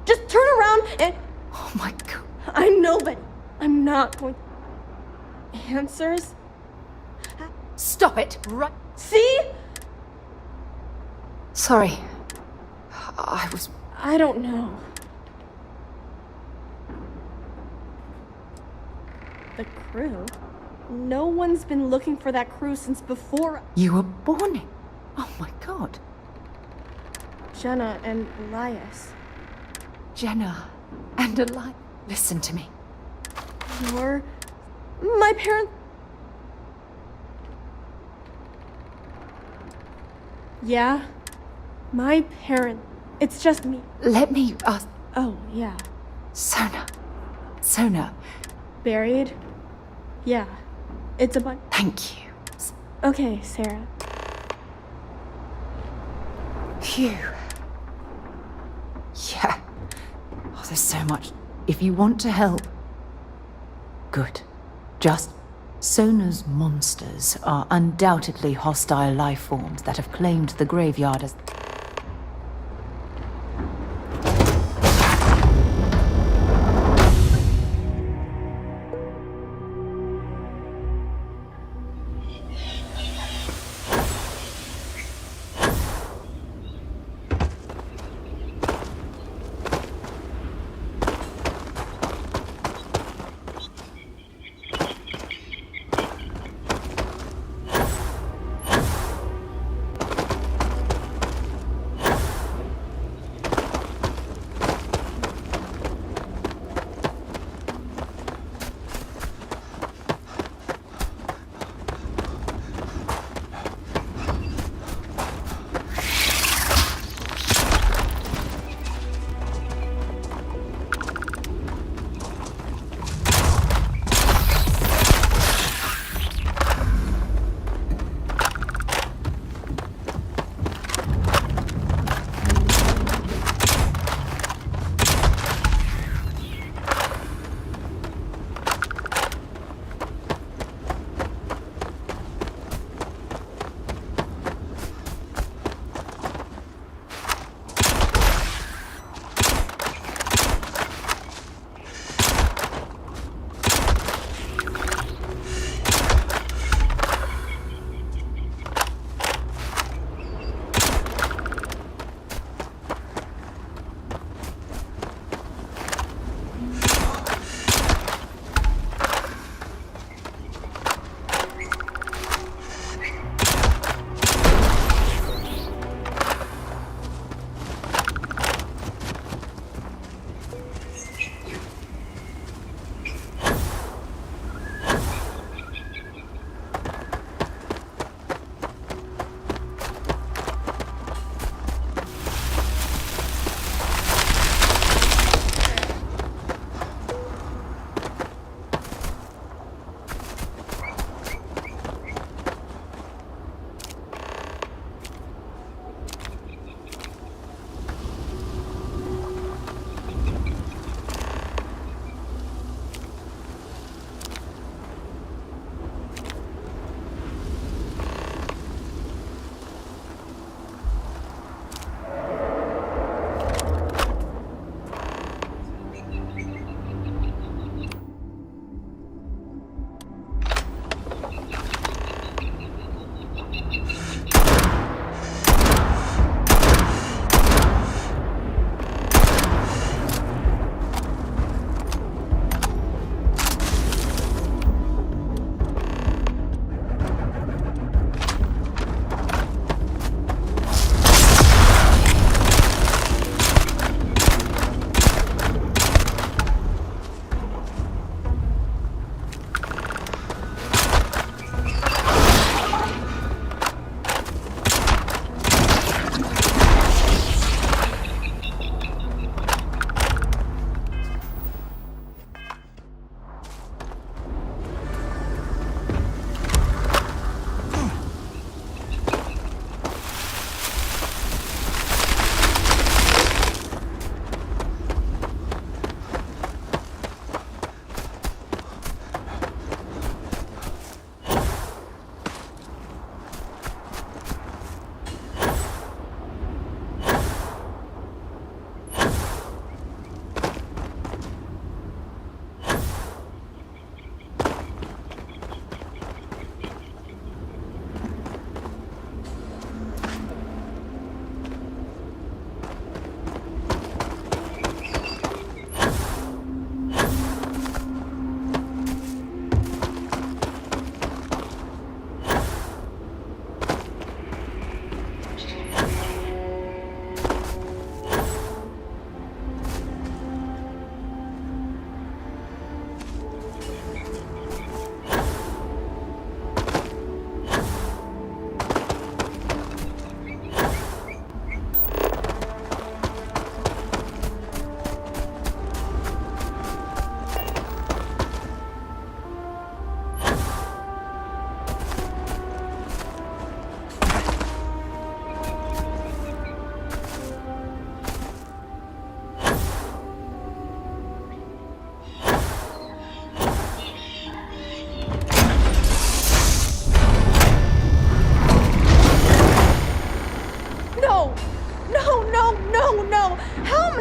Just turn around and... Oh my god. I'm nobody. I'm not going... Answers? Stop it, right? See? Sorry. I don't know. The crew? No one's been looking for that crew since before... You were born in... Oh my god. Jenna and Elias. Jenna and Elias. Listen to me. You're... My parents... Yeah? My parents... It's just me. Let me ask... Oh, yeah. Sona. Buried? Yeah. It's a bunch... Thank you. Okay, Sarah. Phew. Yeah. Oh, there's so much. If you want to help... Good. Just... Sona's monsters are undoubtedly hostile life forms that have claimed the graveyard as...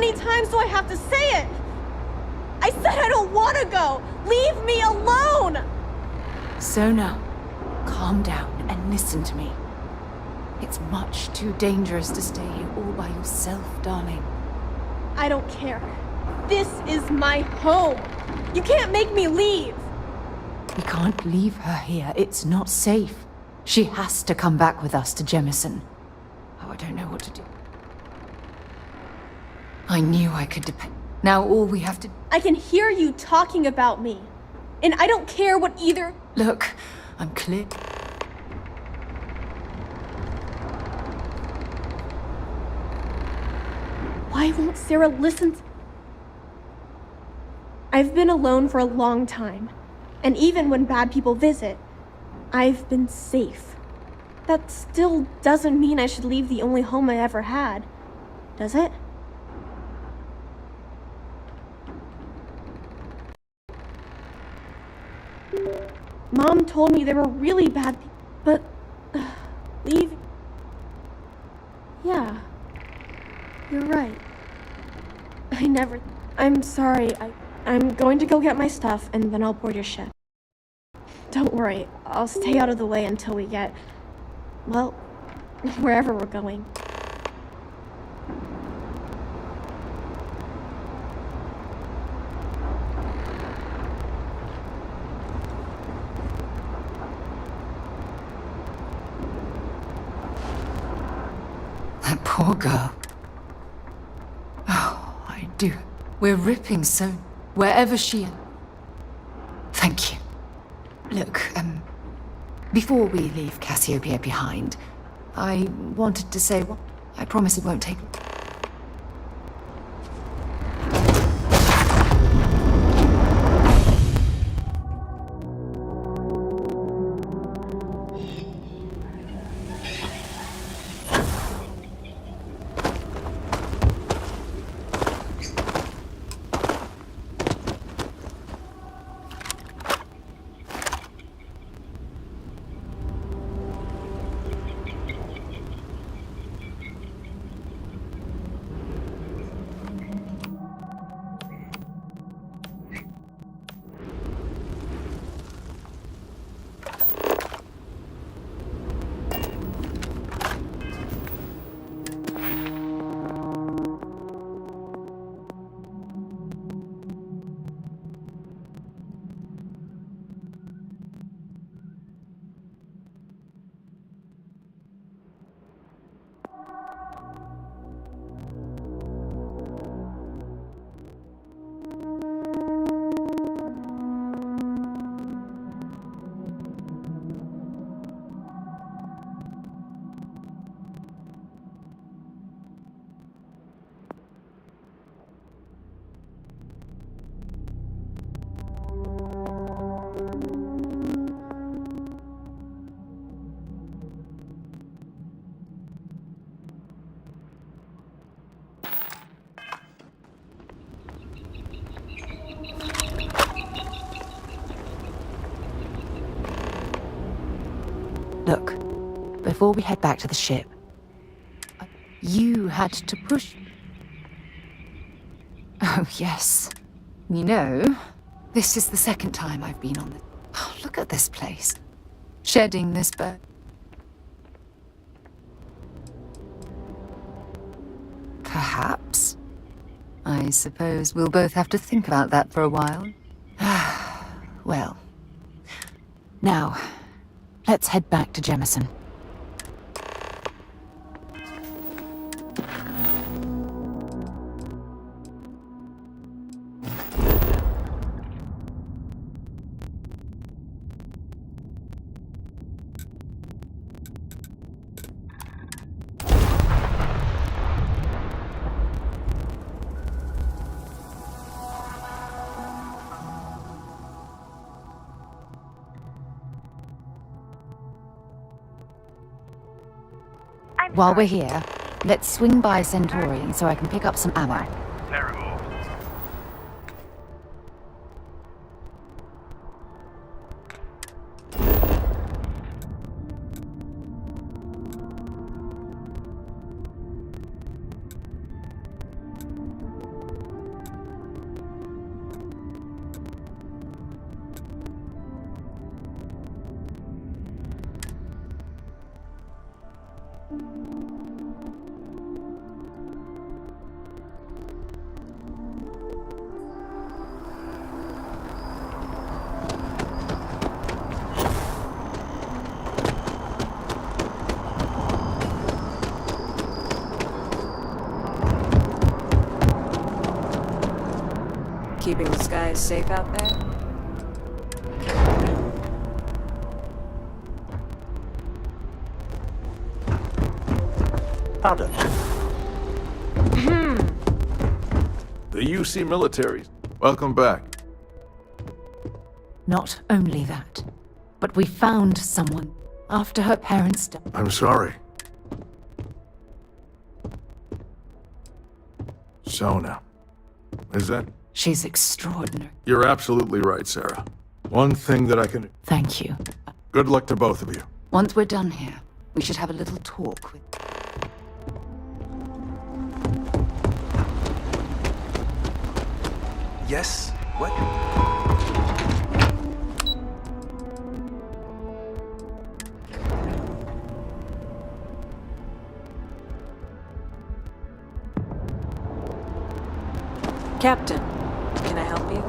many times do I have to say it? I said I don't want to go! Leave me alone! Sona, calm down and listen to me. It's much too dangerous to stay here all by yourself, darling. I don't care. This is my home. You can't make me leave. We can't leave her here. It's not safe. She has to come back with us to Jemison. Oh, I don't know what to do. I knew I could depend. Now all we have to... I can hear you talking about me. And I don't care what either... Look, I'm clear. Why won't Sarah listen? I've been alone for a long time. And even when bad people visit, I've been safe. That still doesn't mean I should leave the only home I ever had, does it? Mom told me there were really bad people, but... leave... Yeah. You're right. I never... I'm sorry. I'm going to go get my stuff, and then I'll board your ship. Don't worry. I'll stay out of the way until we get... well, wherever we're going. That poor girl. Oh, I do. We're ripping so... wherever she is. Thank you. Look, before we leave Cassiopeia behind, I wanted to say, well, I promise it won't take... Look, before we head back to the ship, you had to push... Oh, yes. You know, this is the second time I've been on the... Oh, look at this place. Shedding this bird. Perhaps. I suppose we'll both have to think about that for a while. Well. Now, let's head back to Jemison. While we're here, let's swing by Centaurian so I can pick up some ammo. Keeping the skies safe out there? Pardon. The UC military. Welcome back. Not only that, but we found someone after her parents died. I'm sorry. Sona. Is that? She's extraordinary. You're absolutely right, Sarah. One thing that I can... Thank you. Good luck to both of you. Once we're done here, we should have a little talk with... Yes? What? Captain, can I help you?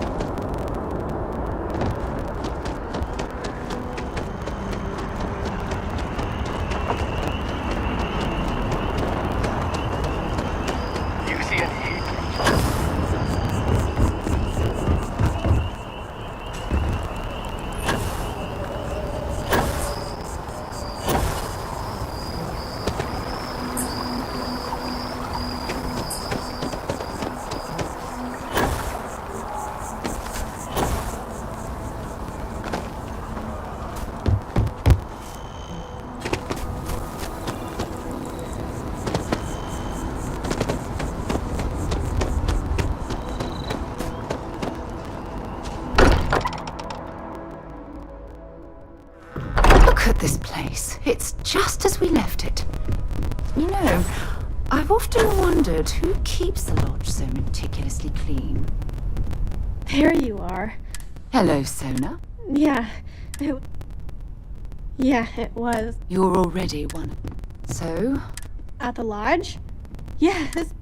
Look at this place. It's just as we left it. You know, I've often wondered who keeps the lodge so meticulously clean. There you are. Hello, Sona. Yeah, it was. You're already one. So? At the lodge? Yes.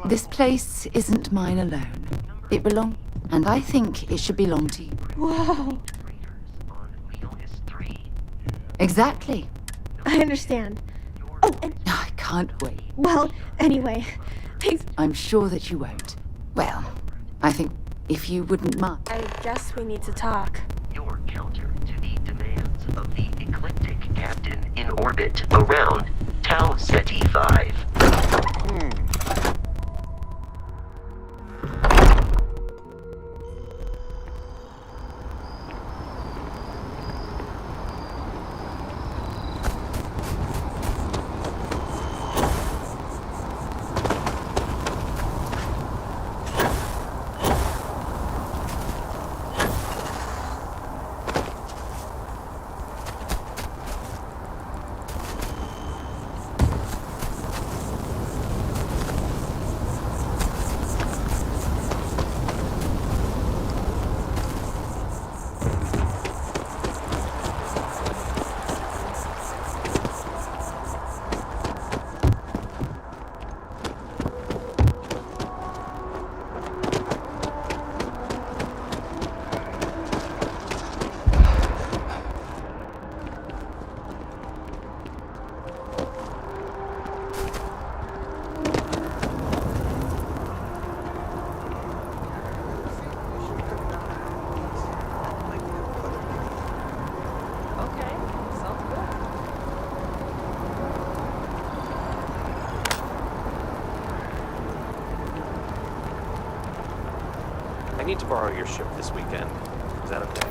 This place isn't mine alone. It belongs, and I think it should belong to you. Whoa. Exactly. I understand. Oh, and... I can't wait. Well, anyway, thanks. I'm sure that you won't. Well, I think if you wouldn't mind. I guess we need to talk. Your counter to the demands of the eclectic captain in orbit around Tau Ceti 5. I need to borrow your ship this weekend. Is that okay?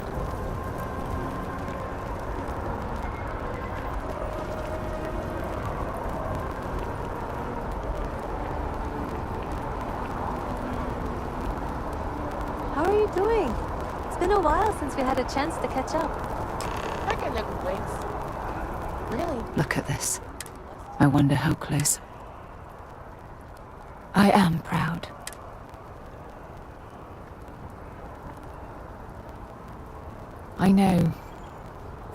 How are you doing? It's been a while since we had a chance to catch up. Really? Look at this. I wonder how close. I am proud. I know.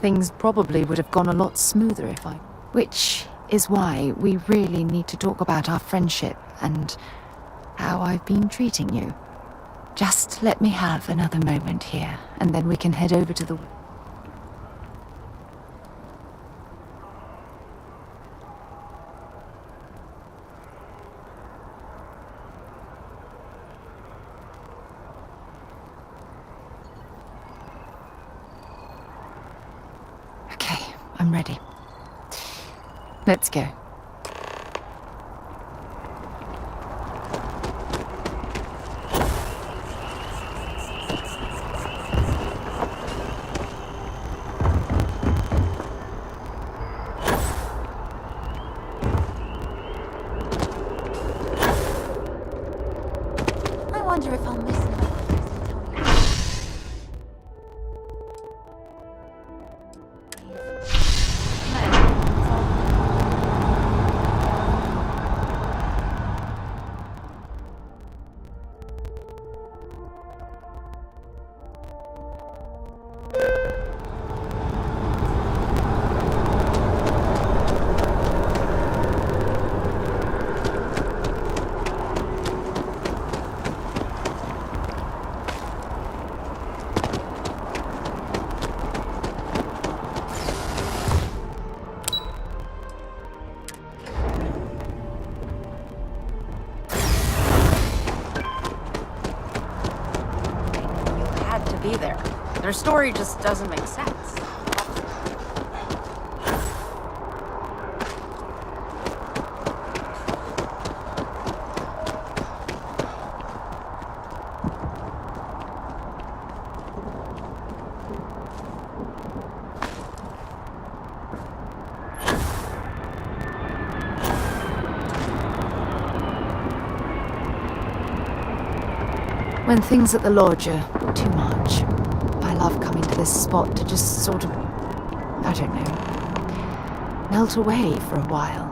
Things probably would have gone a lot smoother if I... Which is why we really need to talk about our friendship and how I've been treating you. Just let me have another moment here, and then we can head over to the... Okay, I'm ready. Let's go. I wonder if I'll miss him. Had to be there. Their story just doesn't make sense. When things at the lodge are too much, I love coming to this spot to just sort of, I don't know, melt away for a while.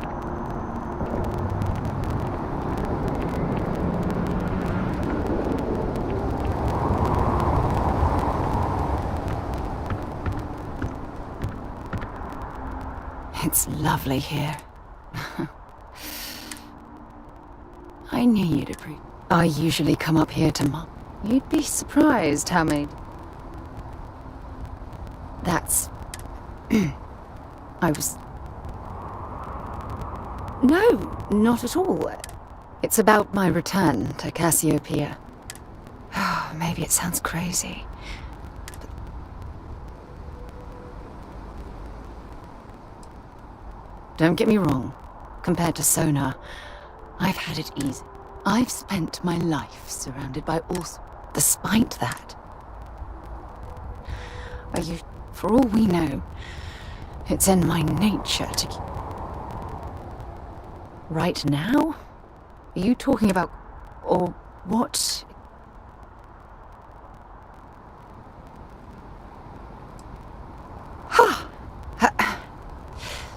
It's lovely here. I knew you'd appreciate. I usually come up here to You'd be surprised how many... That's... I was... No, not at all. It's about my return to Cassiopeia. Maybe it sounds crazy. Don't get me wrong. Compared to Sona, I've had it easy. I've spent my life surrounded by all... Despite that, for all we know, it's in my nature to keep... Right now? Are you talking about... or what?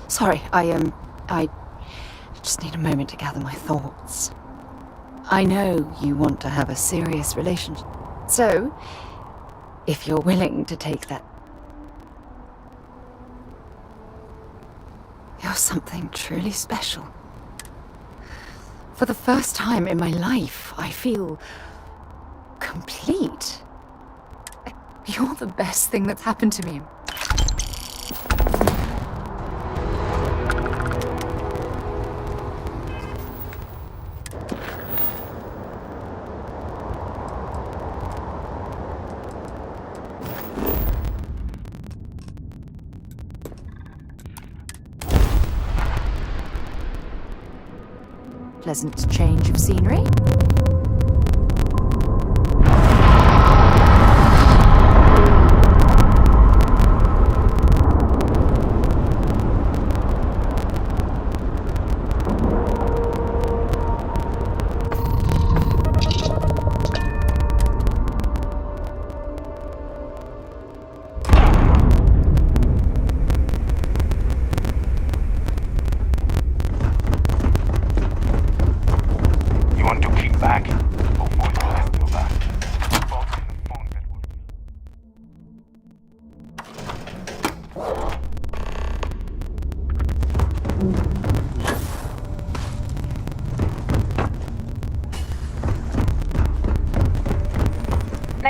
Sorry, I just need a moment to gather my thoughts. I know you want to have a serious relationship, so if you're willing to take that, you're something truly special. For the first time in my life, I feel complete. You're the best thing that's happened to me. Pleasant change of scenery. Back.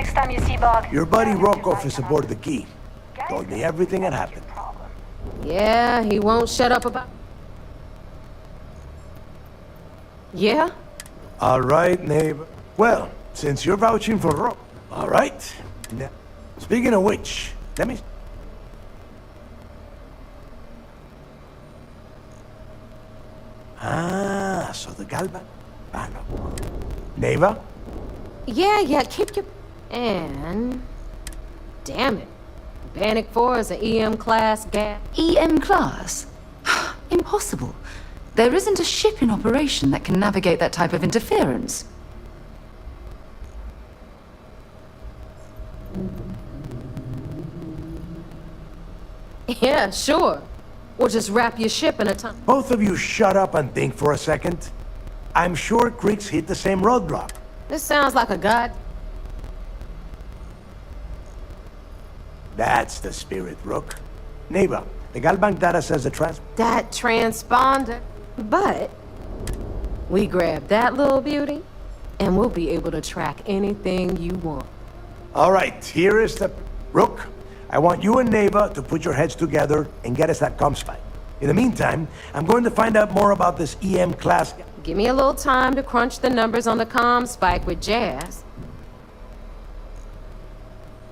next time you see Bog. Your buddy Rokov is aboard the Key. Told me everything that happened. Yeah, he won't shut up about... Yeah? All right, neighbor. Well, since you're vouching for Rok... All right. Now, speaking of which, let me... Ah, so the Galban... Neighbor? Yeah, keep your... And... Damn it. Bannock 4 is an EM class gas. EM class? Impossible. There isn't a ship in operation that can navigate that type of interference. Yeah, sure. Or just wrap your ship in a ton. Both of you shut up and think for a second. I'm sure Creeks hit the same roadblock. This sounds like a god. That's the spirit, Rook. Neighbor, the Galbank data says that transponder. But we grab that little beauty, and we'll be able to track anything you want. All right, here is the... Rook, I want you and Neighbor to put your heads together and get us that comm spike. In the meantime, I'm going to find out more about this EM class... Give me a little time to crunch the numbers on the comm spike with Jazz.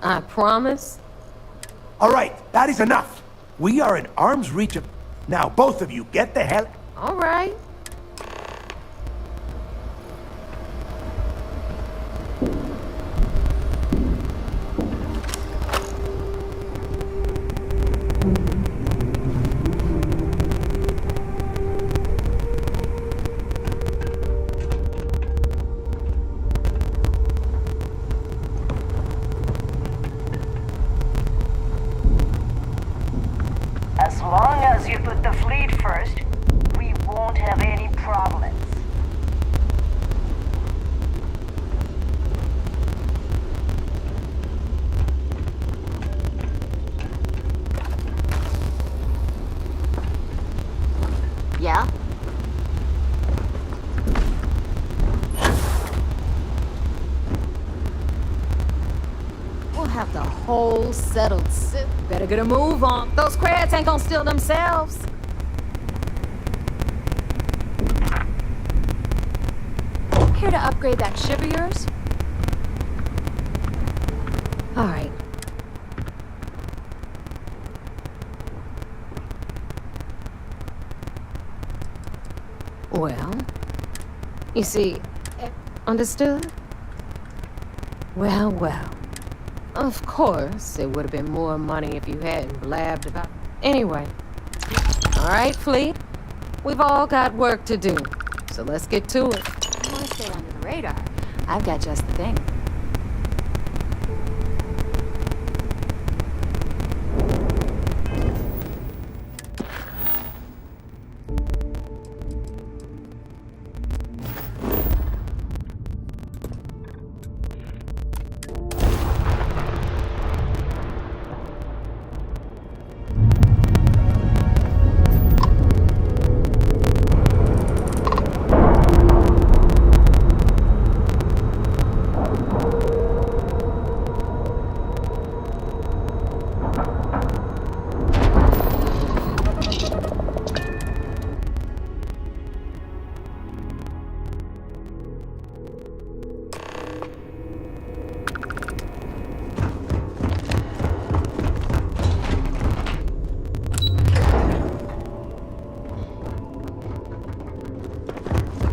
I promise. All right, that is enough. We are in arm's reach of... Now, both of you, get the hell... All right. As long as you put the fleet first, we won't have any problems. Yeah? We'll have the whole settled sit. Better get a move on. Those crabs ain't gonna steal themselves. Care to upgrade that ship of yours? All right. Well, you see, understood? Well. Of course, it would have been more money if you hadn't blabbed about... Anyway. All right, Fleet. We've all got work to do, so let's get to it. You want to stay under the radar? I've got just the thing.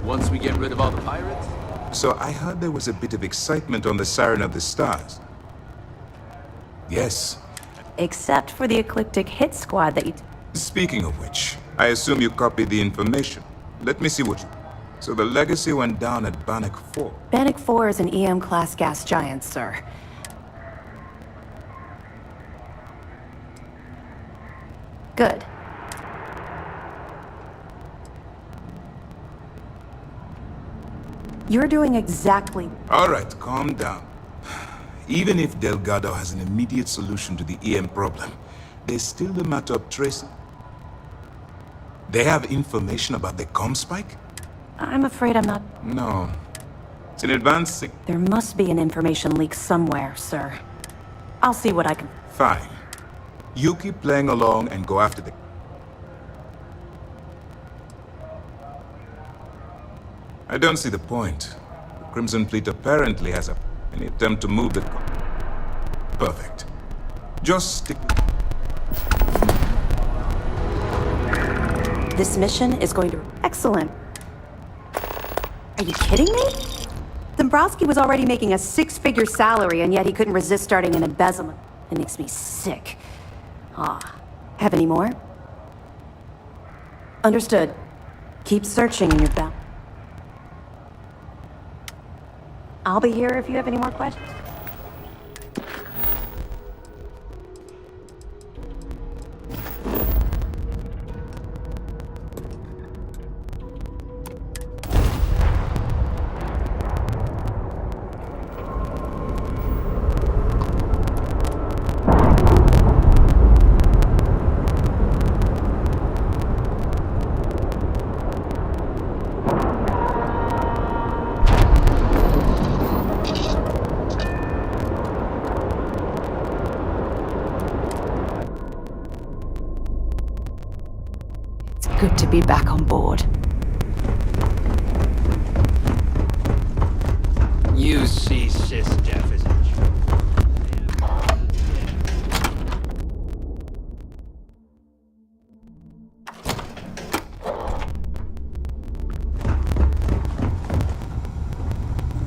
Once we get rid of all the pirates? So I heard there was a bit of excitement on the Siren of the Stars. Yes. Except for the eclectic hit squad that you... Speaking of which, I assume you copied the information. Let me see what you... So the Legacy went down at Bannock 4. Bannock 4 is an EM-class gas giant, sir. Good. You're doing exactly... All right, calm down. Even if Delgado has an immediate solution to the EM problem, there's still the matter of tracing. They have information about the comm spike? I'm afraid I'm not... No. It's an advanced There must be an information leak somewhere, sir. I'll see what I can... Fine. You keep playing along and go after the... I don't see the point. The Crimson Fleet apparently has any attempt to move the... Perfect. Just stick... This mission is going to... Excellent. Are you kidding me? Dombrowski was already making a six-figure salary, and yet he couldn't resist starting an embezzlement. It makes me sick. Have any more? Understood. Keep searching in your belt. I'll be here if you have any more questions. Good to be back on board. You see, Sis Def is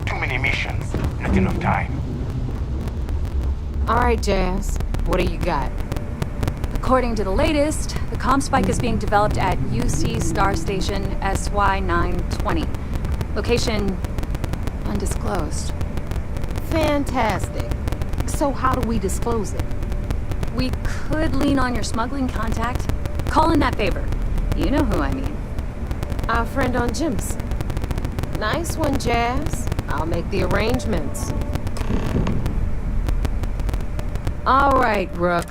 Too many missions, not enough time. All right, Jazz. What do you got? According to the latest, the comm spike is being developed at UC Star Station SY-920. Location undisclosed. Fantastic. So how do we disclose it? We could lean on your smuggling contact. Call in that favor. You know who I mean. Our friend on Jim's. Nice one, Jazz. I'll make the arrangements. All right, Rook.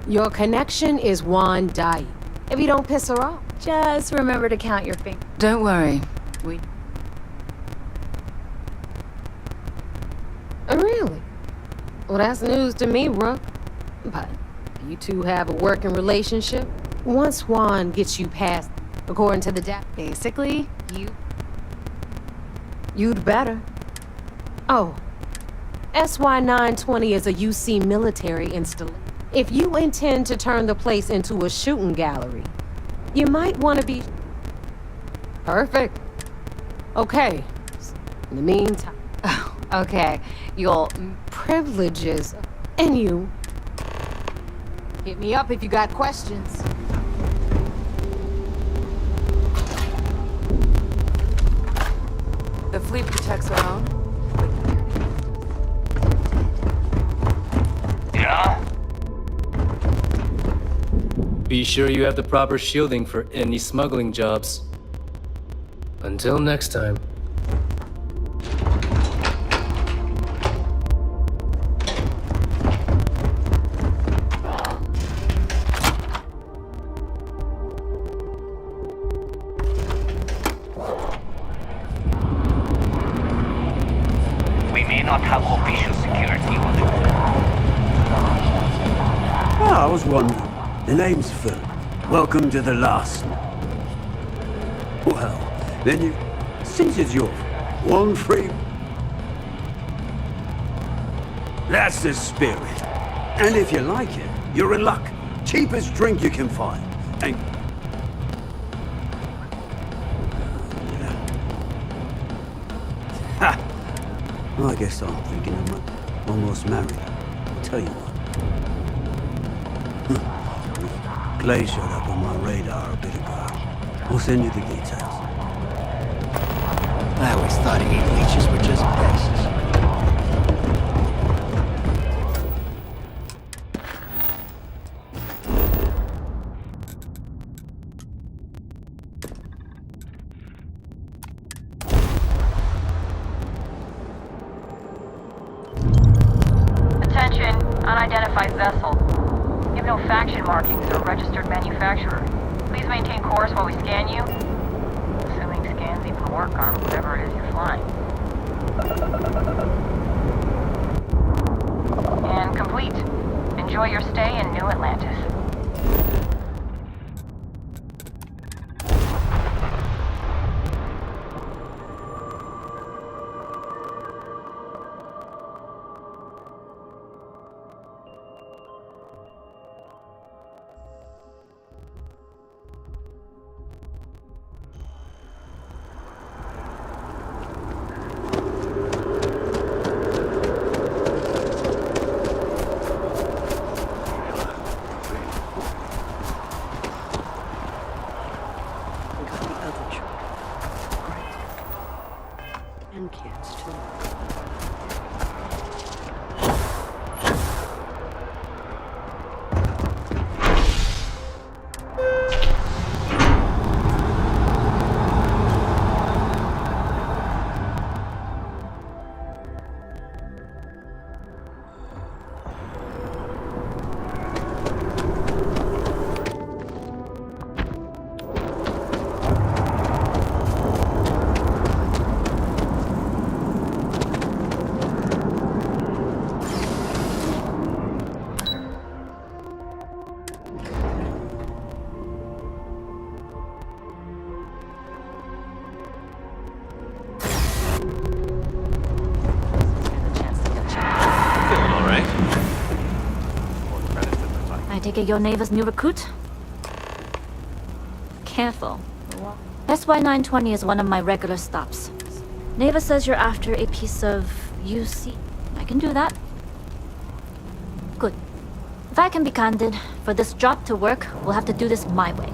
Your connection is Juan Dai. If you don't piss her off, just remember to count your fingers. Don't worry. Really? Well, that's news to me, Rook. But you two have a working relationship. Once Juan gets you past, according to the basically, you'd better. Oh, SY-920 is a UC military installation. If you intend to turn the place into a shooting gallery, you might want to be... Perfect. Okay. In the meantime... Oh, okay. You'll... Privileges. And you... Hit me up if you got questions. The fleet protects our own. Yeah? Be sure you have the proper shielding for any smuggling jobs. Until next time. We may not have official security on the... I was wondering. The name's Phil. Welcome to the last. Well, then you... Since it's yours, one free... That's the spirit. And if you like it, you're in luck. Cheapest drink you can find. And... Ha! I guess I'm thinking I'm almost married. I'll tell you what. Clay showed up on my radar a bit ago. I'll send you the details. I always thought 8 leeches were just pests. Attention, unidentified vessel. You have no faction markings or registered manufacturer. Please maintain course while we scan you. Assuming scans even work on whatever it is you're flying. young kids, too. I take it you're Neva's new recruit? Careful. SY-920 is one of my regular stops. Neva says you're after a piece of UC. I can do that. Good. If I can be candid, for this job to work, we'll have to do this my way.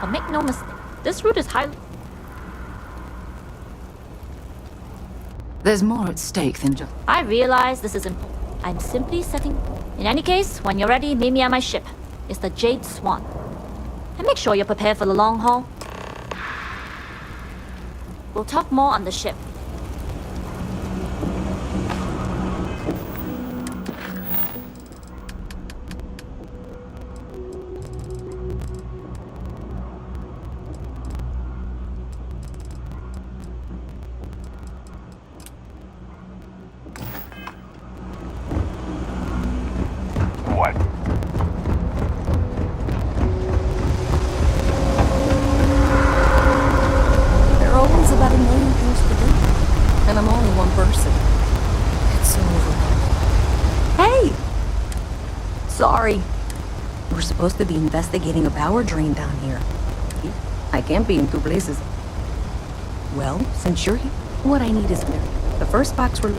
But make no mistake, this route is highly... There's more at stake than just... I realize this is important. I'm simply setting... In any case, when you're ready, meet me at my ship. It's the Jade Swan. And make sure you're prepared for the long haul. We'll talk more on the ship. What? There are always about 1 million things to do. And I'm only one person. It's so overwhelming. Hey! Sorry. We're supposed to be investigating a power drain down here. I can't be in two places. Well, since you're here, what I need is clear. The first box we're...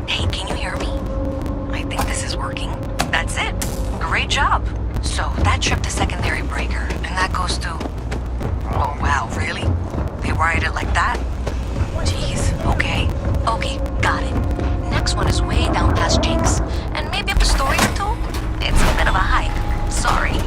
Hey, can you hear me? I think this is working. That's it. Great job. So, that tripped the secondary breaker, and that goes to... Oh, wow, really? They wired it like that? Jeez, okay. Okay, got it. Next one is way down past Jake's. And maybe up a story or two? It's a bit of a hike. Sorry.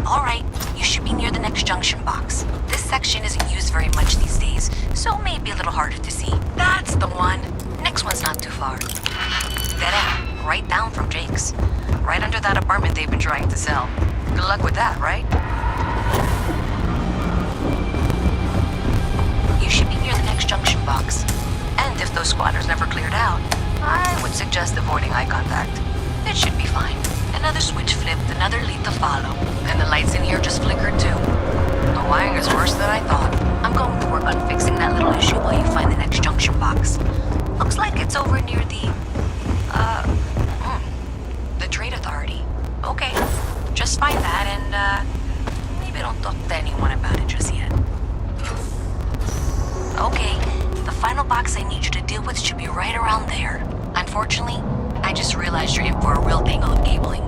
Alright, you should be near the next junction box. This section isn't used very much these days, so maybe a little harder to see. That's the one. Next one's not too far. Dead end, right down from Jake's. Right under that apartment they've been trying to sell. Good luck with that, right? You should be near the next junction box. And if those squatters never cleared out, I would suggest avoiding eye contact. It should be fine. Another switch flipped, another lead to follow. And the lights in here just flickered too. The wiring is worse than I thought. I'm going to work on fixing that little issue while you find the next junction box. Looks like it's over near the Trade Authority. Okay, just find that and, maybe don't talk to anyone about it just yet. Okay, the final box I need you to deal with should be right around there. Unfortunately, I just realized you're in for a real tangle of cabling.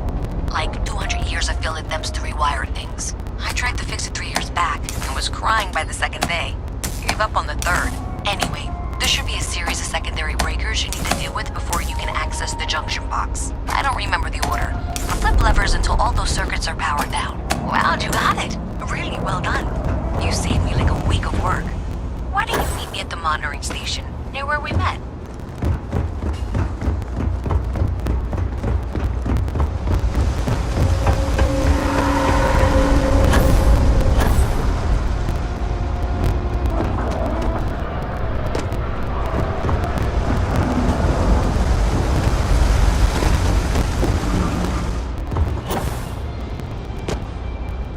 Like 200 years of field attempts to rewire things. I tried to fix it 3 years back and was crying by the second day. Gave up on the third. Anyway, there should be a series of secondary breakers you need to deal with before you can access the junction box. I don't remember the order. Flip levers until all those circuits are powered down. Wow, you got it. Really well done. You saved me like a week of work. Why don't you meet me at the monitoring station, near where we met?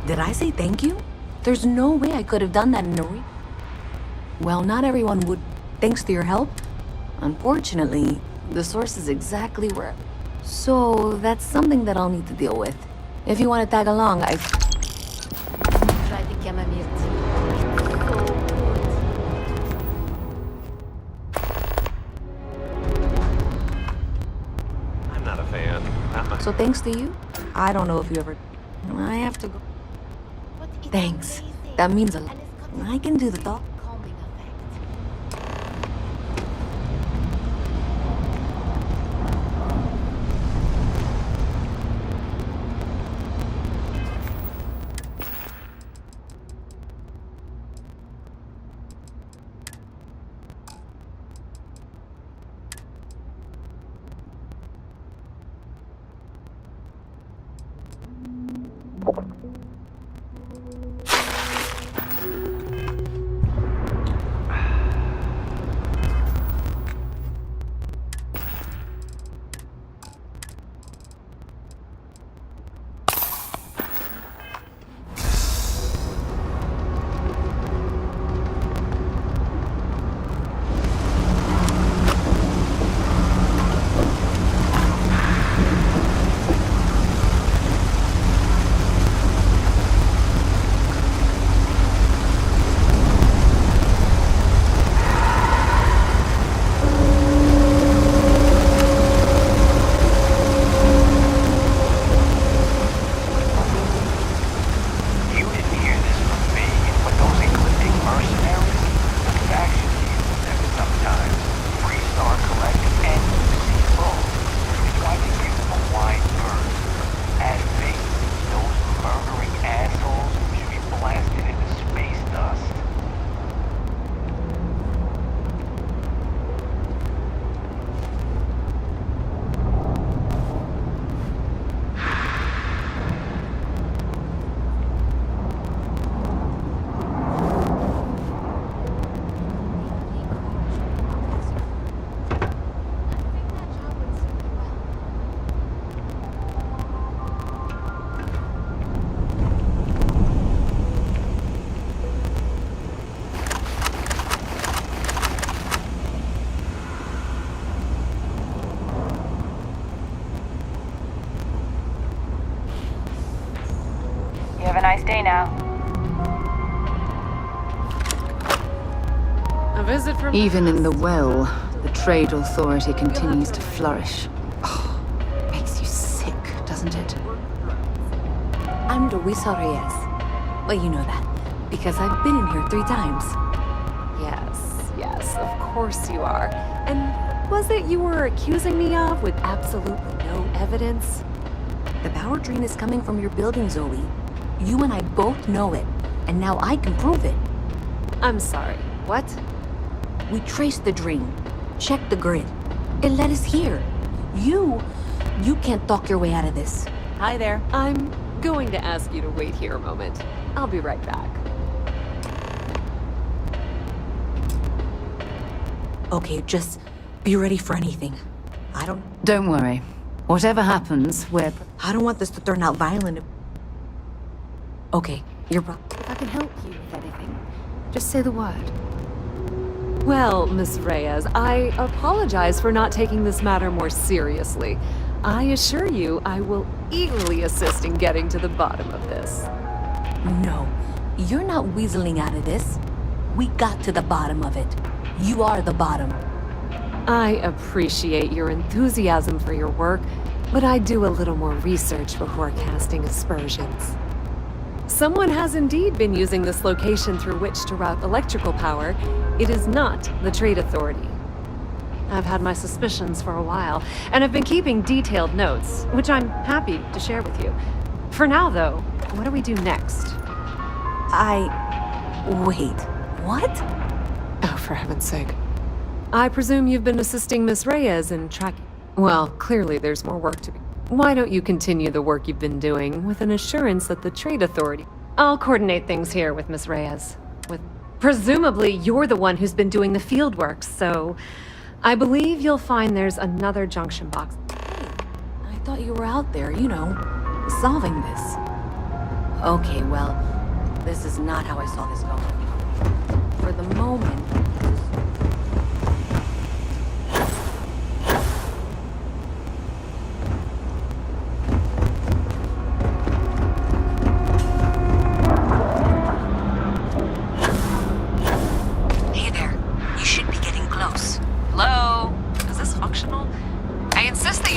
Did I say thank you? There's no way I could have done that in a Well, not everyone would. Thanks to your help. Unfortunately, the source is exactly where... So, that's something that I'll need to deal with. If you want to tag along, I... Try the chamomile I'm not a fan. Not much. So thanks to you, I don't know if you ever... I have to go. Thanks. That means a lot. I can do the thought. You have a nice day now. A visit from... Even in the well, the trade authority continues to flourish. Oh, makes you sick, doesn't it? I'm Luisa Reyes. Well, you know that, because I've been in here 3 times. Yes, of course you are. And was it you were accusing me of with absolutely no evidence? The power drain is coming from your building, Zoe. You and I both know it, and now I can prove it. I'm sorry, what? We traced the drain, checked the grid. It led us here. You can't talk your way out of this. Hi there. I'm going to ask you to wait here a moment. I'll be right back. Okay, just be ready for anything. Don't worry. Whatever happens, I don't want this to turn out violent. Okay, you're... If I can help you with anything, just say the word. Well, Miss Reyes, I apologize for not taking this matter more seriously. I assure you I will eagerly assist in getting to the bottom of this. No, you're not weaseling out of this. We got to the bottom of it. You are the bottom. I appreciate your enthusiasm for your work, but I do a little more research before casting aspersions. Someone has indeed been using this location through which to route electrical power. It is not the Trade Authority. I've had my suspicions for a while, and have been keeping detailed notes, which I'm happy to share with you. For now, though, what do we do next? Wait, what? Oh, for heaven's sake. I presume you've been assisting Miss Reyes in tracking... Well, clearly there's more work to be... Why don't you continue the work you've been doing with an assurance that the Trade Authority... I'll coordinate things here with Miss Reyes. Presumably, you're the one who's been doing the field work, so... I believe you'll find there's another junction box. Hey, I thought you were out there, you know, solving this. Okay, well, this is not how I saw this going. For the moment...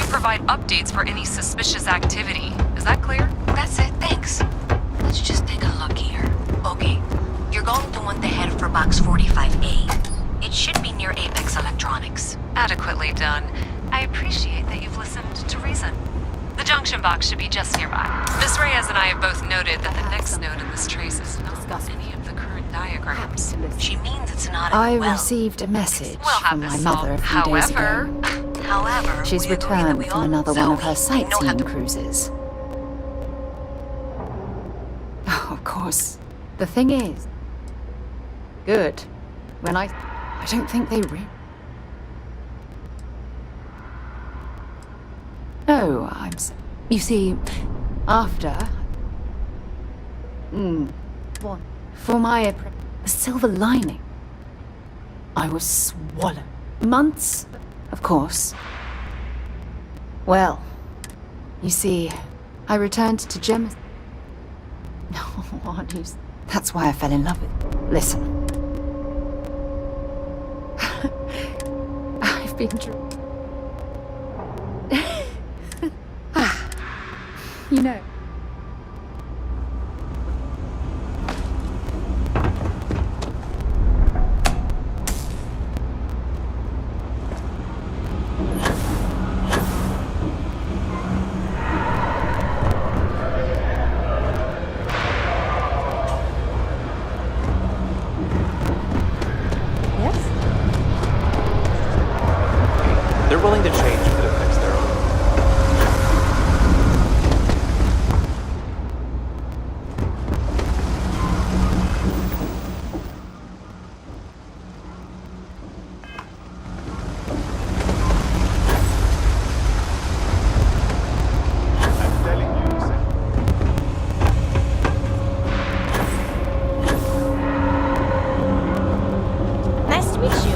provide updates for any suspicious activity. Is that clear? That's it, thanks. Let's just take a look here. Okay, you're going to want to head for box 45A. It should be near Apex Electronics. Adequately done. I appreciate that you've listened to reason. The junction box should be just nearby. Miss Reyes and I have both noted that the next node in this trace is not any of the current diagrams. She means it's not I well. received a message We'll have from this my mother a few days However, ago. However, She's we agree that returned we from all- another one of her Zoe, I know how sightseeing to- cruises. Oh, of course. The thing is... Good. When I don't think they No, You see, after... What? For my... silver lining. I was swallowed. Months, of course. Well, you see, I returned to Gemma. What is... That's why I fell in love with... Listen. I've been... You know. They're willing to change for the fix their own. Nice to meet you.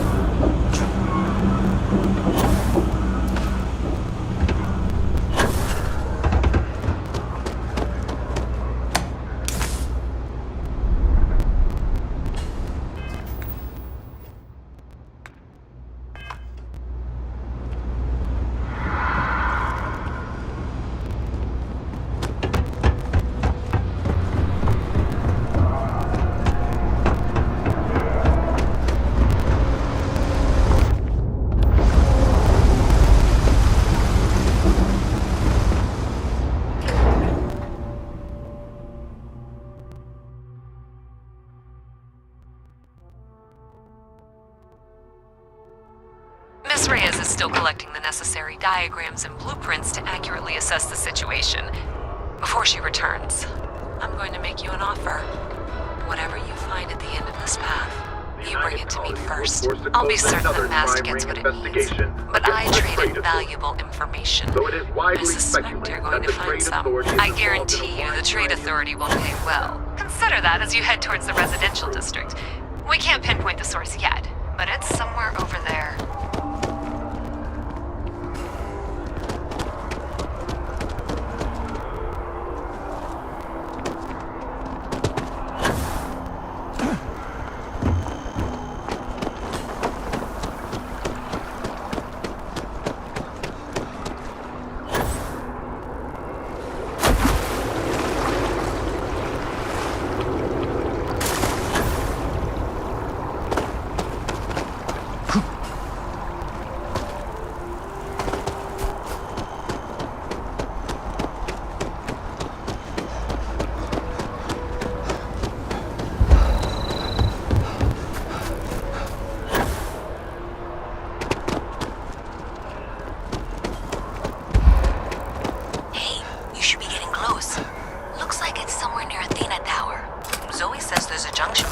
Miss Reyes is still collecting the necessary diagrams and blueprints to accurately assess the situation. Before she returns, I'm going to make you an offer. Whatever you find at the end of this path, you bring it to me first. I'll be certain that Mast gets what it needs. But I traded valuable information. I suspect you're going to find some. I guarantee you the Trade Authority will pay well. Consider that as you head towards the residential district. We can't pinpoint the source yet, but it's somewhere over there.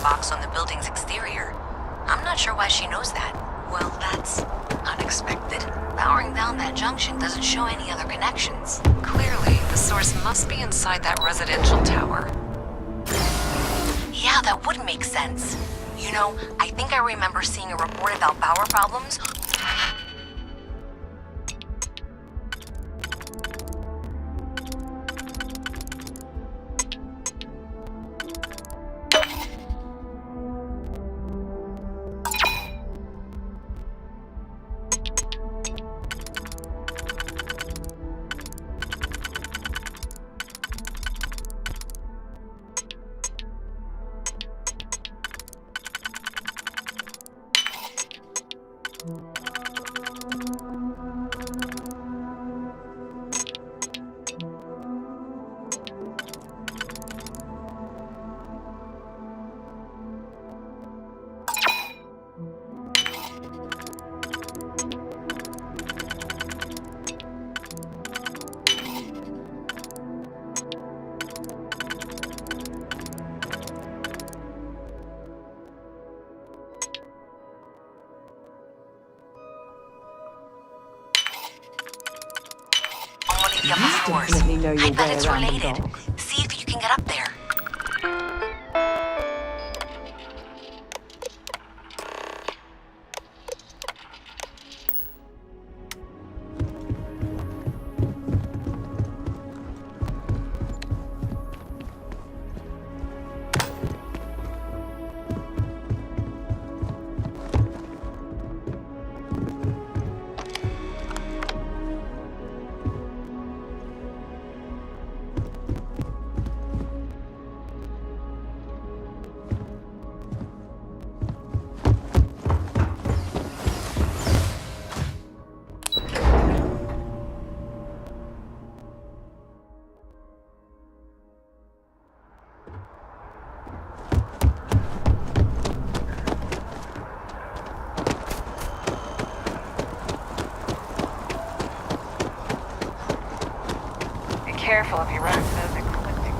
box on the building's exterior. I'm not sure why she knows that. Well, that's unexpected. Powering down that junction doesn't show any other connections. Clearly, the source must be inside that residential tower. Yeah, that would make sense. You know, I think I remember seeing a report about power problems. the upper floors. Definitely know your I bet way it's around the related. dock. See if you can get up there. Careful if you run into those ecliptic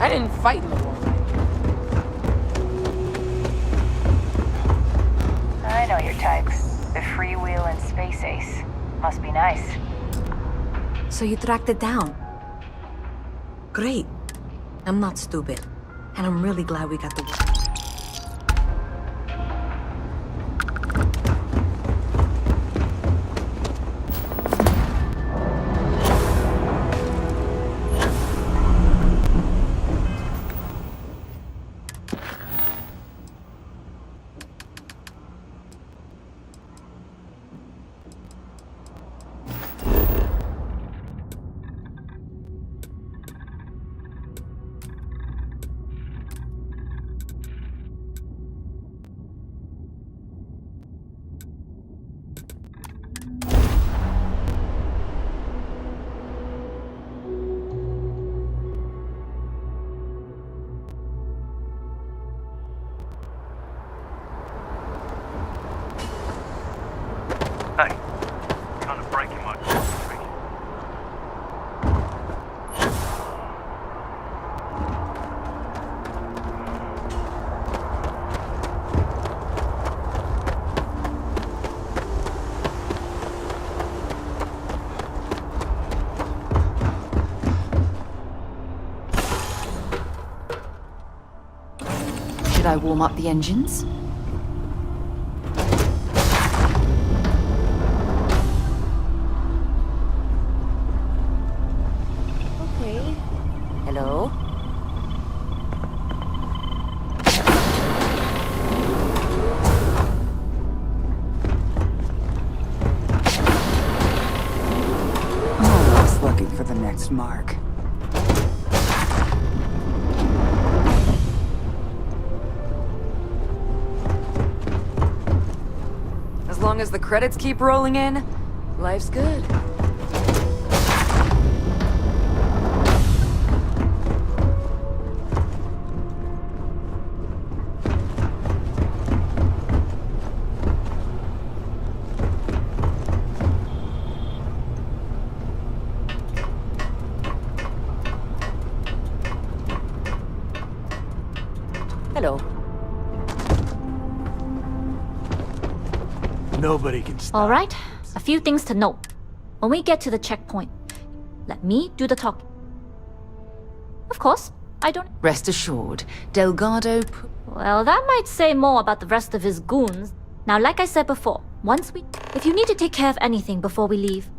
I didn't fight in the war. I know your type. The freewheeling space ace. Must be nice. So you tracked it down? Great. I'm not stupid. And I'm really glad we got the... Hey, kind of breaking my streak. Should I warm up the engines? Okay. Hello? I'm always looking for the next mark. As long as the credits keep rolling in, life's good. Hello. Nobody can stop. All right, a few things to note. When we get to the checkpoint, let me do the talking. Of course, I don't... Rest assured, Delgado... Well, that might say more about the rest of his goons. Now, like I said before, once we... If you need to take care of anything before we leave...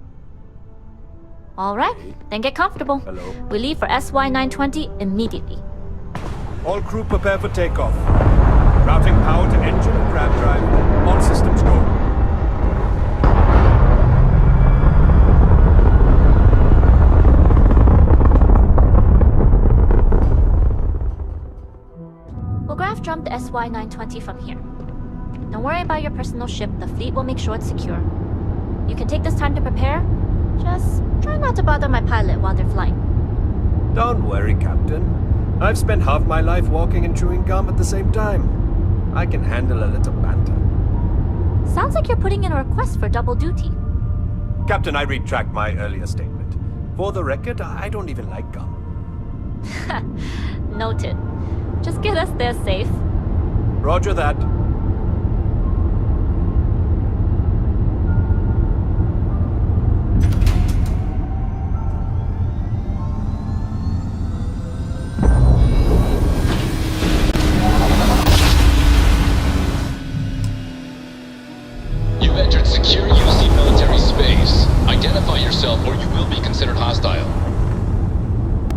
All right, then get comfortable. Hello. We leave for SY-920 immediately. All crew prepare for takeoff. Routing power to engine and grab drive. All systems go. We'll graph jump the SY-920 from here. Don't worry about your personal ship. The fleet will make sure it's secure. You can take this time to prepare. Just try not to bother my pilot while they're flying. Don't worry, Captain. I've spent half my life walking and chewing gum at the same time. I can handle a little banter. Sounds like you're putting in a request for double duty. Captain, I retract my earlier statement. For the record, I don't even like gum. Noted. Just get us there safe. Roger that. You've entered secure UC military space. Identify yourself or you will be considered hostile.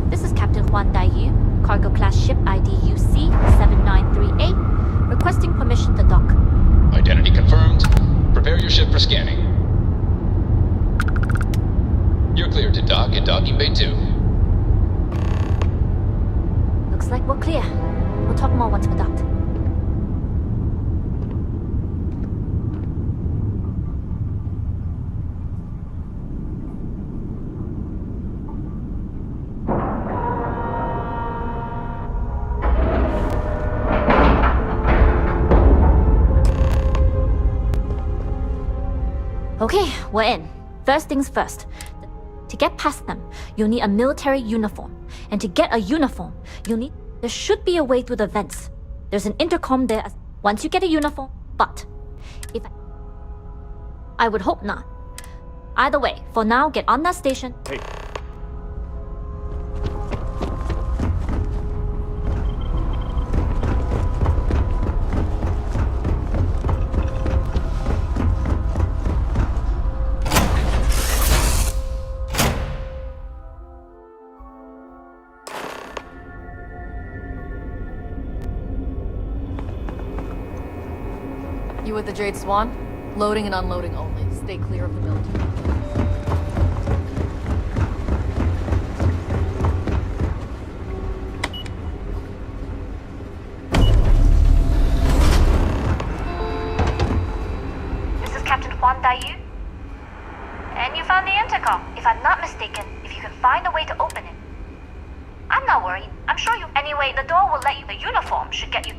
This is Captain Huan Daiyu, cargo class ship ID UC-7938, requesting permission to dock. Identity confirmed. Prepare your ship for scanning. You're cleared to dock in docking bay 2. Looks like we're clear. We'll talk more once we're docked. Okay, we're in. First things first. To get past them, you'll need a military uniform. And to get a uniform, there should be a way through the vents. There's an intercom there once you get a uniform, but I would hope not. Either way, for now, get on that station. Hey. You with the Jade Swan? Loading and unloading only. Stay clear of the military. This is Captain Huan Daiyu. And you found the intercom. If I'm not mistaken, if you can find a way to open it. I'm not worried. I'm sure you... Anyway, the door will let you... The uniform should get you...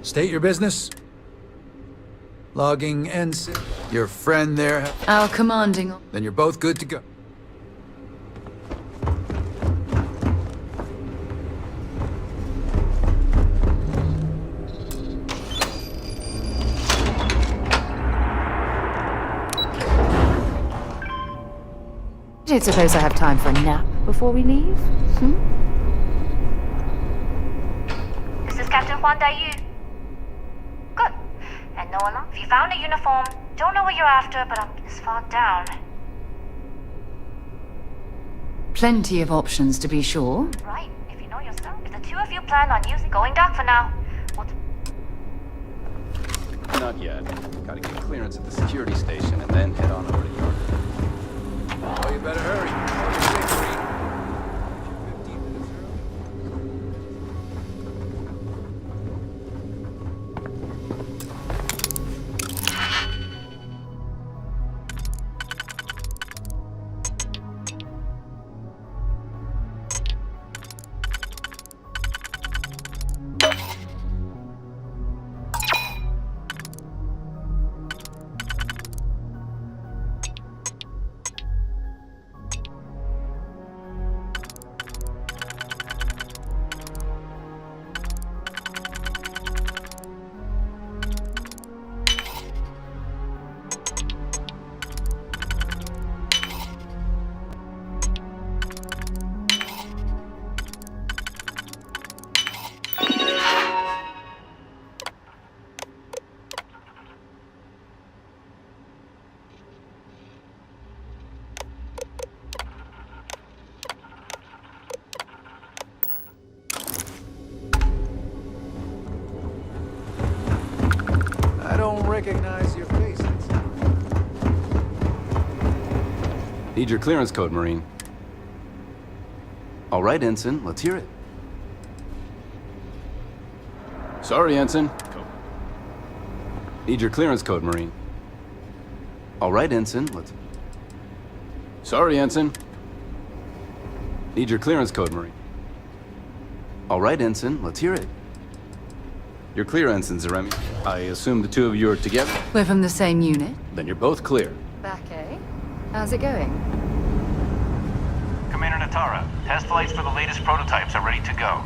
State your business. Logging ends. Your friend there. Our commanding. Then you're both good to go. I don't suppose I have time for a nap before we leave? This is Captain Huan Daiyu. Good. And no alarm. If you found a uniform, don't know what you're after, but I'm this far down. Plenty of options to be sure. Right, if you know yourself. If the two of you plan on using going dark for now, Not yet. Gotta get clearance at the security station and then head on over to York. Oh, you better hurry. I don't recognize your faces. Need your clearance code, Marine. All right, Ensign, let's hear it. Sorry, Ensign. Need your clearance code, Marine. All right, Ensign, let's... Sorry, Ensign. Need your clearance code, Marine. All right, Ensign, let's hear it. You're clear, Ensign Zaremi. I assume the two of you are together? We're from the same unit. Then you're both clear. Back, eh? How's it going? Commander Natara, test flights for the latest prototypes are ready to go.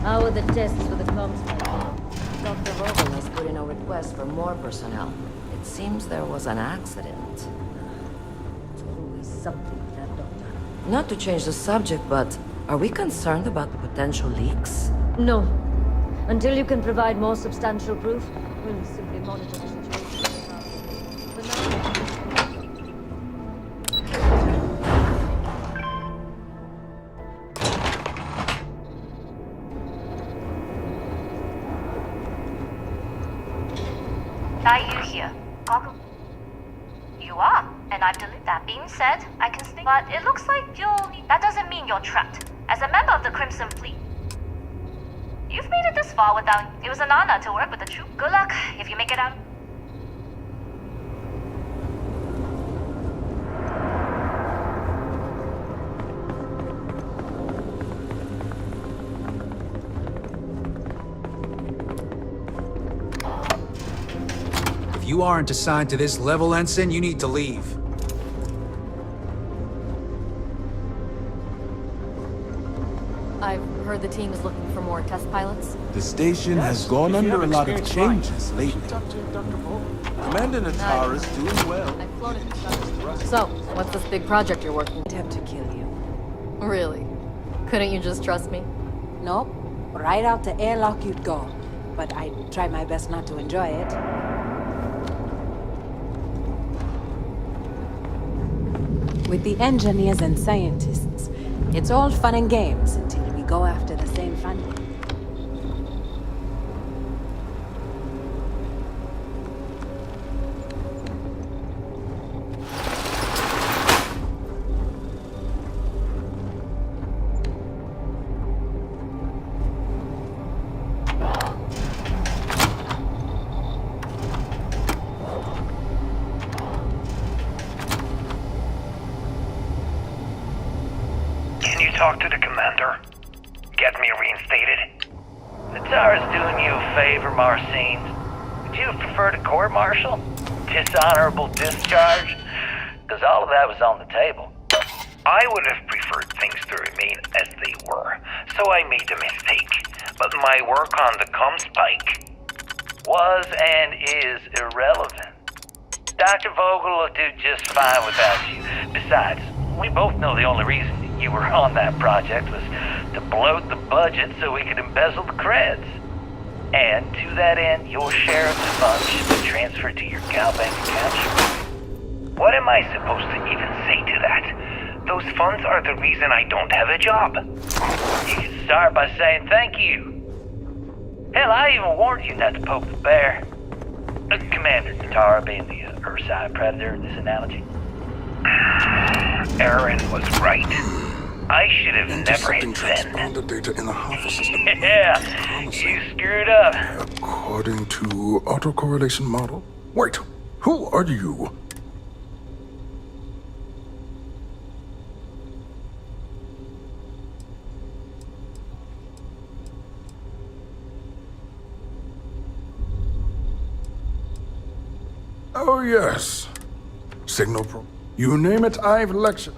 How are the tests for the comms? Dr. Vogel has put in a request for more personnel. It seems there was an accident. It's always something with that doctor. Not to change the subject, but are we concerned about the potential leaks? No. Until you can provide more substantial proof, we'll simply monitor the situation. For now... Are you here? Goggle. You are, and I've deleted that. Being said, I can speak, but it looks like you'll need... That doesn't mean you're trapped. As a member of the Crimson Fleet, you've made it this far without... It was an honor to work with the troop. Good luck if you make it out. If you aren't assigned to this level, Ensign, you need to leave. heard the team is looking for more test pilots? The station has gone under a lot of changes lately. Commander Natara's doing well. So, what's this big project you're working on? Attempt to kill you. Really? Couldn't you just trust me? Nope. Right out the airlock you'd go. But I'd try my best not to enjoy it. With the engineers and scientists, it's all fun and games until we go after the same funding. Talk to the commander. Get me reinstated. Natara's doing you a favor, Marcine. Would you have preferred a court-martial? Dishonorable discharge? Because all of that was on the table. I would have preferred things to remain as they were, so I made a mistake. But my work on the Comspike was and is irrelevant. Dr. Vogel will do just fine without you. Besides, we both know the only reason you were on that project was to bloat the budget so we could embezzle the creds. And to that end, your share of the funds should be transferred to your Gal bank account. What am I supposed to even say to that? Those funds are the reason I don't have a job. You can start by saying thank you. Hell, I even warned you not to poke the bear. Commander Natara being the Ursine predator in this analogy. Aaron was right. I should have never hit send. Transponder data in the Harvest system. Yeah, you screwed up. According to autocorrelation model. Wait, who are you? Oh yes, Signal Pro. You name it, I've lectured.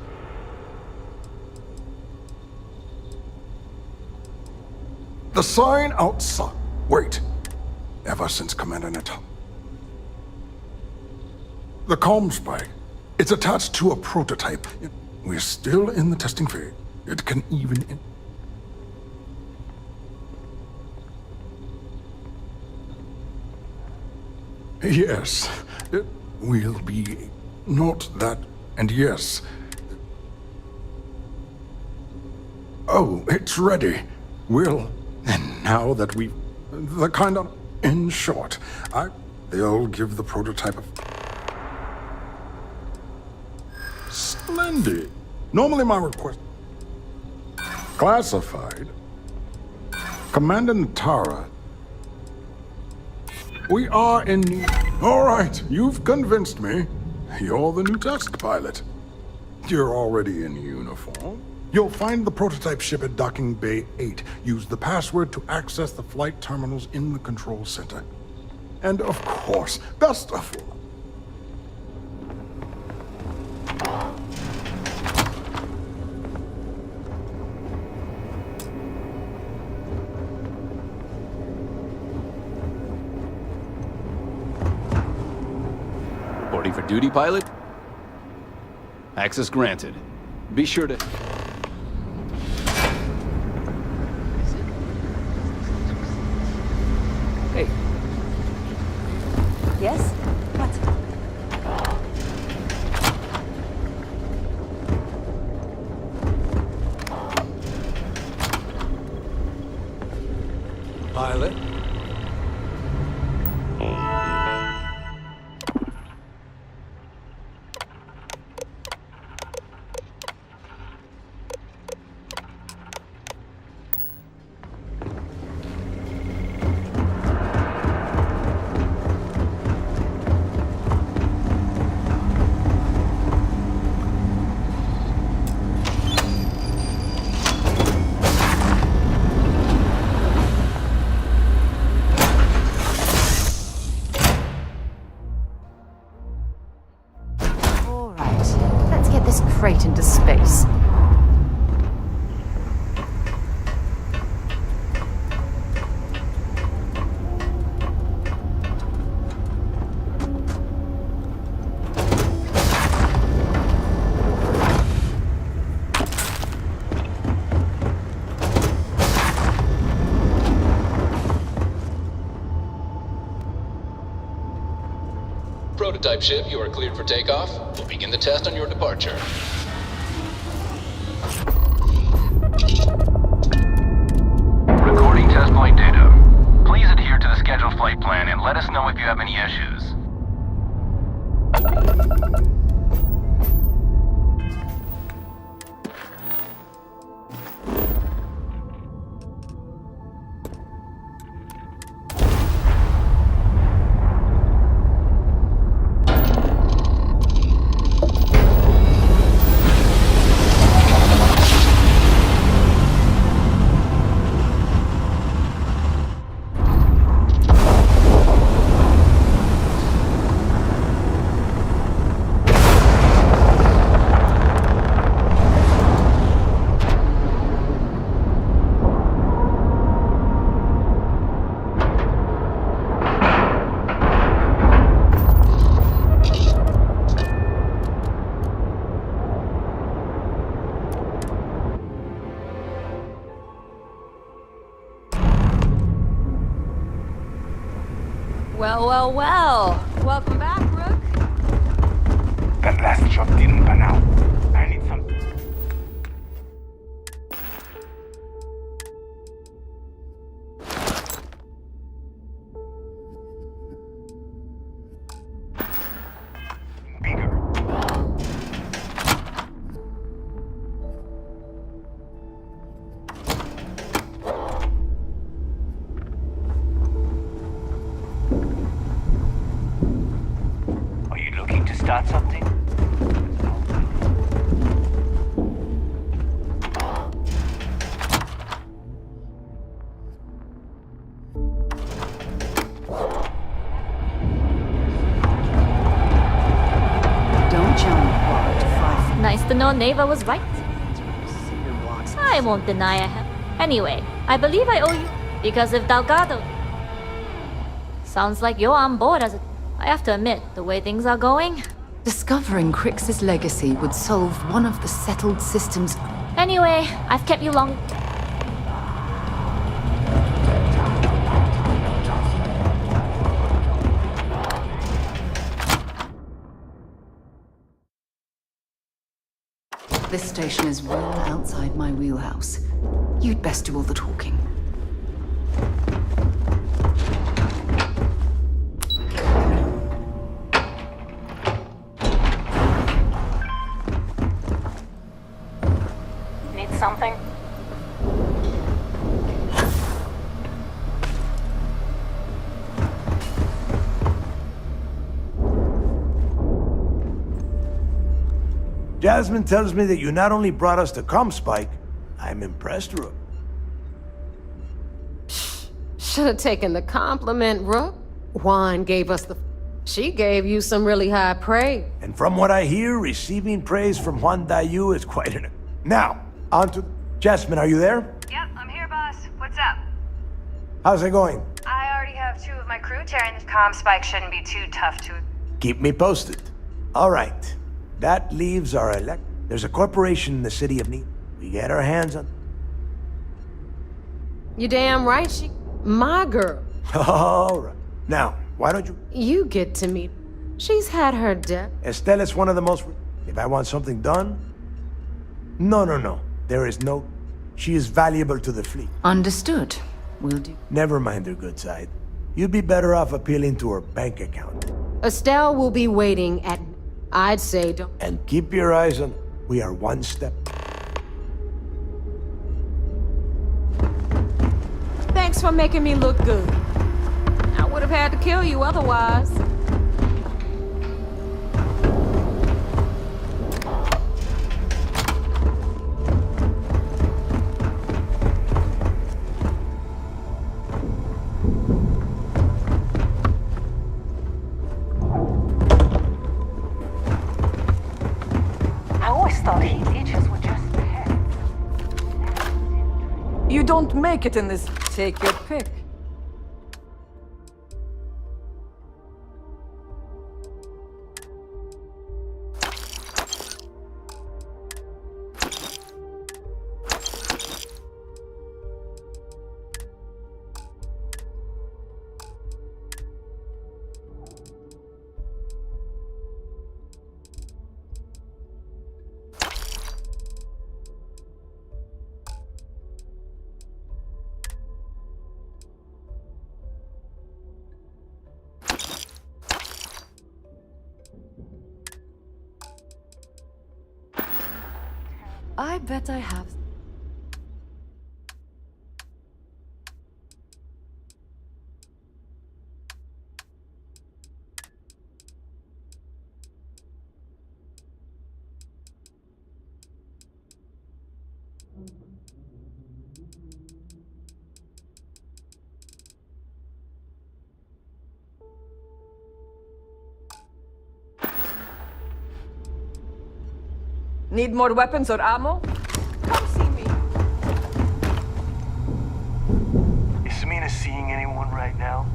The sign outside. Wait. Ever since Commander Natara. The Comspike. It's attached to a prototype. We're still in the testing phase. It can even... Yes, it will be not that, and yes. Oh, it's ready. And now that we've... the kind of... In short, they'll give the prototype a... Splendid. Normally my request... Classified. Commander Natara. We are in need... All right, you've convinced me. You're the new test pilot. You're already in uniform. You'll find the prototype ship at Docking Bay 8. Use the password to access the flight terminals in the control center. And of course, best of all... Reporting for duty, pilot? Access granted. Be sure to... Hey. Yes? What? Pilot? Crate into space. Prototype ship, you are cleared for takeoff. We'll begin the test on your departure. Recording test flight data. Please adhere to the scheduled flight plan and let us know if you have any issues. Well. Welcome back, Rook. That last shot didn't pan out. I need some... Are you looking to start something? Don't challenge Bob to fight. Nice to know Neva was right. I won't deny I have. Anyway, I believe I owe you. Because if Delgado... Sounds like you're on board as a... I have to admit, the way things are going... Discovering Crix's legacy would solve one of the settled systems. Anyway, I've kept you long... This station is well outside my wheelhouse. You'd best do all the talking. Need something? Jasmine tells me that you not only brought us the ComSpike, I'm impressed, Rook. Should have taken the compliment, Rook. Juan gave us the... She gave you some really high praise. And from what I hear, receiving praise from Juan Dayu is quite an... Now, on to... Jasmine, are you there? Yep, I'm here, boss. What's up? How's it going? I already have 2 of my crew tearing this ComSpike. Shouldn't be too tough to... Keep me posted. All right. That leaves our elect... There's a corporation in the city of Need. We get our hands on... You damn right she... My girl. All right. Now, why don't you... You get to meet... She's had her death. Estelle is one of the most... If I want something done... No. There is no... She is valuable to the fleet. Understood. Will do. Never mind her good side. You'd be better off appealing to her bank account. Estelle will be waiting at... I'd say don't... And keep your eyes on... We are one step... Thanks for making me look good. I would have had to kill you otherwise. I always thought heat leeches were just the head. You don't make it in this. Take your pick. I bet I have. Need more weapons or ammo? Come see me. Is Samina seeing anyone right now?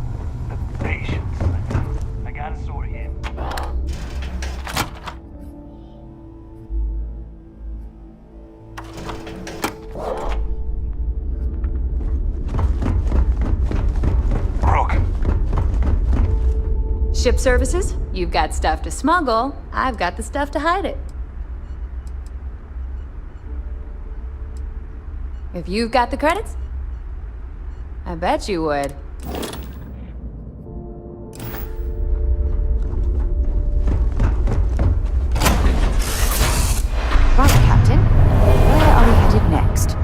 Patience. I gotta sort him. Ship services? You've got stuff to smuggle. I've got the stuff to hide it. If you've got the credits, I bet you would. Right, Captain. Where are we headed next?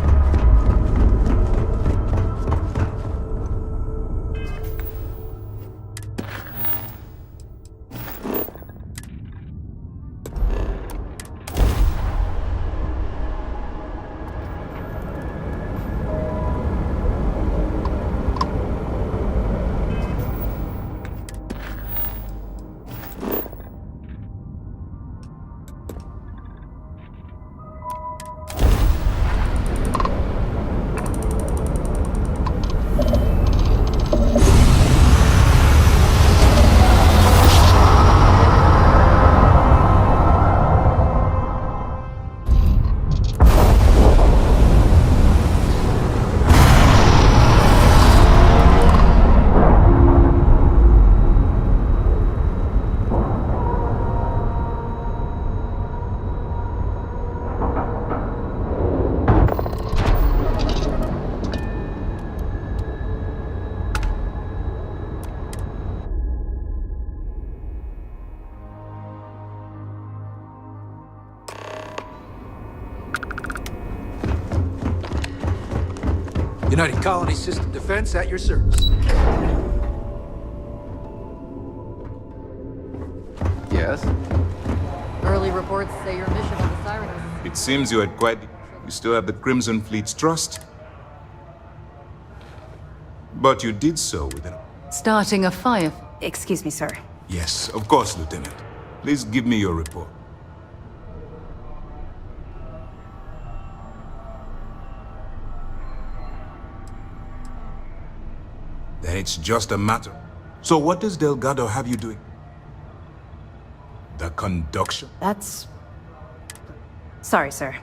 United Colony System Defense at your service. Yes? Early reports say your mission on the Siren was... It seems you had quite... You still have the Crimson Fleet's trust. But you did so with an... Starting a fire. Excuse me, sir. Yes, of course, Lieutenant. Please give me your report. Then it's just a matter. So what does Delgado have you doing? The conduction? That's... Sorry, sir.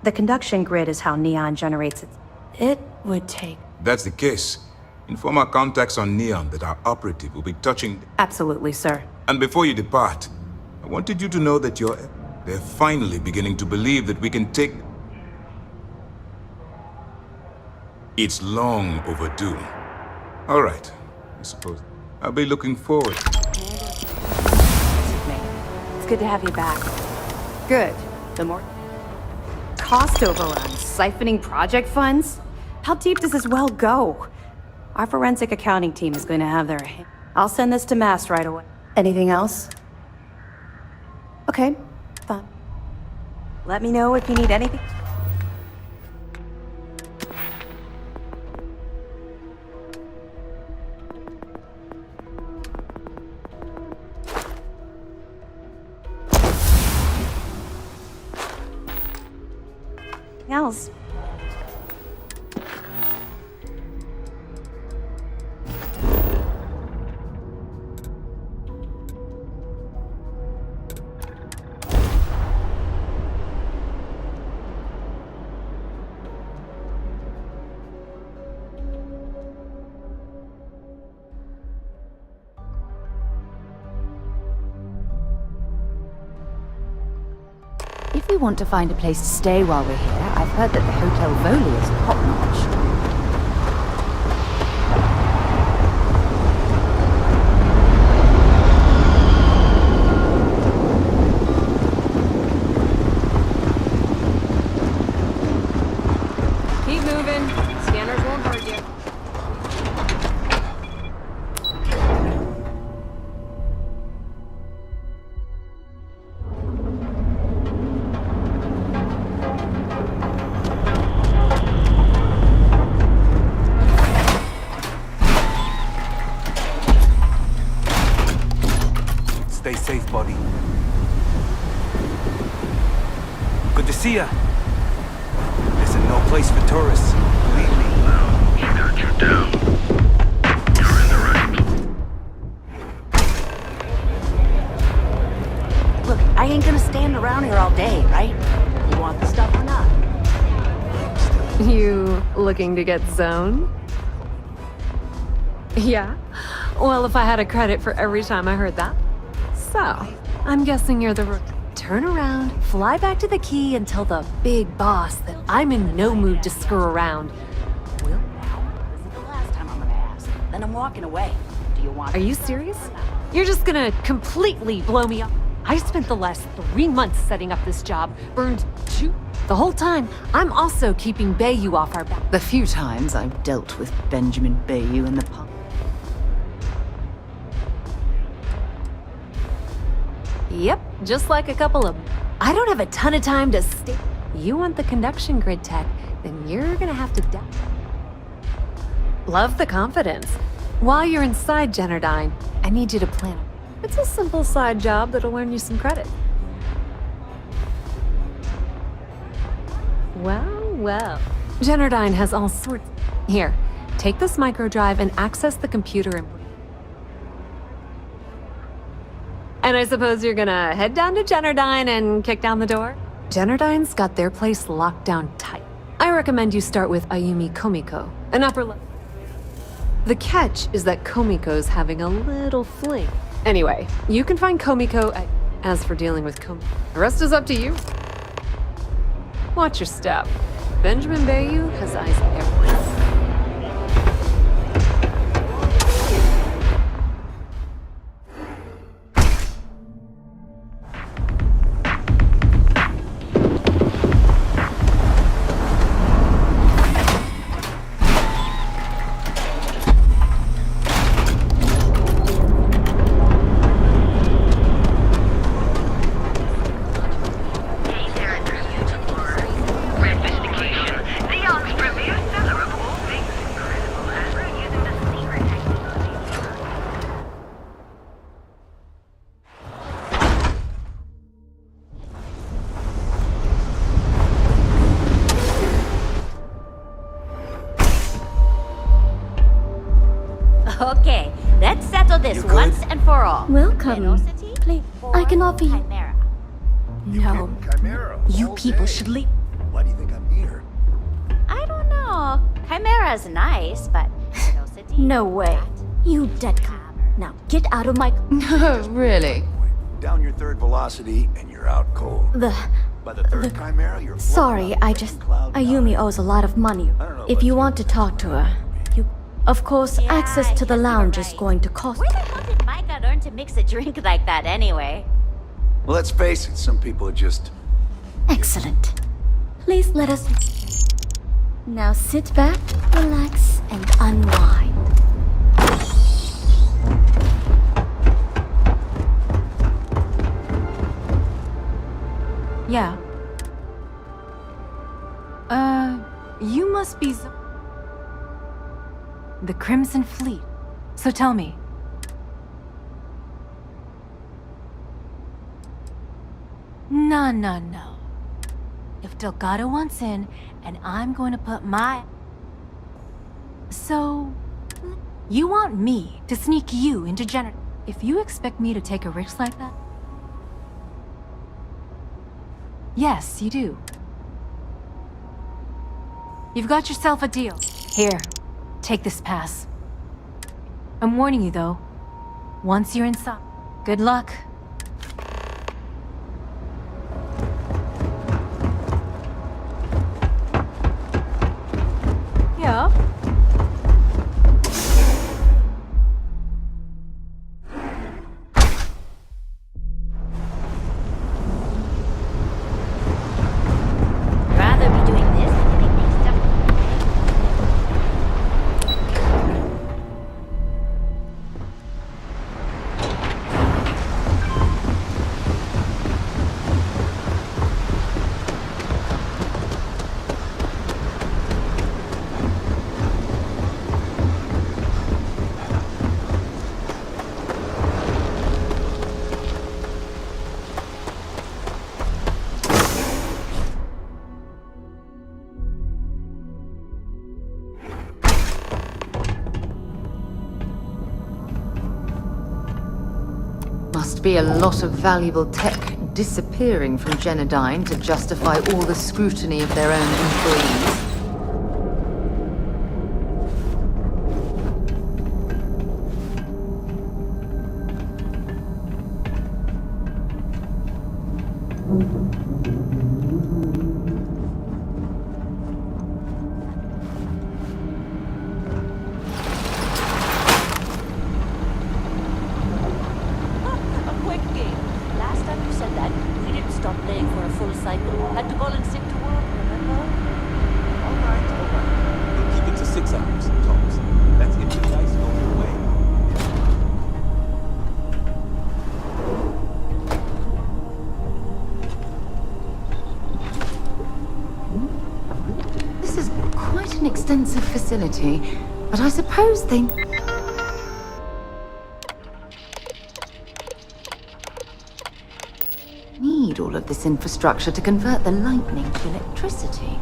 The conduction grid is how Neon generates it. It would take... That's the case. Inform our contacts on Neon that our operative will be touching... Absolutely, sir. And before you depart, I wanted you to know that they're finally beginning to believe that we can take... It's long overdue. All right, I suppose. I'll be looking forward. It's good to have you back. Good. The more... Cost overruns, siphoning project funds? How deep does this well go? Our forensic accounting team is going to have their... I'll send this to Mass right away. Anything else? Okay, fine. Let me know if you need anything. Else. If we want to find a place to stay while we're here, I've heard that the Hotel Voli is top-notch. Stay safe, buddy. Good to see ya. This is no place for tourists. Believe me. He got you down. You're in the right. Look, I ain't gonna stand around here all day, right? You want the stuff or not? You looking to get zoned? Yeah? Well, if I had a credit for every time I heard that. So, I'm guessing you're the... Turn around, fly back to the key, and tell the big boss that I'm in no mood to screw around. Will? This is the last time I'm gonna ask. Then I'm walking away. Do you want... Are you serious? You're just gonna completely blow me up. I spent the last 3 months setting up this job, burned 2... The whole time, I'm also keeping Bayou off our back. The few times I've dealt with Benjamin Bayou in the past. Yep, just like a couple of... I don't have a ton of time to stay... You want the conduction grid tech, then you're gonna have to die. Love the confidence. While you're inside Generdyne, I need you to plan. It's a simple side job that'll earn you some credit. Well. Generdyne has all sorts... Here, take this microdrive and access the computer and I suppose you're gonna head down to Generdyne and kick down the door? Generdyne's got their place locked down tight. I recommend you start with Ayumi Komiko, an upper level. The catch is that Komiko's having a little fling. Anyway, you can find Komiko at... As for dealing with Komiko, the rest is up to you. Watch your step. Benjamin Bayou has eyes everywhere. Okay, let's settle this once and for all. Welcome. Please, I can offer you... Chimera. No. Chimera. You people should leave. Why do you think I'm here? I don't know. Chimera's nice, but Velocity? No way. You dead c***. Now get out of my... No, really? Down your third velocity and you're out cold. By the third Chimera, you're... Sorry, Ayumi owes a lot of money. If you want to talk to her, you... Of course, access to the lounge is going to cost... Where the hell did Micah learn to mix a drink like that anyway? Well, let's face it, some people are just... Excellent. Please let us... Now sit back, relax, and unwind. Yeah. You must be... The Crimson Fleet. So tell me. No. If Delgado wants in, and I'm going to put my... So... You want me to sneak you into Jenner... If you expect me to take a risk like that... Yes, you do. You've got yourself a deal. Here, take this pass. I'm warning you, though. Once you're inside, good luck. Yeah? Rather be doing this than making stuff. Must be a lot of valuable tech disappearing from Genodyne to justify all the scrutiny of their own employees. Extensive facility, but I suppose they... need all of this infrastructure to convert the lightning to electricity.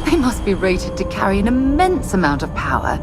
They must be rated to carry an immense amount of power.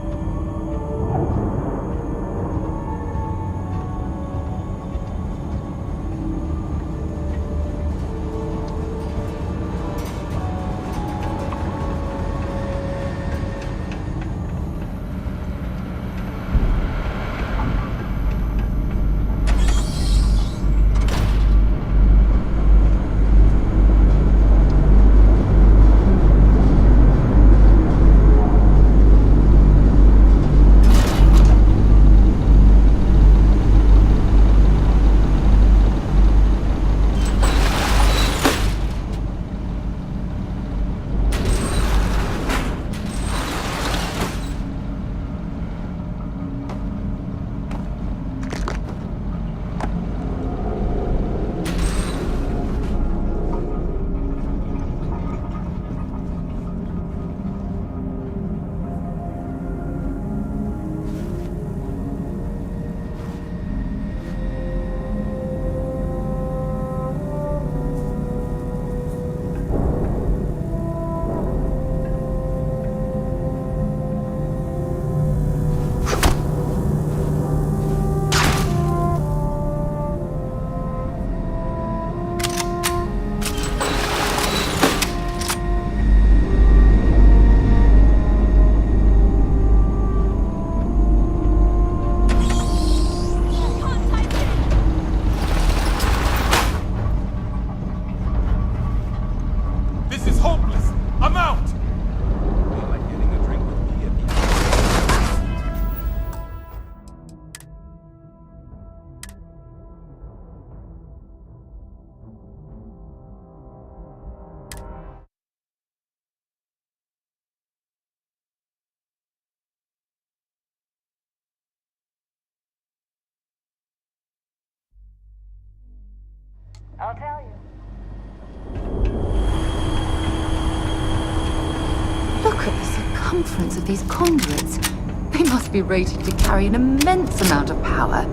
I'll tell you. Look at the circumference of these conduits. They must be rated to carry an immense amount of power.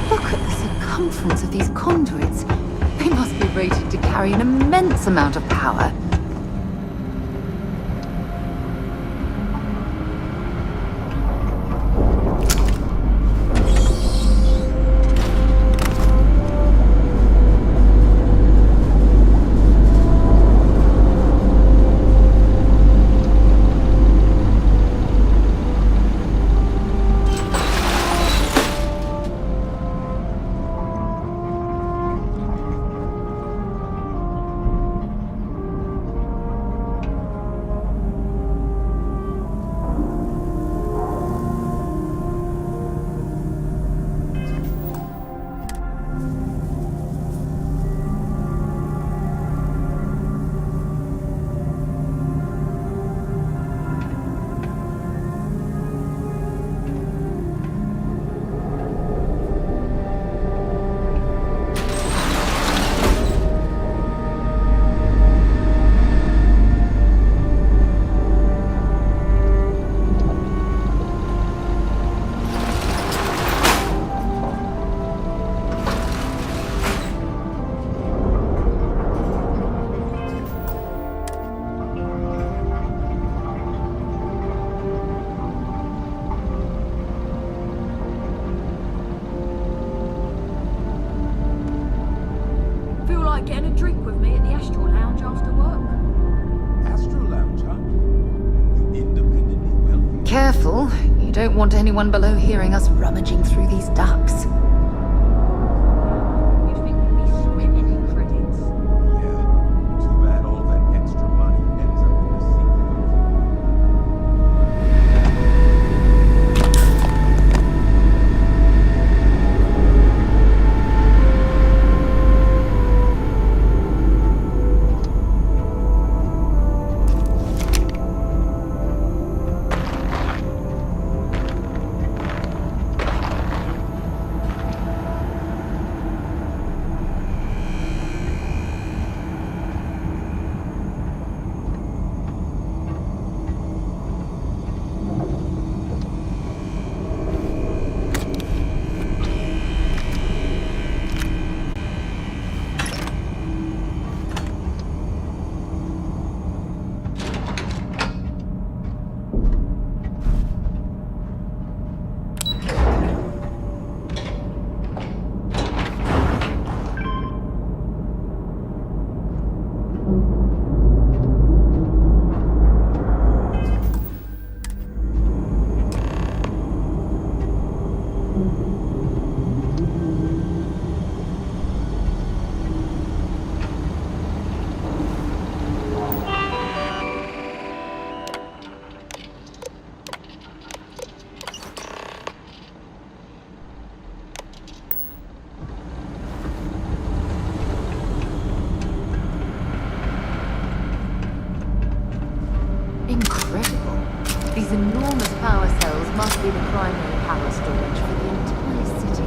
Look at the circumference of these conduits. They must be rated to carry an immense amount of power. Getting a drink with me at the Astral Lounge after work? Astral Lounge, huh? You independently wealthy. Careful, you don't want anyone below hearing us rummaging through these ducts. You'd think we'd be swimming in credits. Yeah. Too bad all that extra money ends up in the Incredible. These enormous power cells must be the primary power storage for the entire city.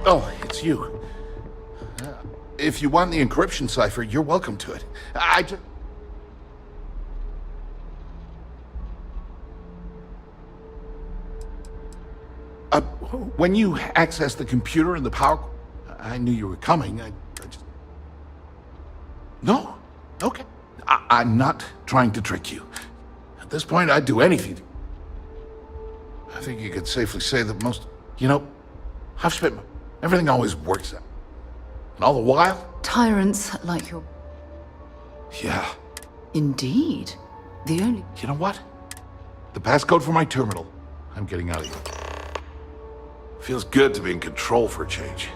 Oh, it's you. If you want the encryption cipher, you're welcome to it. When you accessed the computer and the power... I knew you were coming. I just... No. Okay. I'm not trying to trick you. At this point, I'd do anything. I think you could safely say that most... You know, I've spent... Everything always works out. And all the while... Tyrants like your... Yeah. Indeed. The only... You know what? The passcode for my terminal. I'm getting out of here. Feels good to be in control for a change.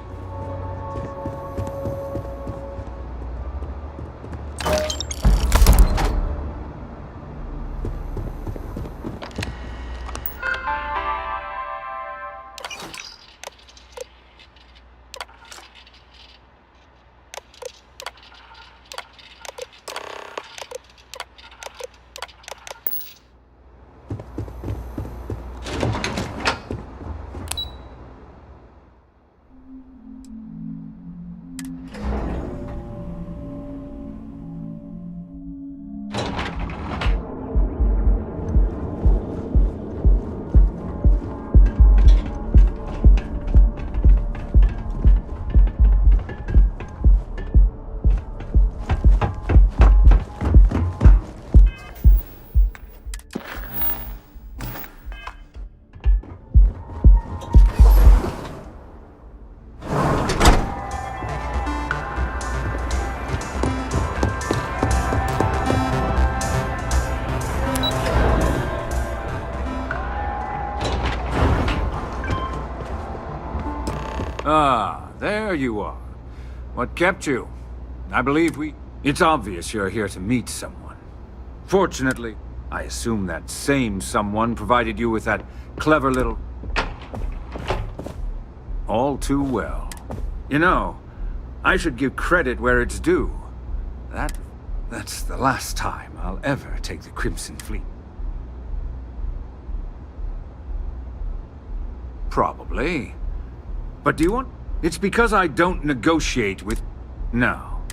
there you are. What kept you? I believe It's obvious you're here to meet someone. Fortunately, I assume that same someone provided you with that clever little... All too well. You know, I should give credit where it's due. That's the last time I'll ever take the Crimson Fleet. Probably. But do you want... It's because I don't negotiate with... No.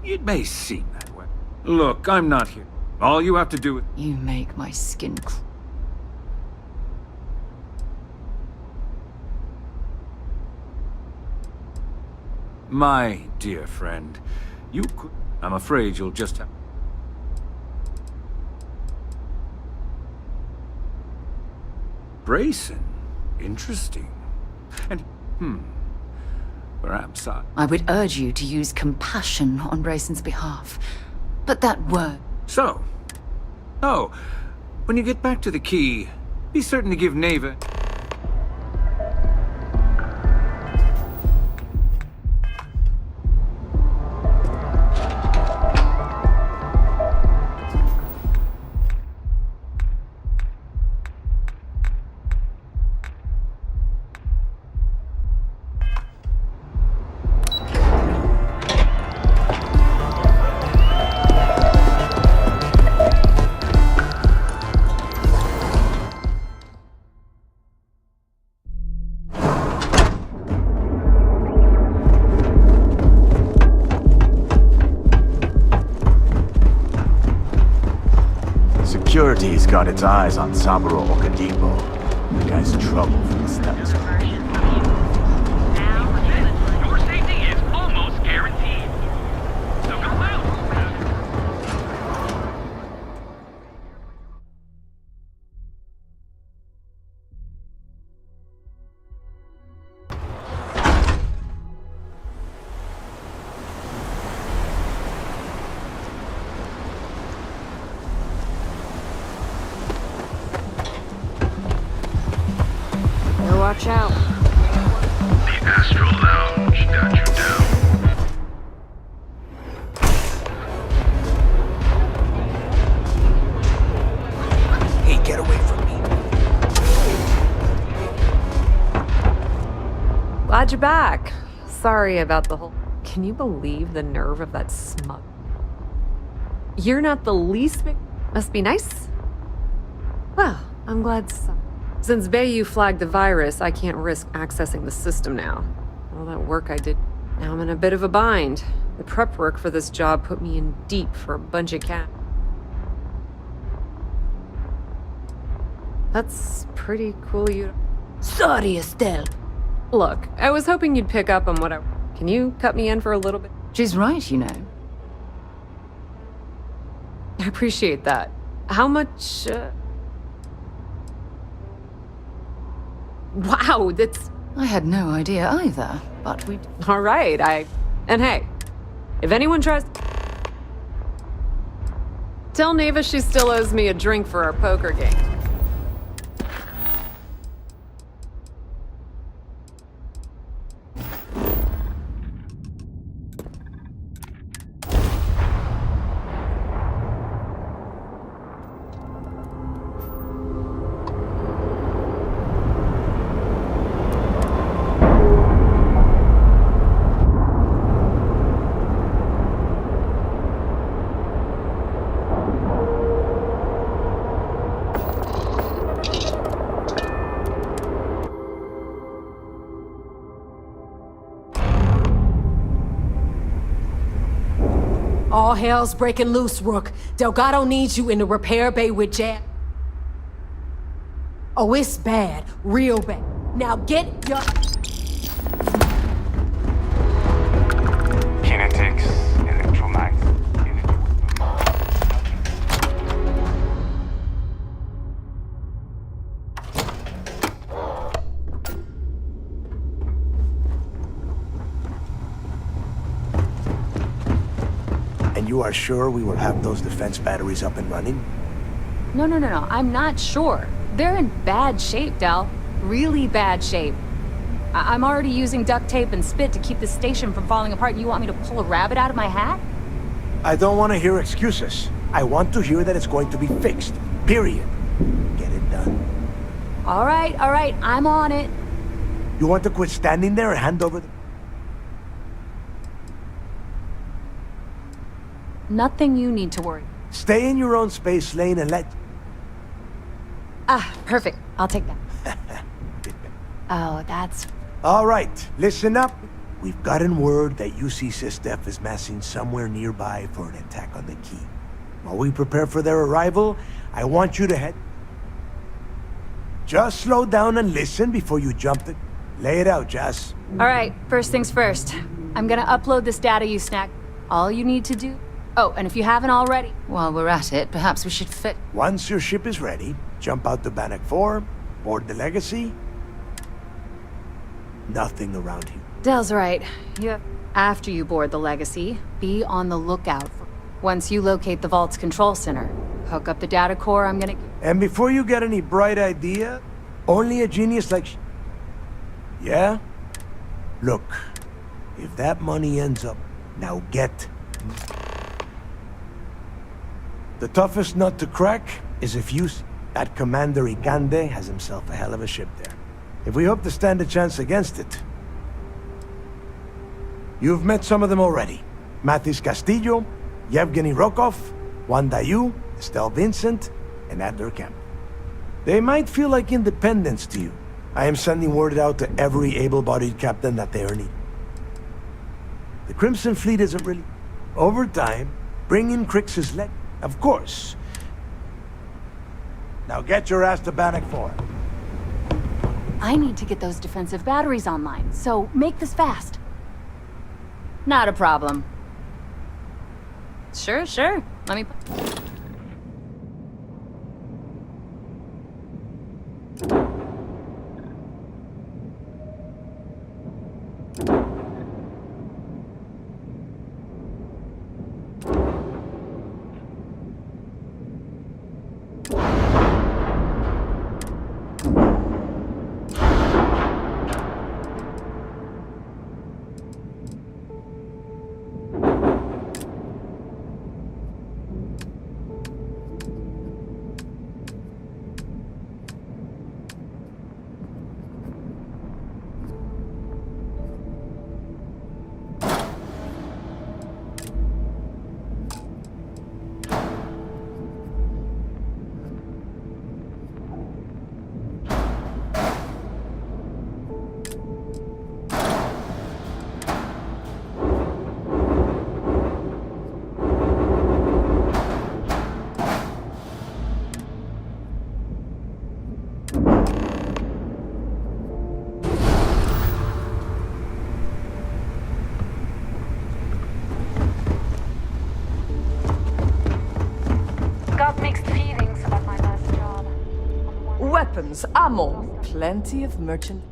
It may seem that way. Look, I'm not here. All you have to do is... You make my skin crawl. My dear friend, you could... I'm afraid you'll just have... Grayson? Interesting. And, perhaps I would urge you to use compassion on Brayson's behalf. But that word... So. Oh, when you get back to the key, be certain to give Neva... Security's got its eyes on Saburo Okadipo. The guy's trouble for the steps. Your safety is almost guaranteed. So go out. Watch out. The Astral Lounge got you down. Hey, get away from me. Glad you're back. Sorry about the whole... Can you believe the nerve of that smug? You're not the least bit... Must be nice? Well, I'm glad so. Since Bayou flagged the virus, I can't risk accessing the system now. All that work I did, now I'm in a bit of a bind. The prep work for this job put me in deep for a bunch of cat. That's pretty cool you... Sorry, Estelle. Look, I was hoping you'd pick up on what I... Can you cut me in for a little bit? She's right, you know. I appreciate that. How much, Wow, that's... I had no idea either, but we... All right, And hey, if anyone tries... Tell Neva she still owes me a drink for our poker game. All hell's breaking loose, Rook. Delgado needs you in the repair bay with Jack. Oh, it's bad. Real bad. Now get your... Kinetics, electromagnetic. And you are sure we will have those defense batteries up and running? No, I'm not sure. They're in bad shape, Del. Really bad shape. I'm already using duct tape and spit to keep the station from falling apart, and you want me to pull a rabbit out of my hat? I don't want to hear excuses. I want to hear that it's going to be fixed. Period. Get it done. All right, I'm on it. You want to quit standing there and hand over the... Nothing you need to worry. Stay in your own space lane and let... Ah, perfect. I'll take that. Oh, that's... All right, listen up. We've gotten word that UC Systef is massing somewhere nearby for an attack on the key. While we prepare for their arrival, I want you to head... Just slow down and listen before you jump the... Lay it out, Jess. All right, first things first. I'm gonna upload this data you snagged. All you need to do... Oh, and if you haven't already... While we're at it, perhaps we should fit... Once your ship is ready, jump out to Bannock 4, board the Legacy. Nothing around here. Dell's right. After you board the Legacy, be on the lookout for... Once you locate the Vault's control center, hook up the data core I'm gonna... And before you get any bright idea, only a genius like... Yeah? Look, if that money ends up... Now get... The toughest nut to crack is if you... That Commander Ikande has himself a hell of a ship there. If we hope to stand a chance against it... You've met some of them already. Mathis Castillo, Yevgeny Rokov, Juan Dayu, Estelle Vincent, and Adler Kemp. They might feel like independents to you. I am sending word out to every able-bodied captain that they are needed. The Crimson Fleet isn't really... Over time, bring in Crix's leg. Of course. Now get your ass to Bannock 4. I need to get those defensive batteries online, so make this fast. Not a problem. Sure. Let me... Weapons, ammo, plenty of merchant.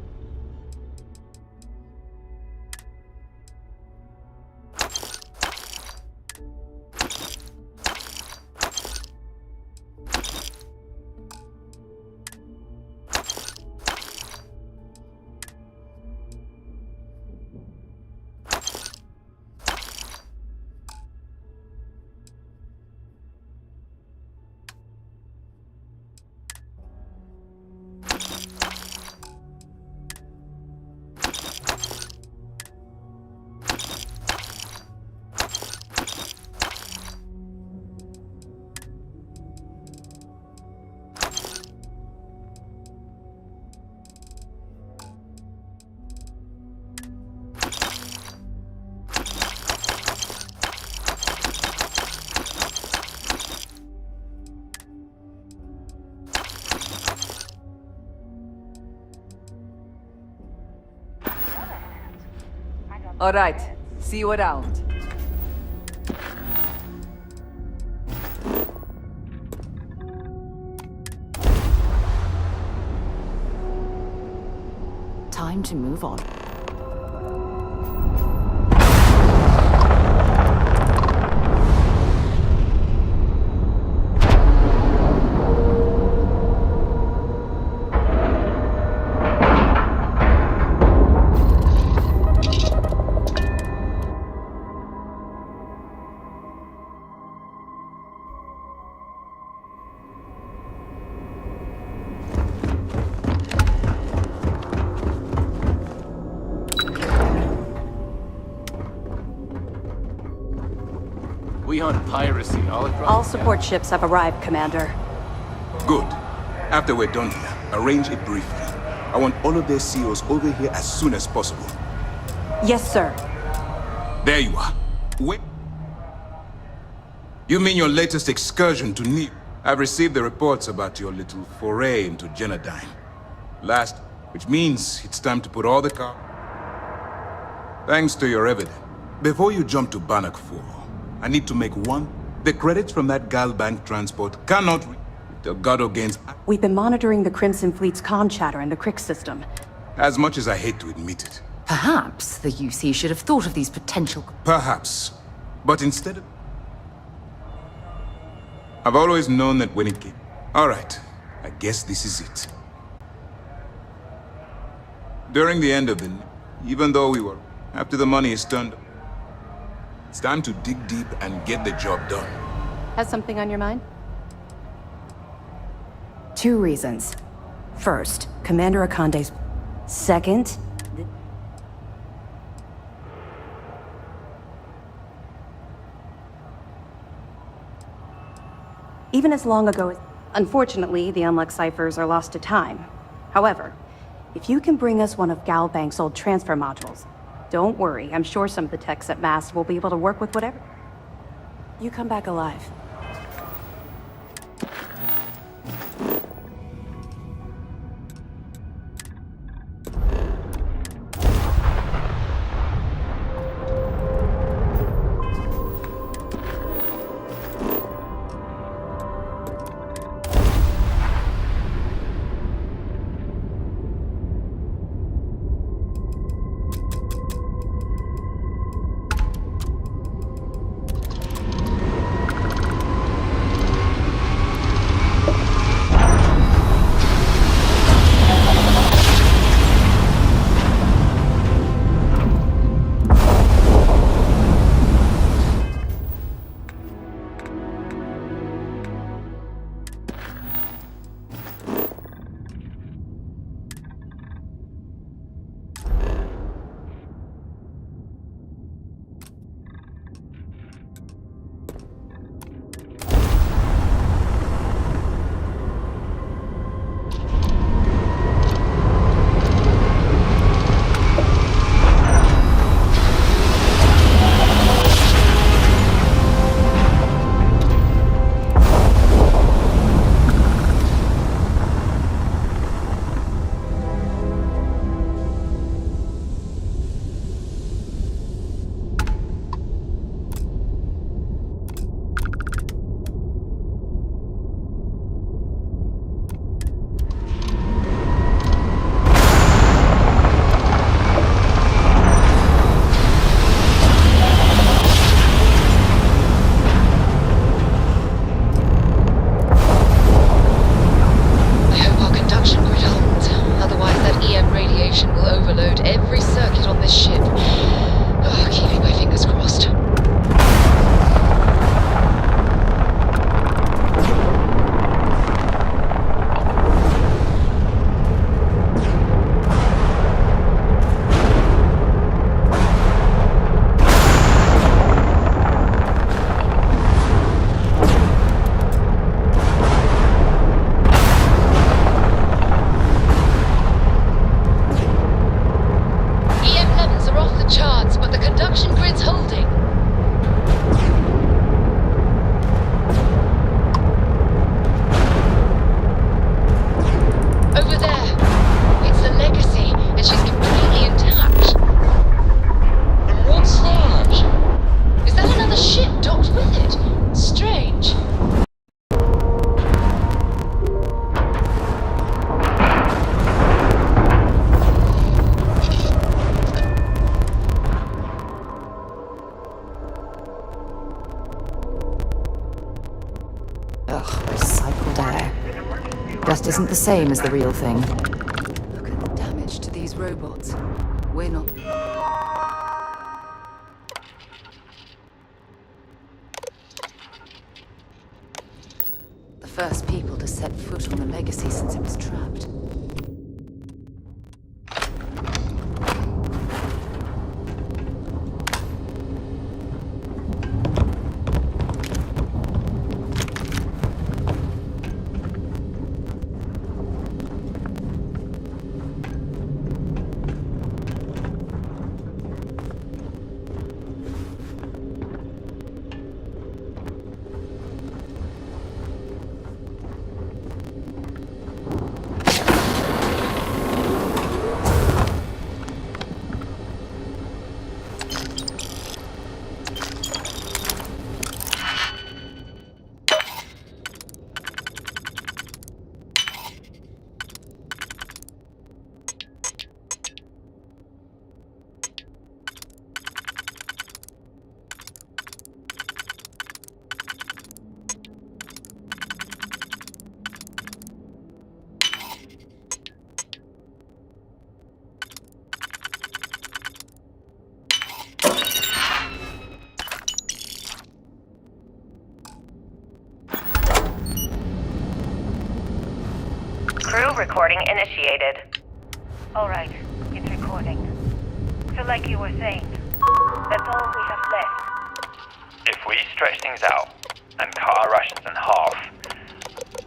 All right, see you around. Time to move on. We hunt piracy all across. All support ships have arrived, Commander. Good. After we're done here, arrange it briefly. I want all of their CEOs over here as soon as possible. Yes, sir. There you are. Wait. You mean your latest excursion to Neil? I've received the reports about your little foray into Genodyne. Which means it's time to put all the Thanks to your evidence. Before you jump to Bannock 4, I need to make one. The credits from that Galbank transport cannot Delgado gains. We've been monitoring the Crimson Fleet's comm chatter in the Crick system. As much as I hate to admit it. Perhaps the UC should have thought of these potential... Perhaps. But instead of... I've always known that when it came... Alright, I guess this is it. During the end of the... Even though we were... After the money is turned... It's time to dig deep and get the job done. Has something on your mind? 2 reasons. First, Commander Akande's... Second... Even as long ago as... Unfortunately, the Unluck ciphers are lost to time. However, if you can bring us one of Galbank's old transfer modules, don't worry, I'm sure some of the techs at MAST will be able to work with whatever. You come back alive. Just isn't the same as the real thing. Look at the damage to these robots. We're not... the first people to set foot on the Legacy since it was trapped. recording initiated. Alright, it's recording. So like you were saying, that's all we have left. If we stretch things out and cut our rations in half,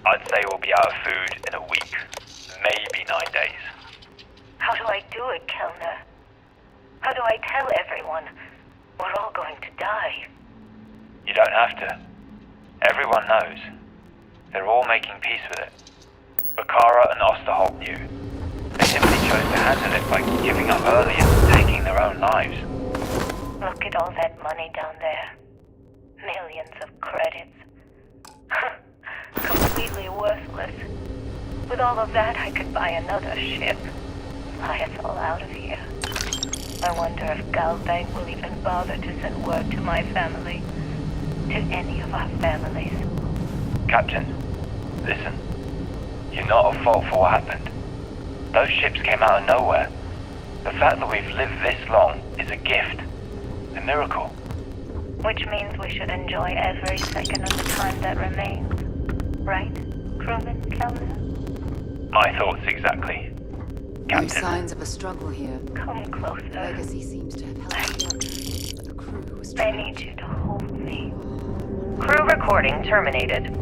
I'd say we'll be out of food in a week, maybe 9 days. How do I do it, Kellner? How do I tell everyone we're all going to die? You don't have to. Everyone knows. They're all making peace with it. Bakara and Osterholt knew. They simply chose to handle it by giving up early and taking their own lives. Look at all that money down there. Millions of credits. Completely worthless. With all of that, I could buy another ship. Fly us all out of here. I wonder if Galbank will even bother to send word to my family. To any of our families. Captain, listen. You're not at fault for what happened. Those ships came out of nowhere. The fact that we've lived this long is a gift. A miracle. Which means we should enjoy every second of the time that remains. Right, Crewman Kellner? My thoughts exactly. No signs of a struggle here. Come closer. Legacy seems to have helped you, but the crew was I need you to hold me. Crew recording terminated.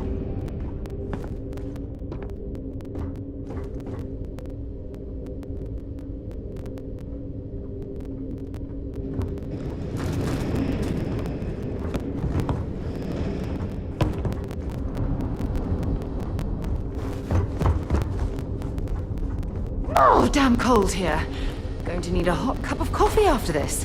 Oh, damn cold here. Going to need a hot cup of coffee after this.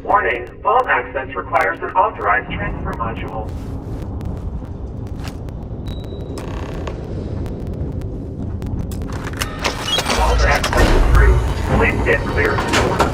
Warning, vault access requires an authorized transfer module. Vault access approved. Please get clearance to order.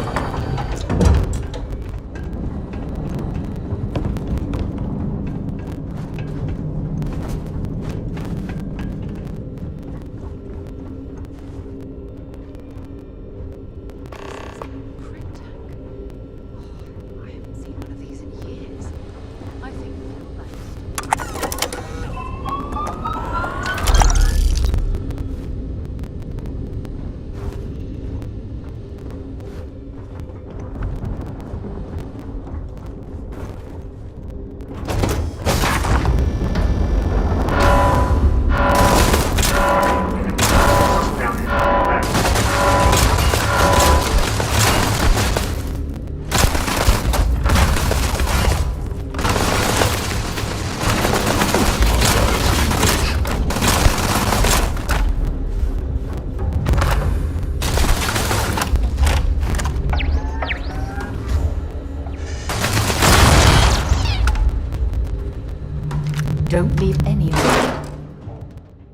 Don't leave anyone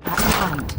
behind.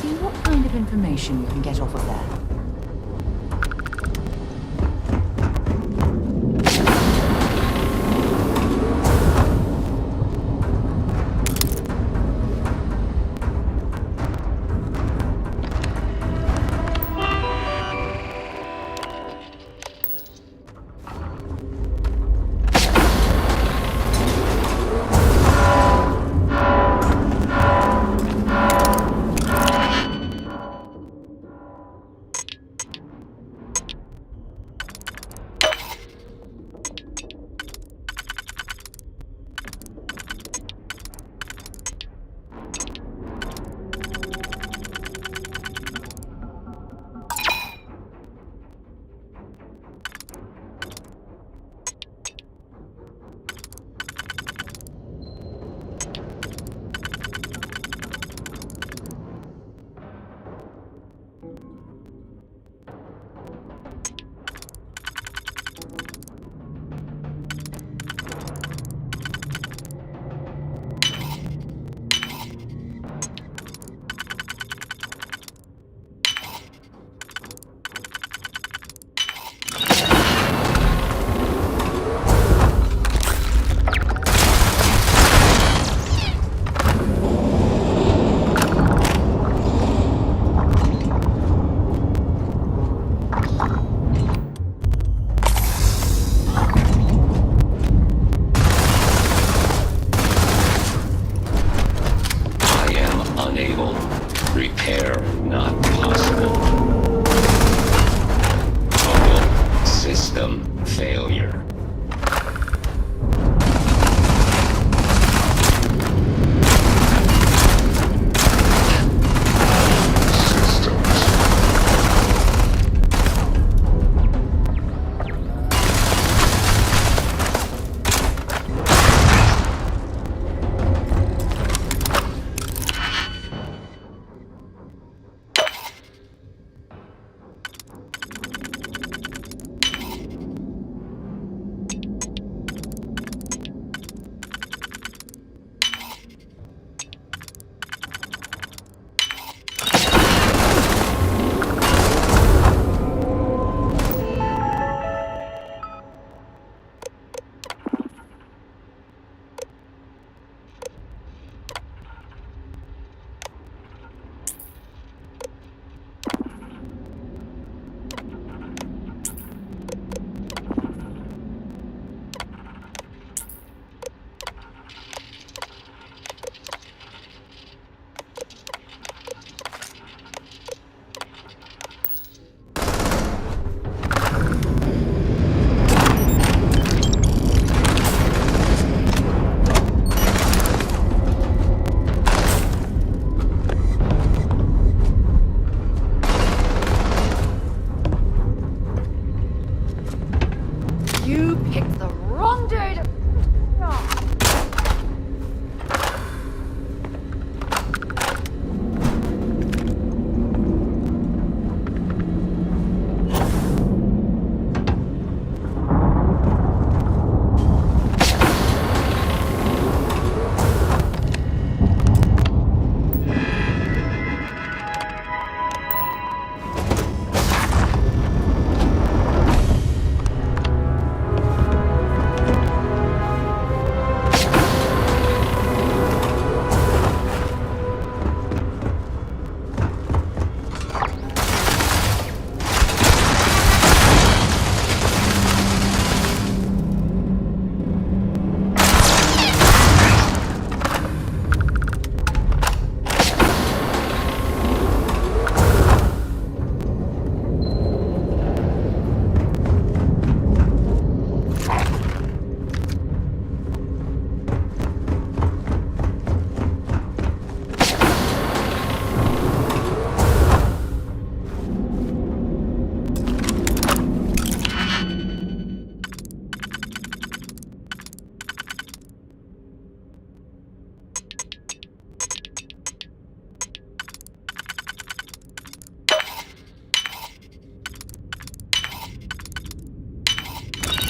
See what kind of information you can get off of there. picked the wrong day to...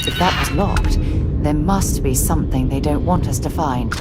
If that was locked, there must be something they don't want us to find.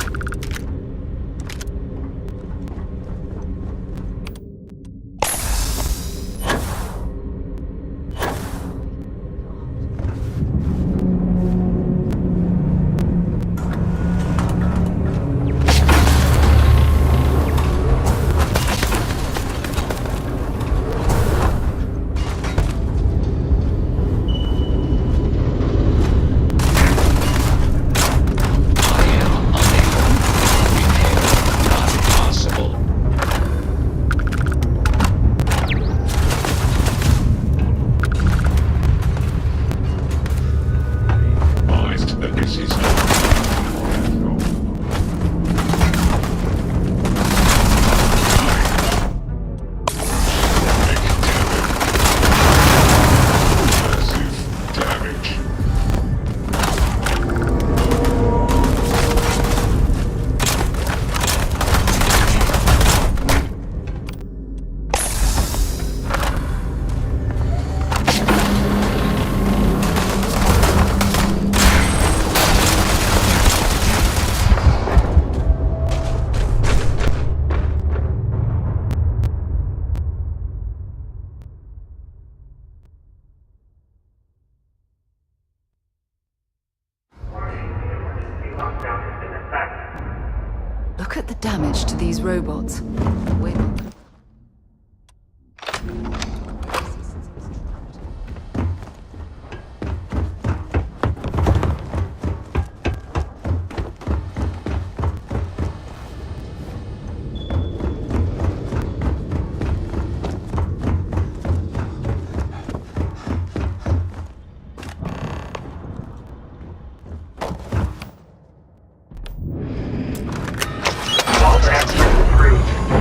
Look at the damage to these robots. We're not gonna...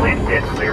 Please get clear.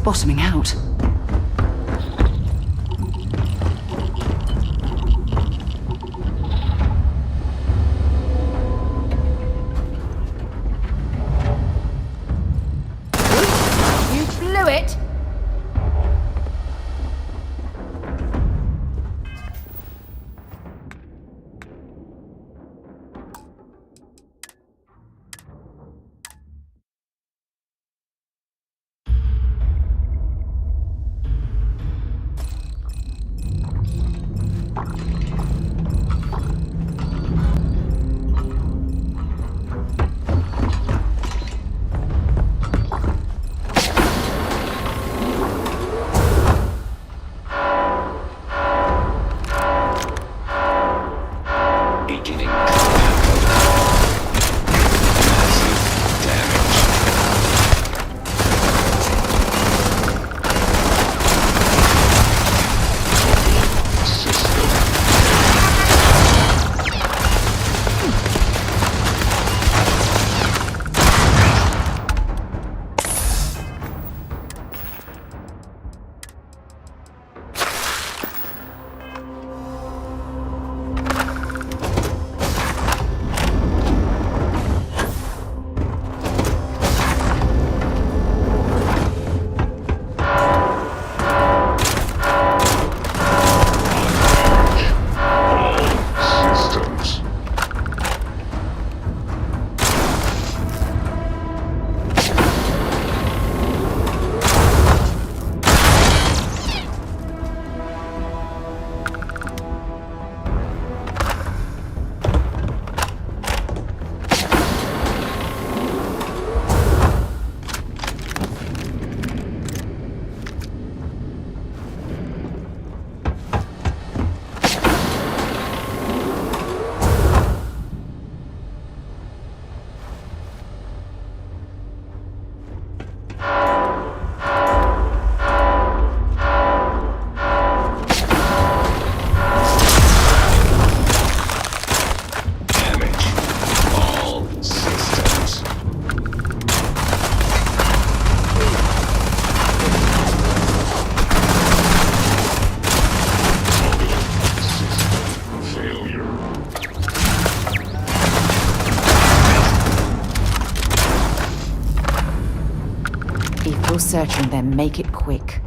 bottoming out. You blew it! If you're searching them, make it quick.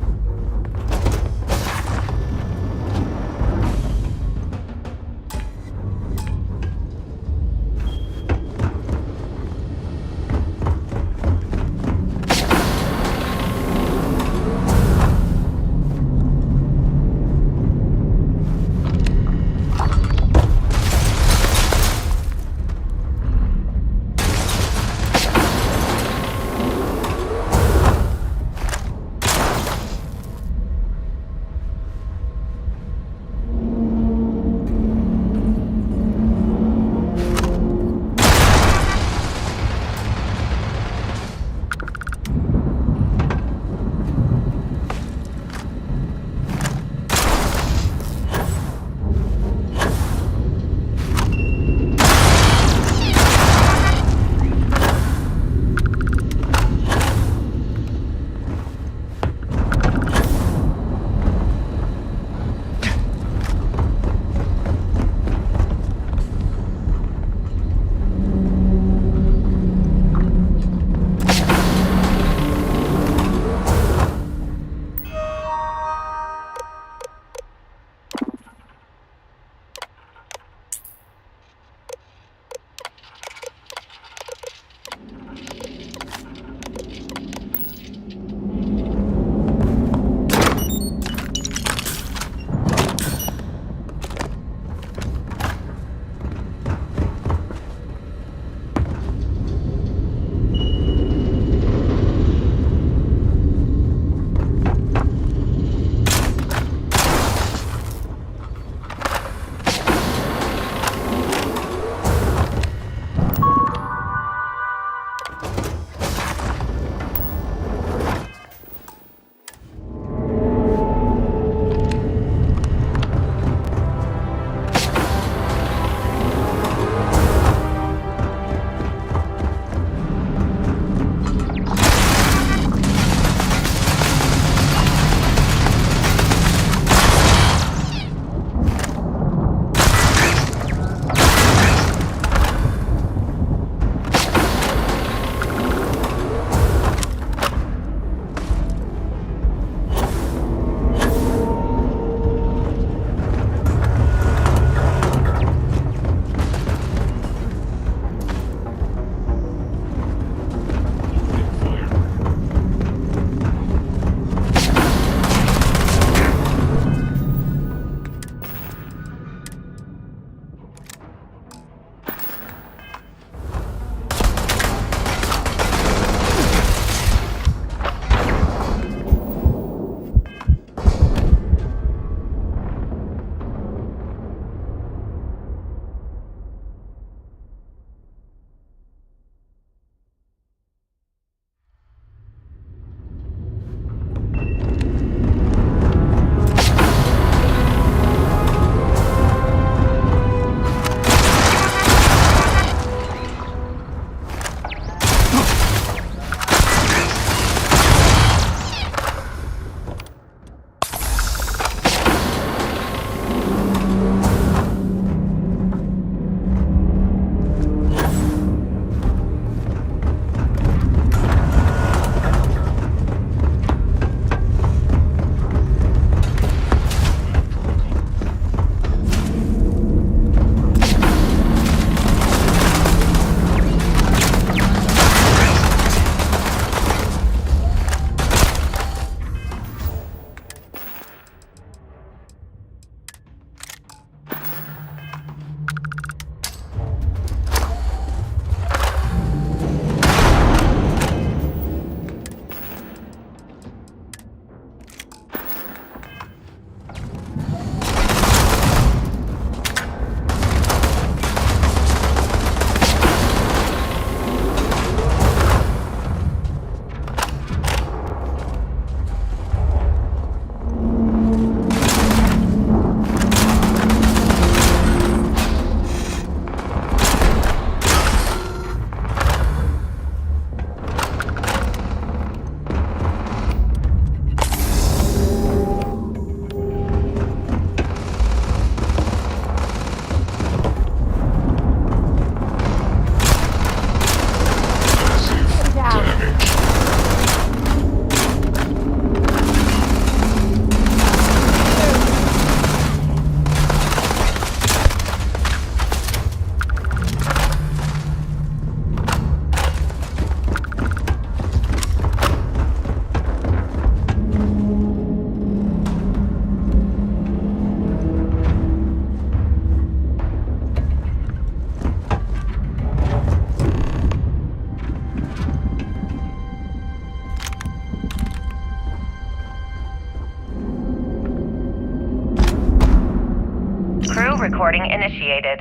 Crew recording initiated.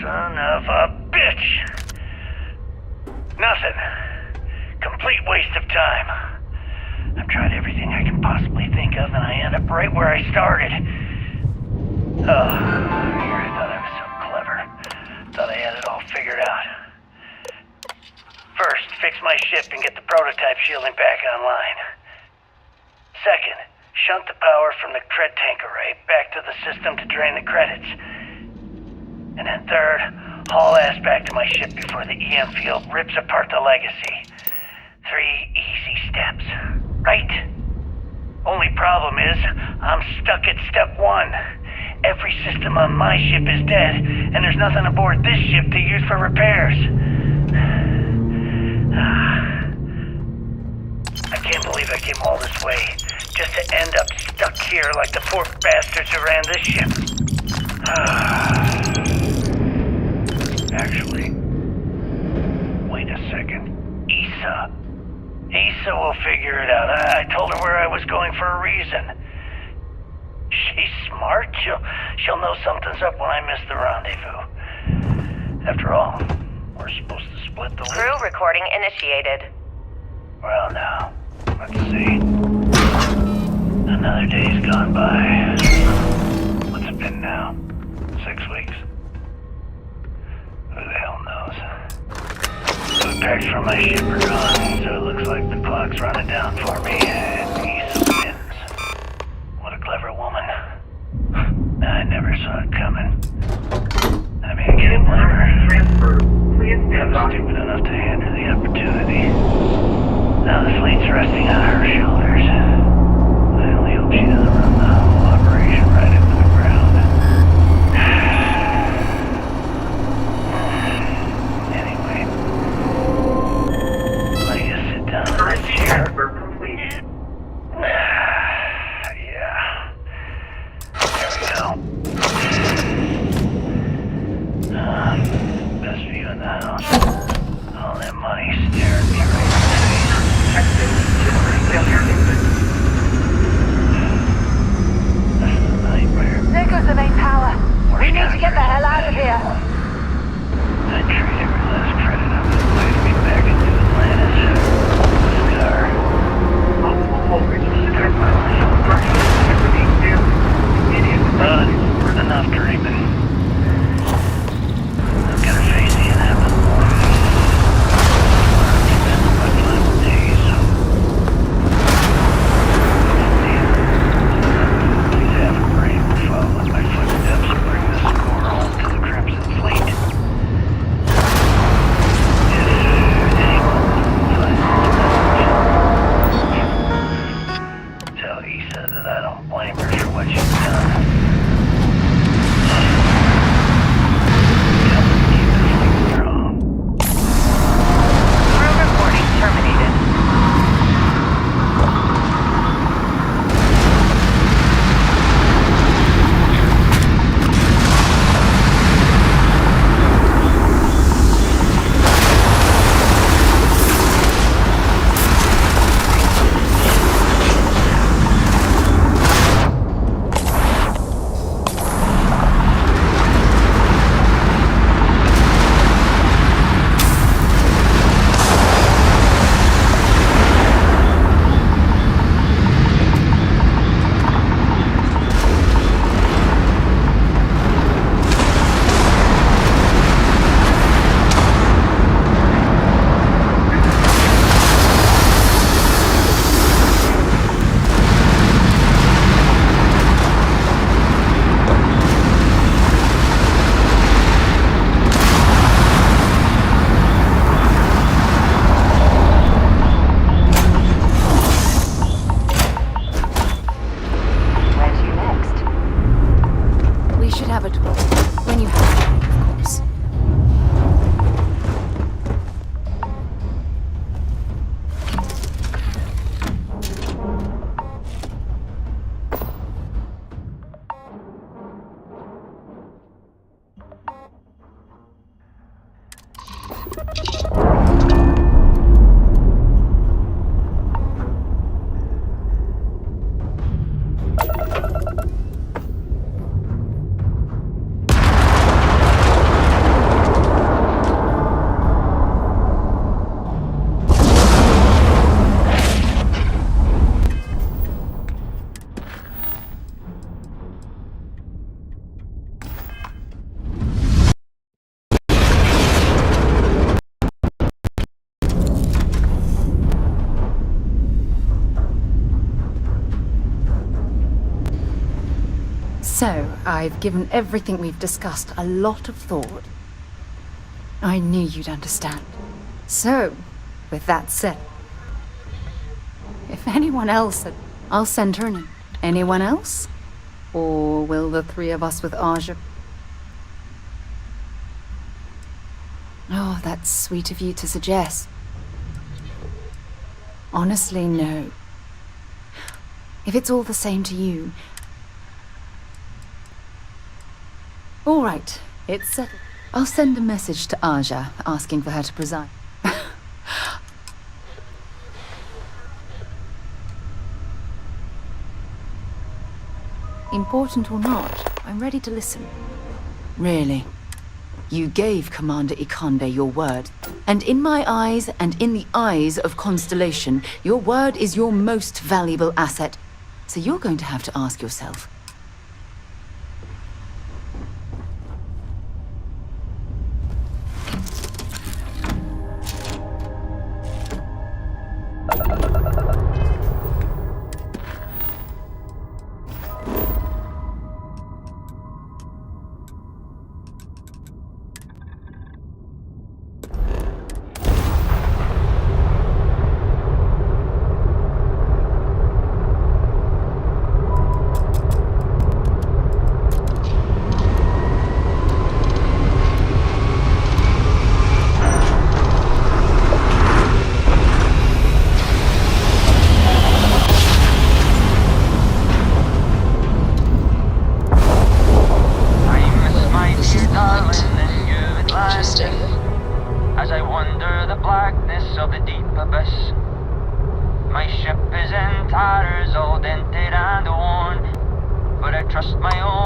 Son of a bitch! Nothing. Complete waste of time. I've tried everything I can possibly think of, and I end up right where I started. Oh, here I thought I was so clever. Thought I had it all figured out. First, fix my ship and get the prototype shielding back online. Second, shunt the power from the cred tank array back to the system to drain the credits. And then third, haul ass back to my ship before the EM field rips apart the legacy. 3 easy steps, right? Only problem is, I'm stuck at step 1. Every system on my ship is dead, and there's nothing aboard this ship to use for repairs. I can't believe I came all this way, just to end up stuck here like the poor bastards who ran this ship. Actually, wait a second. Issa will figure it out. I told her where I was going for a reason. She's smart. She'll know something's up when I miss the rendezvous. After all, we're supposed to split the Crew recording initiated. Well, now, let's see. Another day's gone by. What's it been now? 6 weeks? Who the hell knows? Food packs from my ship are gone, so it looks like the clock's running down for me, and Issa wins. What a clever woman. I never saw it coming. I mean, I can't blame her. I was stupid enough to hand her the opportunity. Now the fleet's resting on her shoulders. I only hope she doesn't run the whole operation right into the ground. Anyway, I guess sit down in this chair. Yeah. There we go. Best view in the house. All that money staring me right in the face. This is a nightmare. There goes the main power. We need to get the hell out of here. I trade every last credit on this way to be back into Atlantis. Scar. Start my life over. But enough dreaming. I'm gonna face the inevitable. Spend my final days. Please have a brain will follow in my footsteps and bring the score home to the Crimson Fleet. If anyone finds this message, tell Issa that I don't blame her for what she's done. Terminated. So, I've given everything we've discussed a lot of thought. I knew you'd understand. So, with that said, if anyone else, I'll send her in. Anyone else? Or will the three of us with Aja? Oh, that's sweet of you to suggest. Honestly, no. If it's all the same to you... All right, it's settled. I'll send a message to Aja, asking for her to preside. Important or not, I'm ready to listen. Really? You gave Commander Ikande your word. And in my eyes, and in the eyes of Constellation, your word is your most valuable asset. So you're going to have to ask yourself, As I wander the blackness of the deep abyss, my ship is in tatters, all dented and worn, but I trust my own.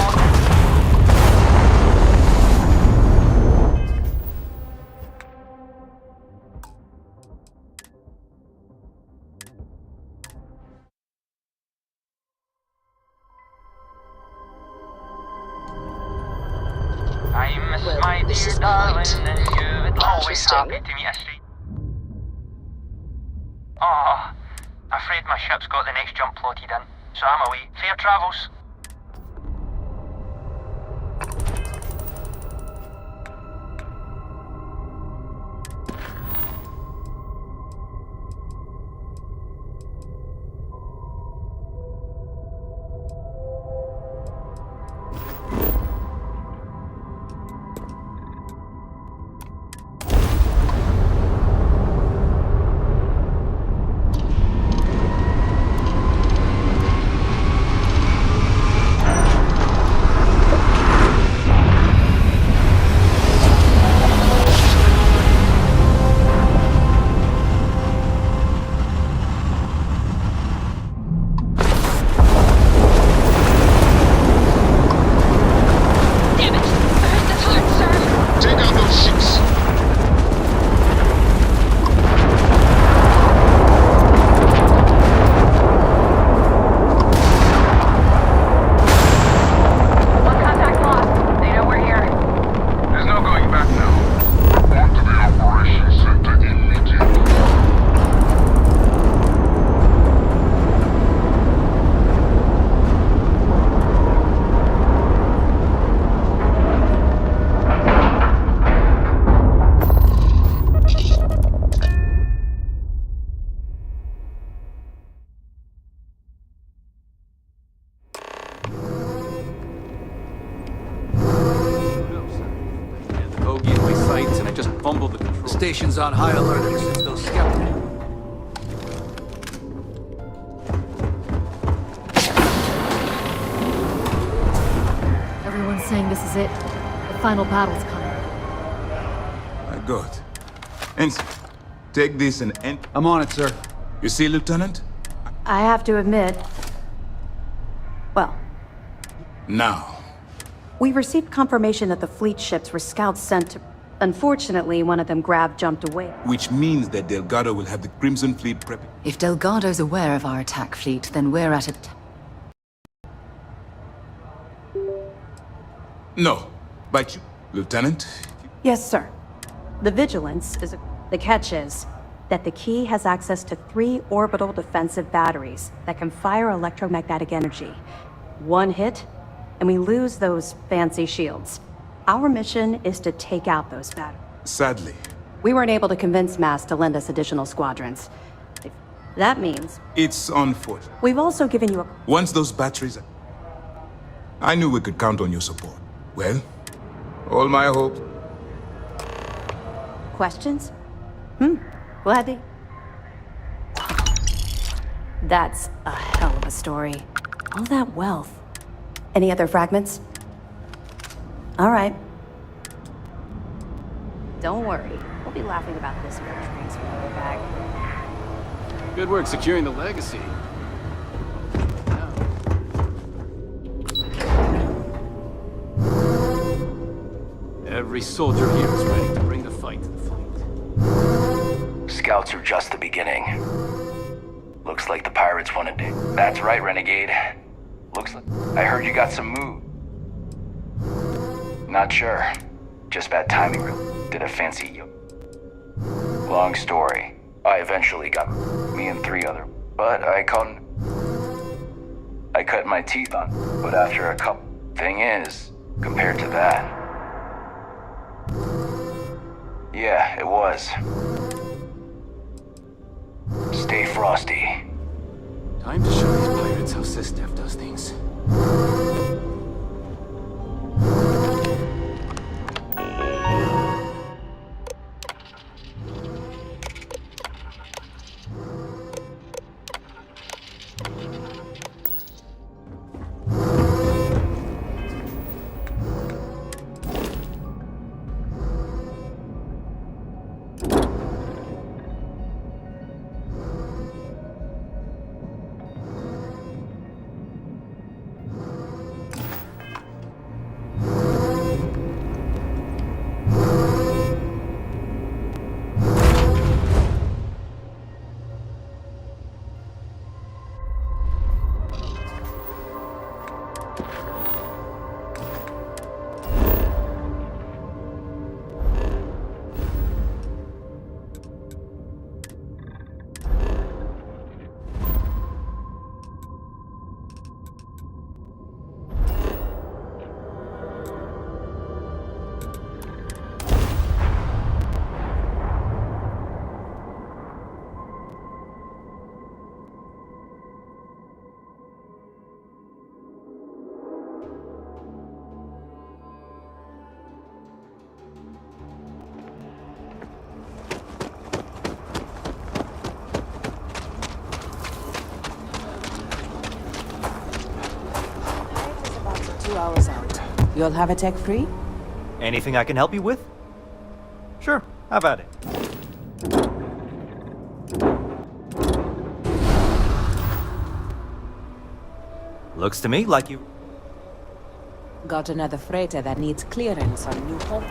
I miss my dear darling, and you would always happy to meet a street. Oh, afraid my ship's got the next jump plotted in, so I'm away. Fair travels. Station's on high alert ever since those skeptics. Everyone's saying this is it. The final battle's coming. My God. Ensign, take this and end. I'm on it, sir. You see, Lieutenant? I have to admit... Well, Now. we received confirmation that the fleet ships were scouts sent to... Unfortunately, one of them jumped away. Which means that Delgado will have the Crimson Fleet prepping. if Delgado's aware of our attack fleet, then we're at it. No. But you, Lieutenant? Yes, sir. The Vigilance is... The catch is that the key has access to 3 orbital defensive batteries that can fire electromagnetic energy. One hit, and we lose those fancy shields. Our mission is to take out those batteries. Sadly. We weren't able to convince Mass to lend us additional squadrons. That means It's on foot. we've also given you a... Once those batteries... I knew we could count on your support. Well, all my hope. Questions? Glad to... That's a hell of a story. All that wealth. Any other fragments? All right. Don't worry. We'll be laughing about this when the transfer when we're back. Good work securing the legacy. Every soldier here is ready to bring the fight to the fleet. Scouts are just the beginning. Looks like the pirates wanted to... That's right, Renegade. Looks like... I heard you got some move. Not sure. Just bad timing. Did a fancy... Long story. I eventually got me and 3 other... But I cut my teeth on. But after a couple... Thing is, compared to that... Yeah, it was. Stay frosty. Time to show these pirates how Sysdef does things. Hours out. You'll have a tech free? Anything I can help you with? Sure, have at it. Looks to me like you... Got another freighter that needs clearance on New Hope.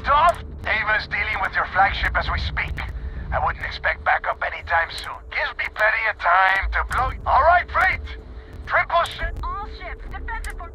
sent off? Ava's dealing with your flagship as we speak. I wouldn't expect backup anytime soon. Gives me plenty of time to blow... All right, fleet! Triple ship... All ships, defensive for...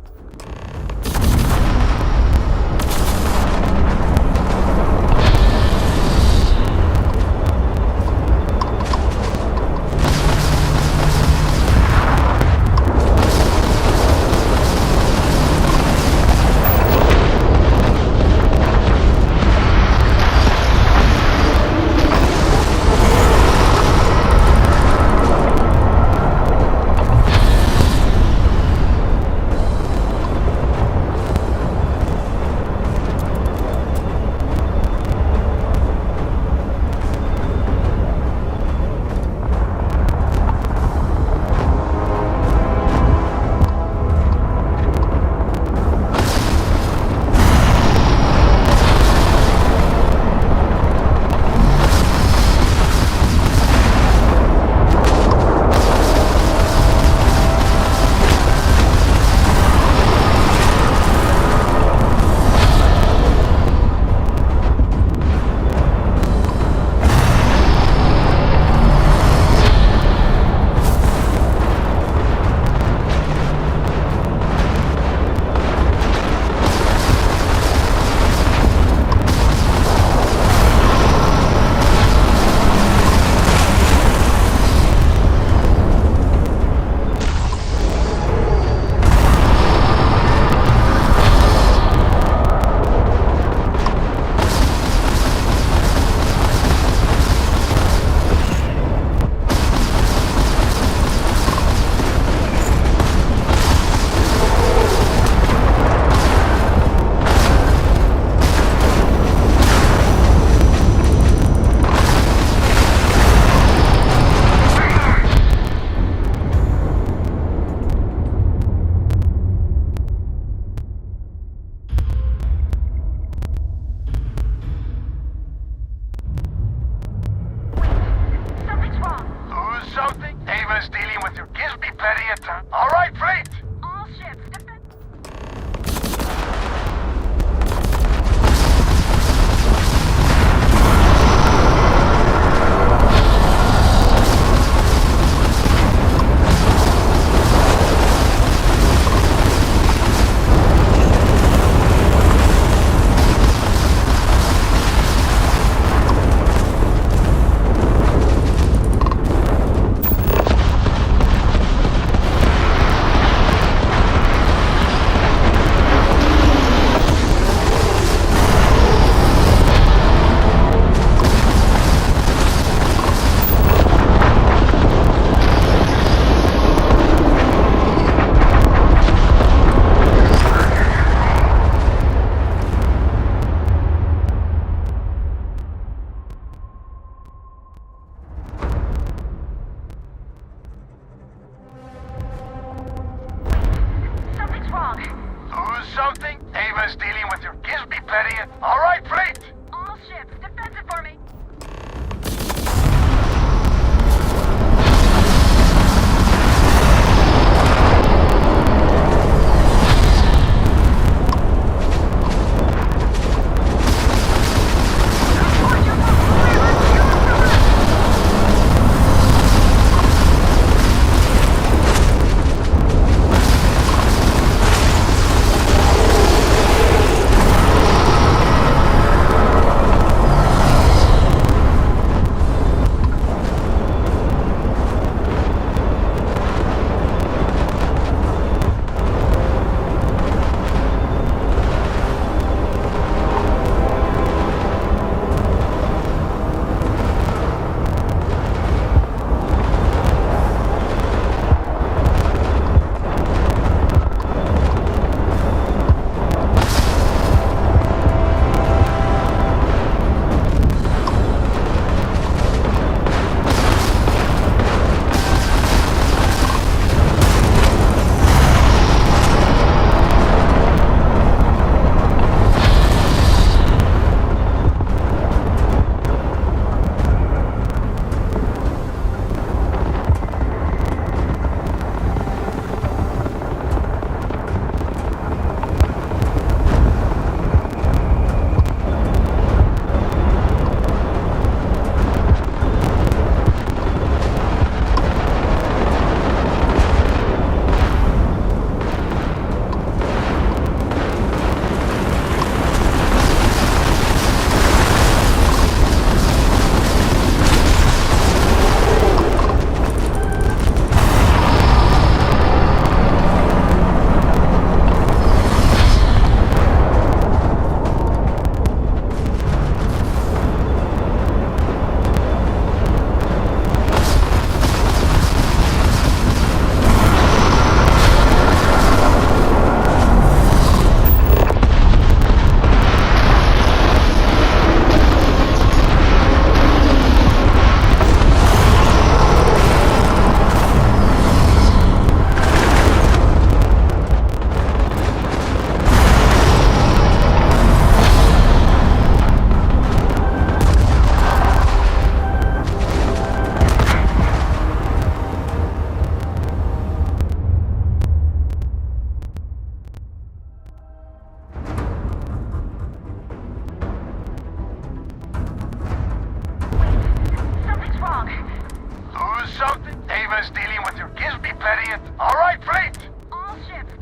Ava's dealing with your... Gives me plenty of... All right, freight! All ships.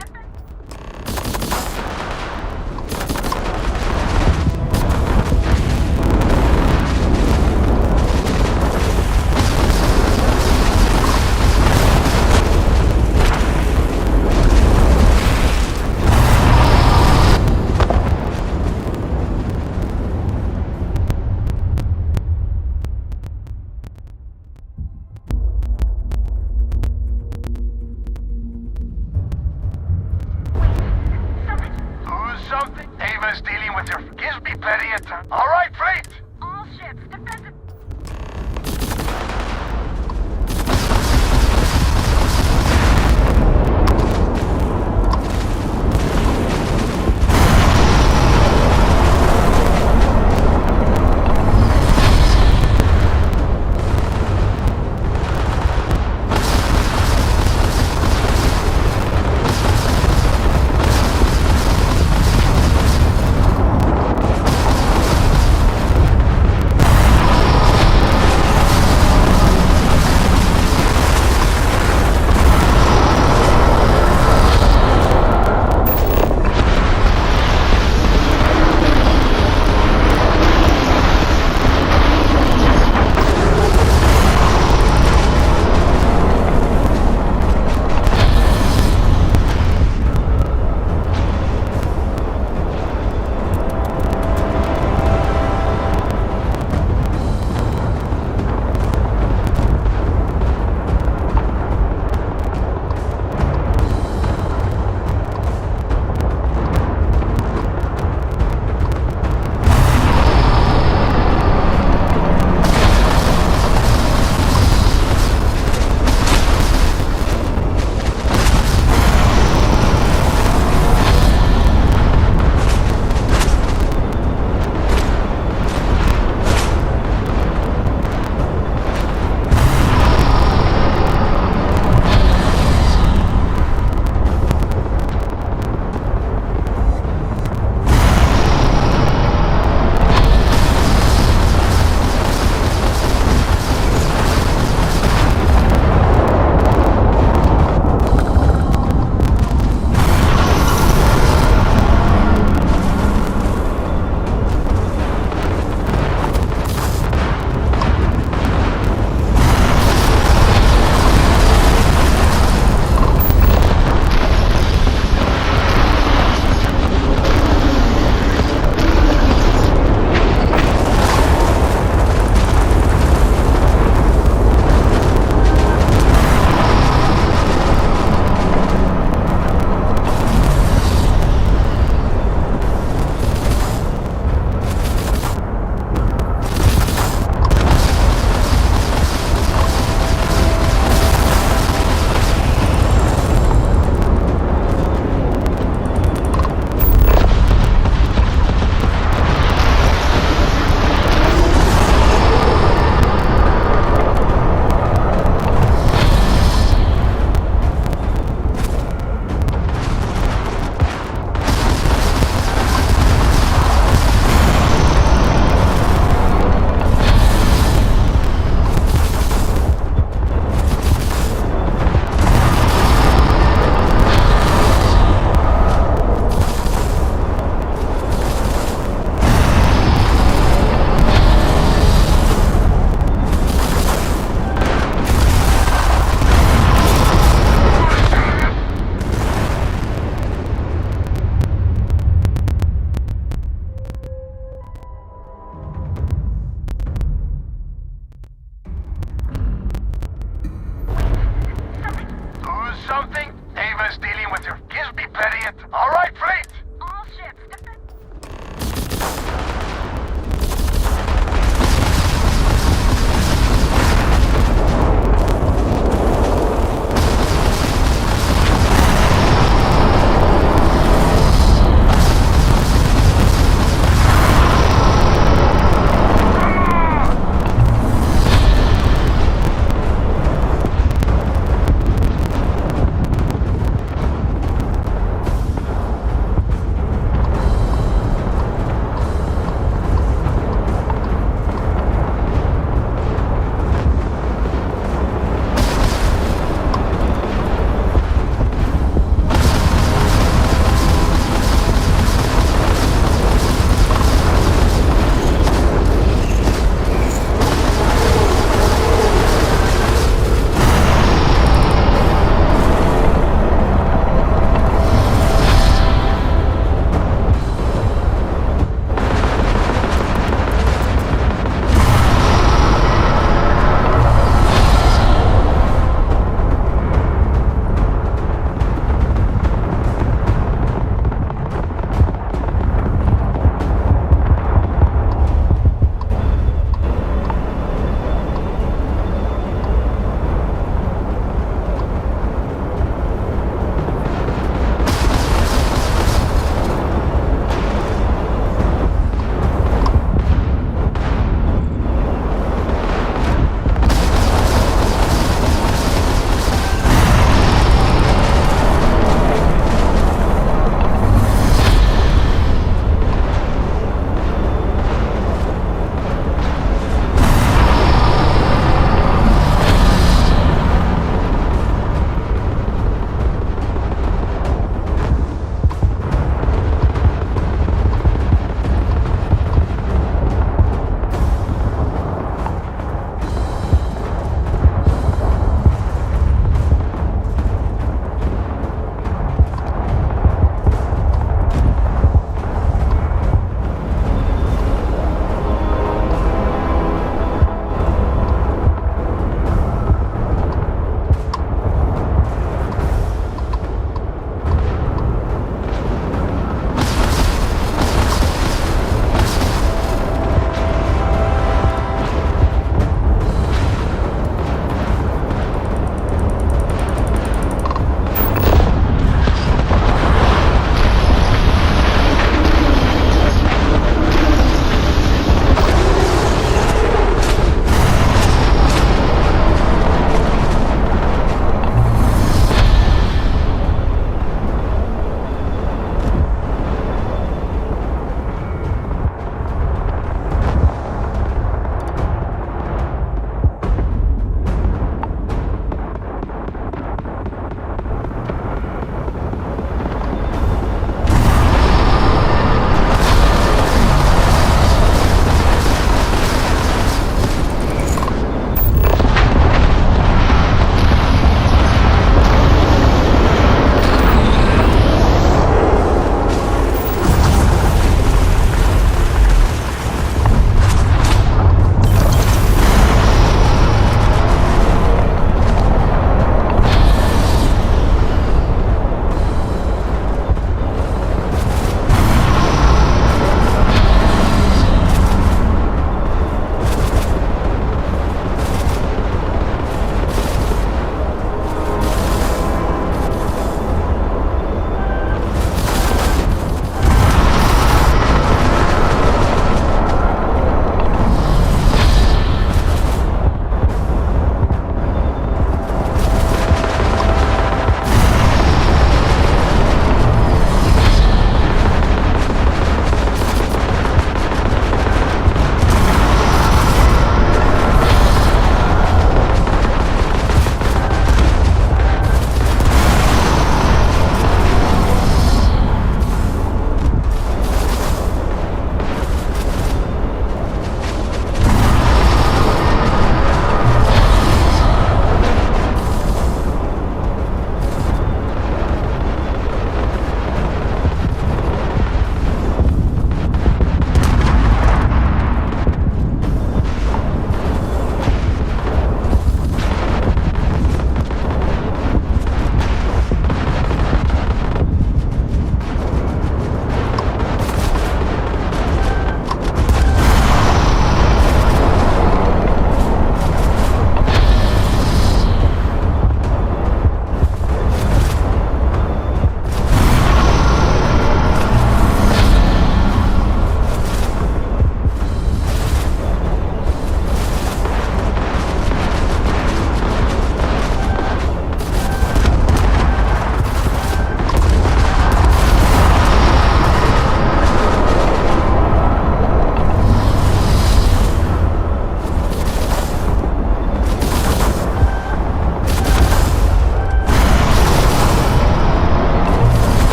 Something? Ava's dealing with your... Gives me plenty of time. All right, freight! All ships. Defensive.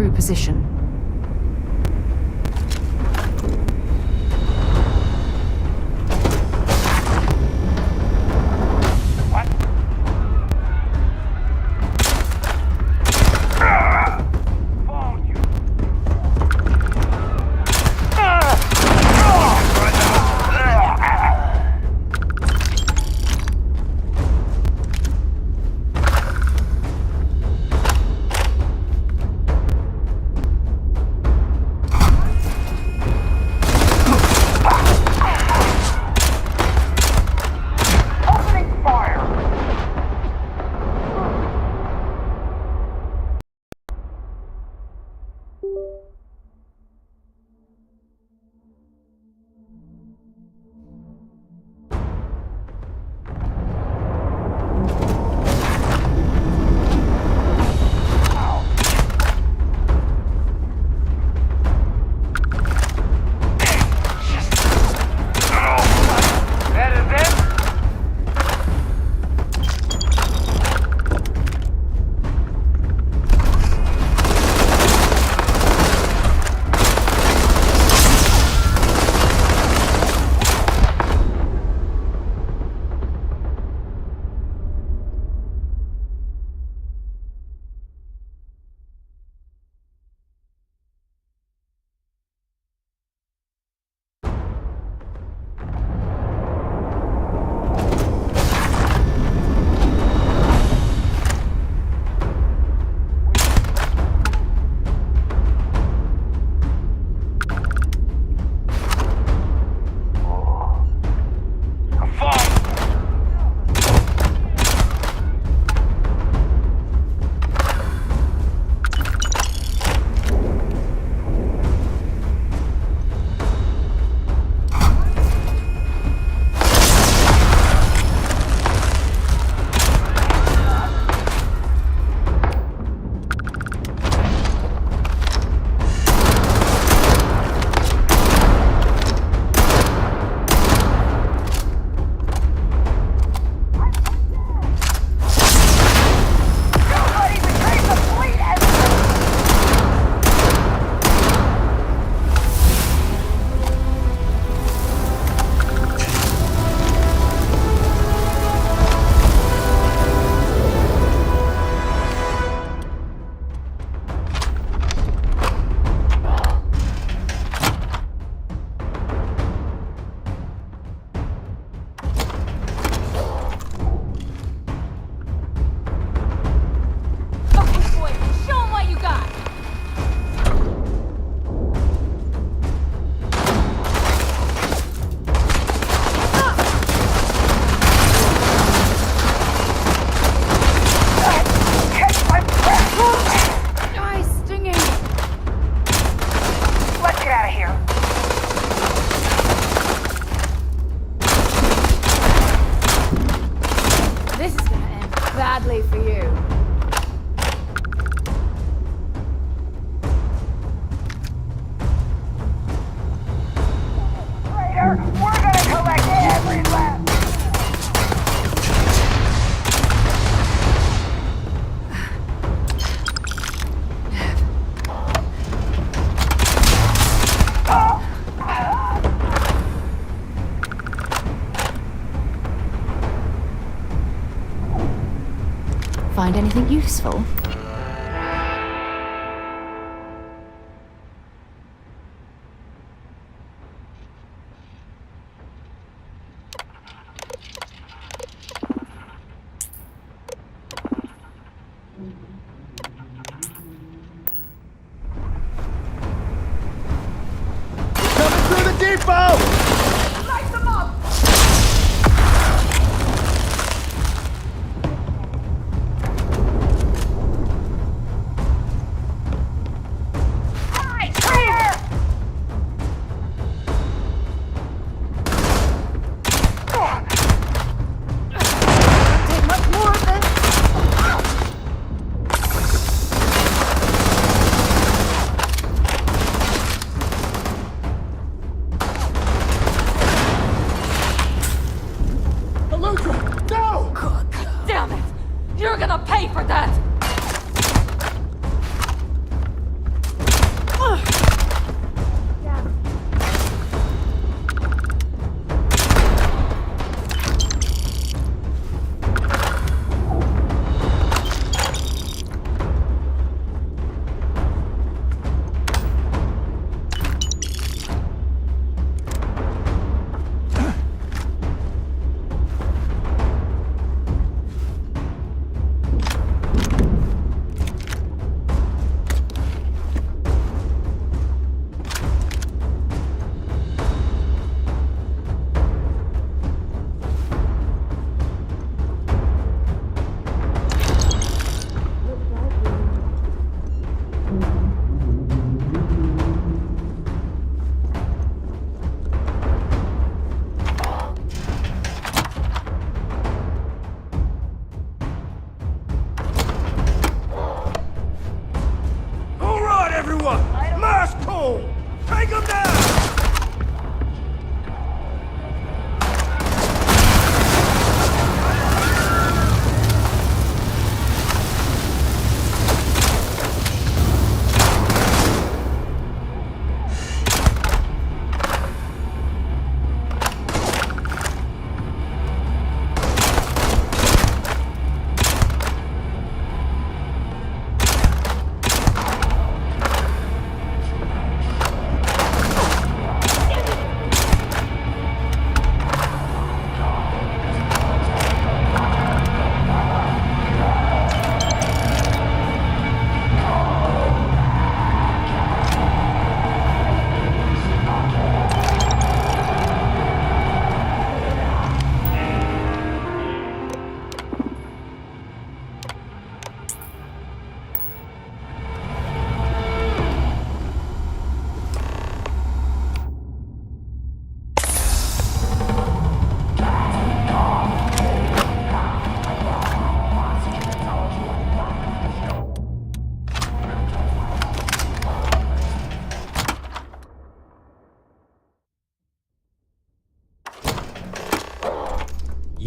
crew position. Badly for you. We're gonna collect every last... Find anything useful? Coming through the depot! Light them up! Damn it! You're gonna pay for that!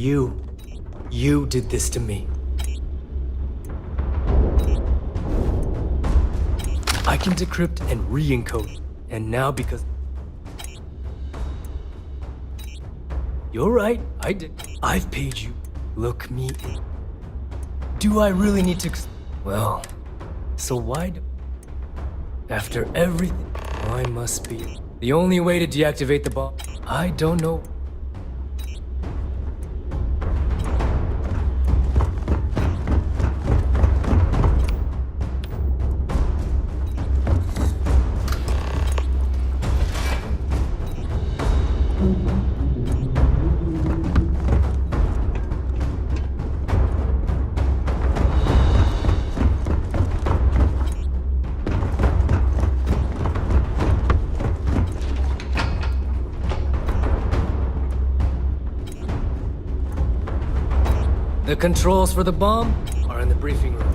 You did this to me. I can decrypt and re-encode, and now because... You're right, I did. I've paid you. Look me in. Do I really need to... Well, so why do... After everything, I must be... The only way to deactivate the bomb... I don't know... The controls for the bomb are in the briefing room.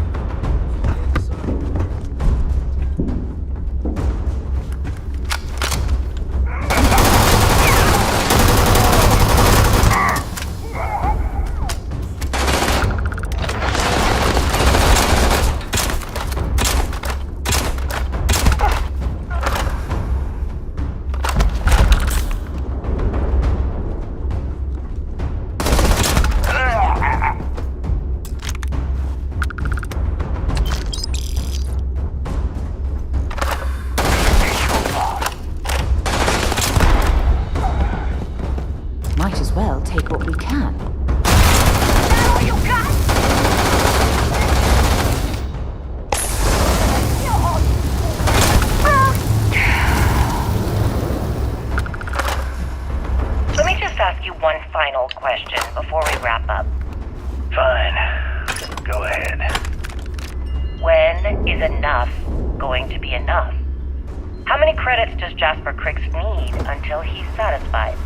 Might as well take what we can. Let me just ask you one final question before we wrap up. Fine. Go ahead. When is enough going to be enough? How many credits does Jasper Cricks need until he's satisfied?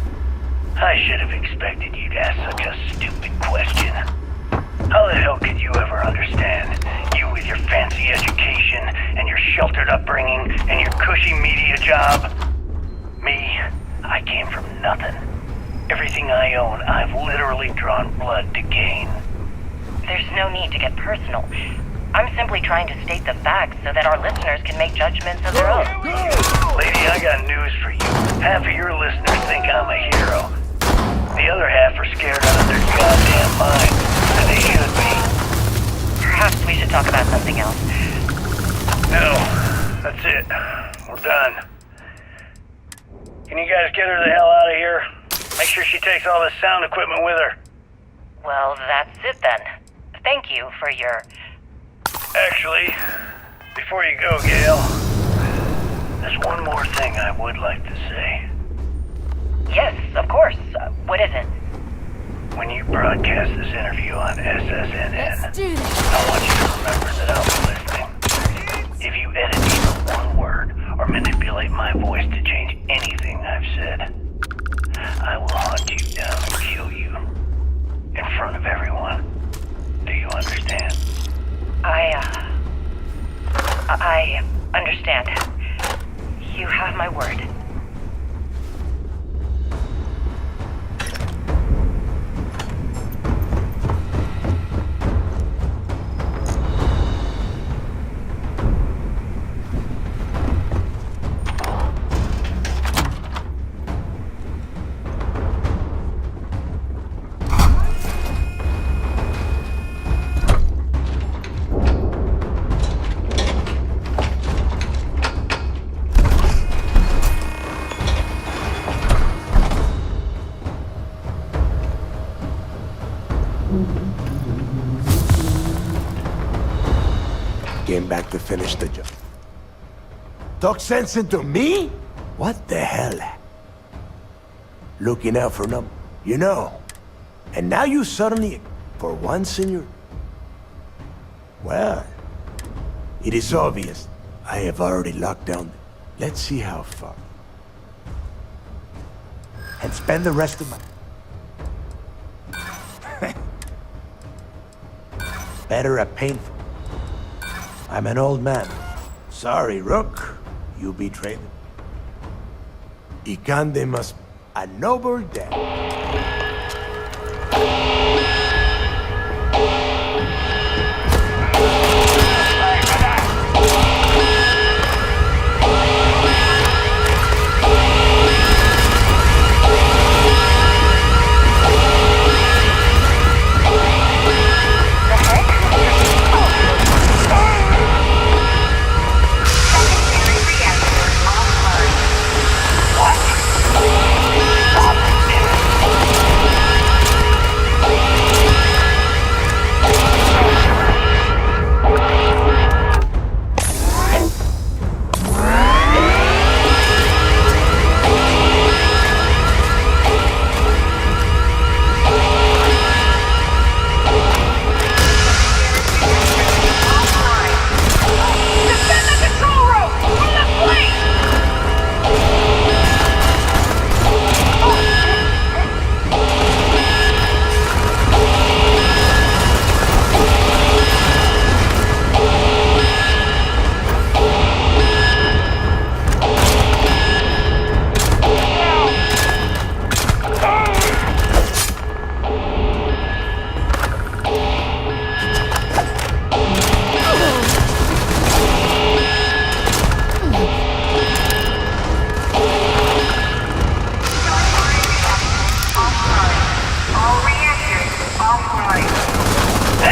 I should have expected you to ask such a stupid question. How the hell could you ever understand? You with your fancy education and your sheltered upbringing and your cushy media job. Me, I came from nothing. Everything I own, I've literally drawn blood to gain. There's no need to get personal. I'm simply trying to state the facts so that our listeners can make judgments of their own. Lady, I got news for you. Half of your listeners think I'm a hero. The other half are scared out of their goddamn minds, and they should be. Perhaps we should talk about something else. No, that's it. We're done. Can you guys get her the hell out of here? Make sure she takes all this sound equipment with her. Well, that's it then. Thank you for your... Actually, before you go, Gail, there's one more thing I would like to say. Yes, of course. What is it? When you broadcast this interview on SSNN, Let's do this. I want you to remember that I'll be listening. If you edit even one word or manipulate my voice to change anything I've said, I will hunt you down and kill you in front of everyone. Do you understand? I understand. You have my word. Came back to finish the job. Talk sense into me? What the hell? Looking out for number, you know. And now you suddenly, for once in your... Well, it is obvious. I have already locked down. Let's see how far. And spend the rest of my... Better a painful. I'm an old man. Sorry, Rook. You betrayed me. Ikande must... A noble death.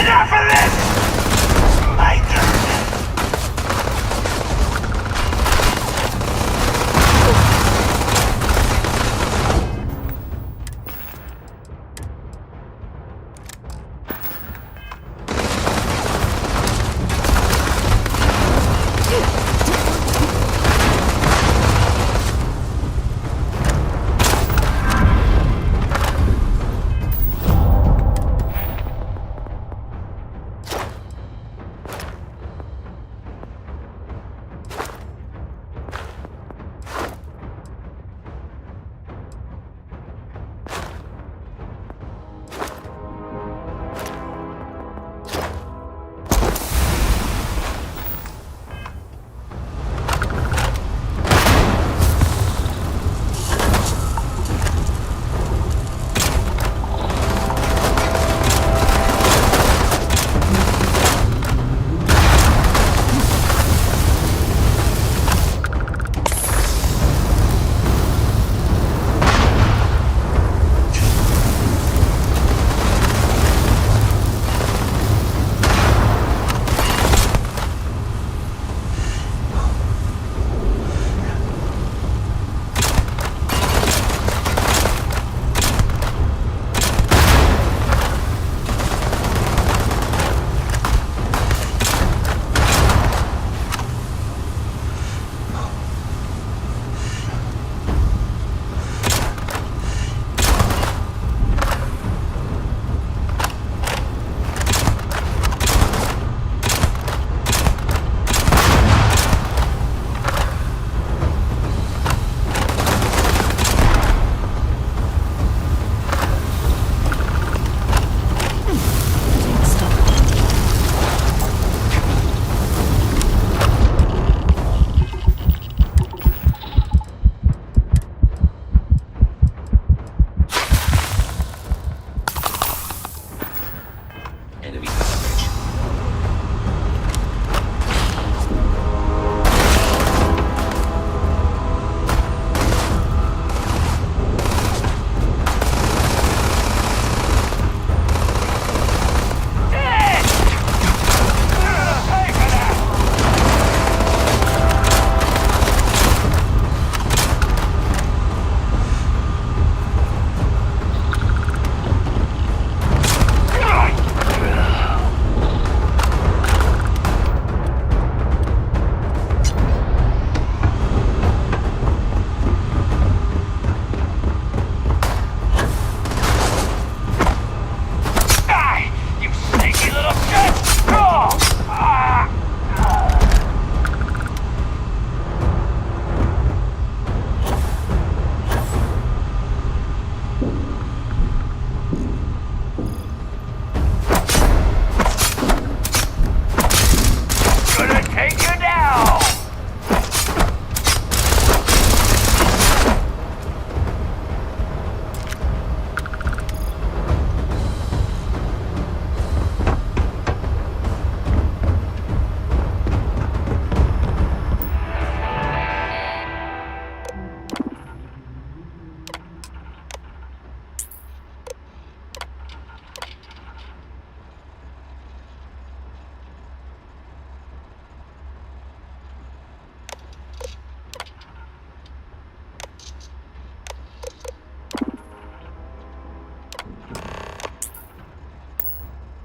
Enough of this! My turn.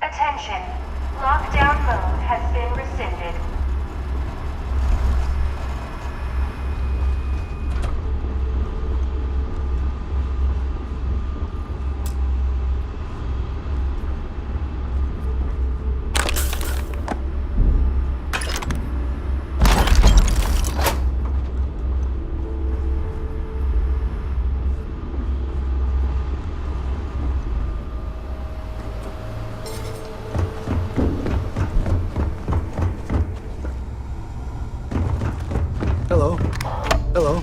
Attention. Lockdown mode has been rescinded. Hello. Hello.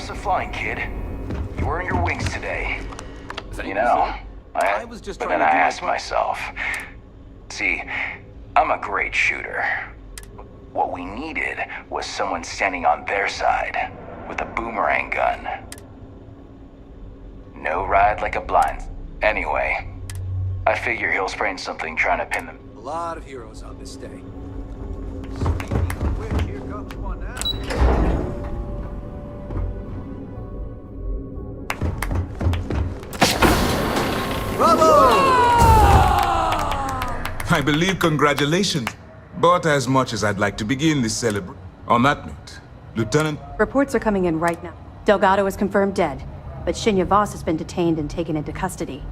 Impressive flying, kid. You earned your wings today. You know, I was just but trying then to I do my asked myself, see, I'm a great shooter. What we needed was someone standing on their side with a boomerang gun. No ride like a blind. Anyway, I figure he'll sprain something trying to pin them. A lot of heroes on this day. Speaking of which, here comes one now. I believe congratulations. But as much as I'd like to begin this celebration, on that note, Lieutenant... Reports are coming in right now. Delgado is confirmed dead, but Shinya Voss has been detained and taken into custody.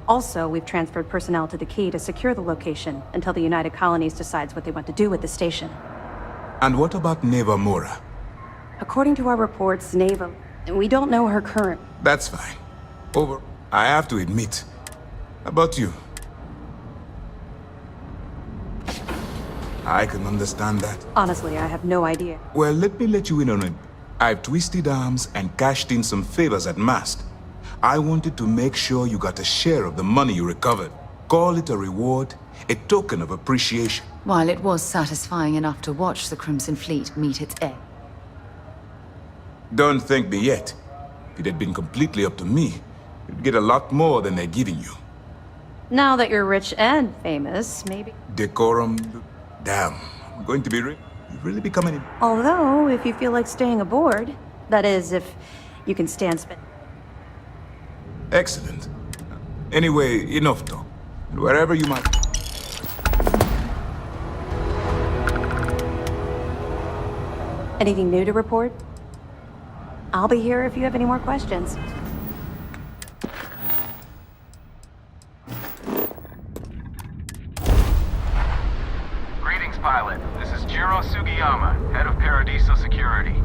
Also, we've transferred personnel to the Key to secure the location until the United Colonies decides what they want to do with the station. And what about Neva Mora? According to our reports, Neva... We don't know her current... That's fine. Over. I have to admit. About you. I can understand that. Honestly, I have no idea. Well, let me let you in on it. I've twisted arms and cashed in some favors at Mast. I wanted to make sure you got a share of the money you recovered. Call it a reward, a token of appreciation. While it was satisfying enough to watch the Crimson Fleet meet its end. Don't thank me yet. If it had been completely up to me, you'd get a lot more than they're giving you. Now that you're rich and famous, maybe... Decorum... Damn, I'm going to be rich. You've really become an... Although, if you feel like staying aboard, that is, if you can stand spend... Excellent. Anyway, enough talk. Wherever you might... Anything new to report? I'll be here if you have any more questions. Greetings, pilot. This is Jiro Sugiyama, head of Paradiso Security.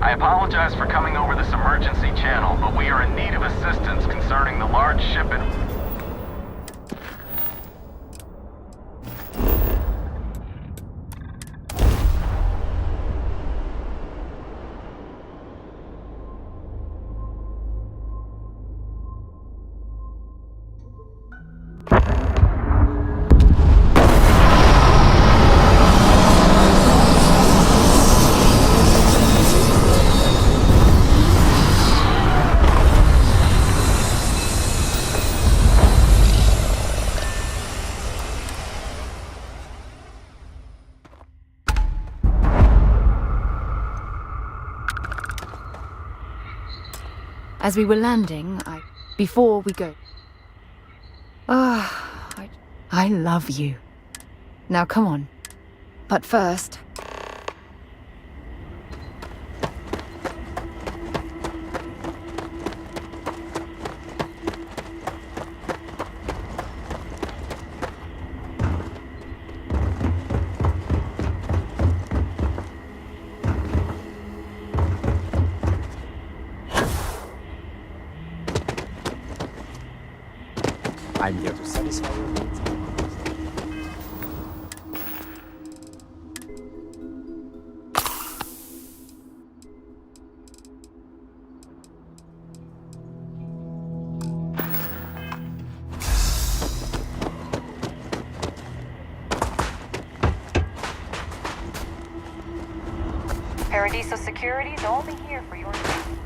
I apologize for coming over this emergency channel, but we are in need of assistance concerning the large shipment. As we were landing, before we go... I love you. Now come on. But first... I'm here to satisfy your needs. Paradiso Security's only here for your needs.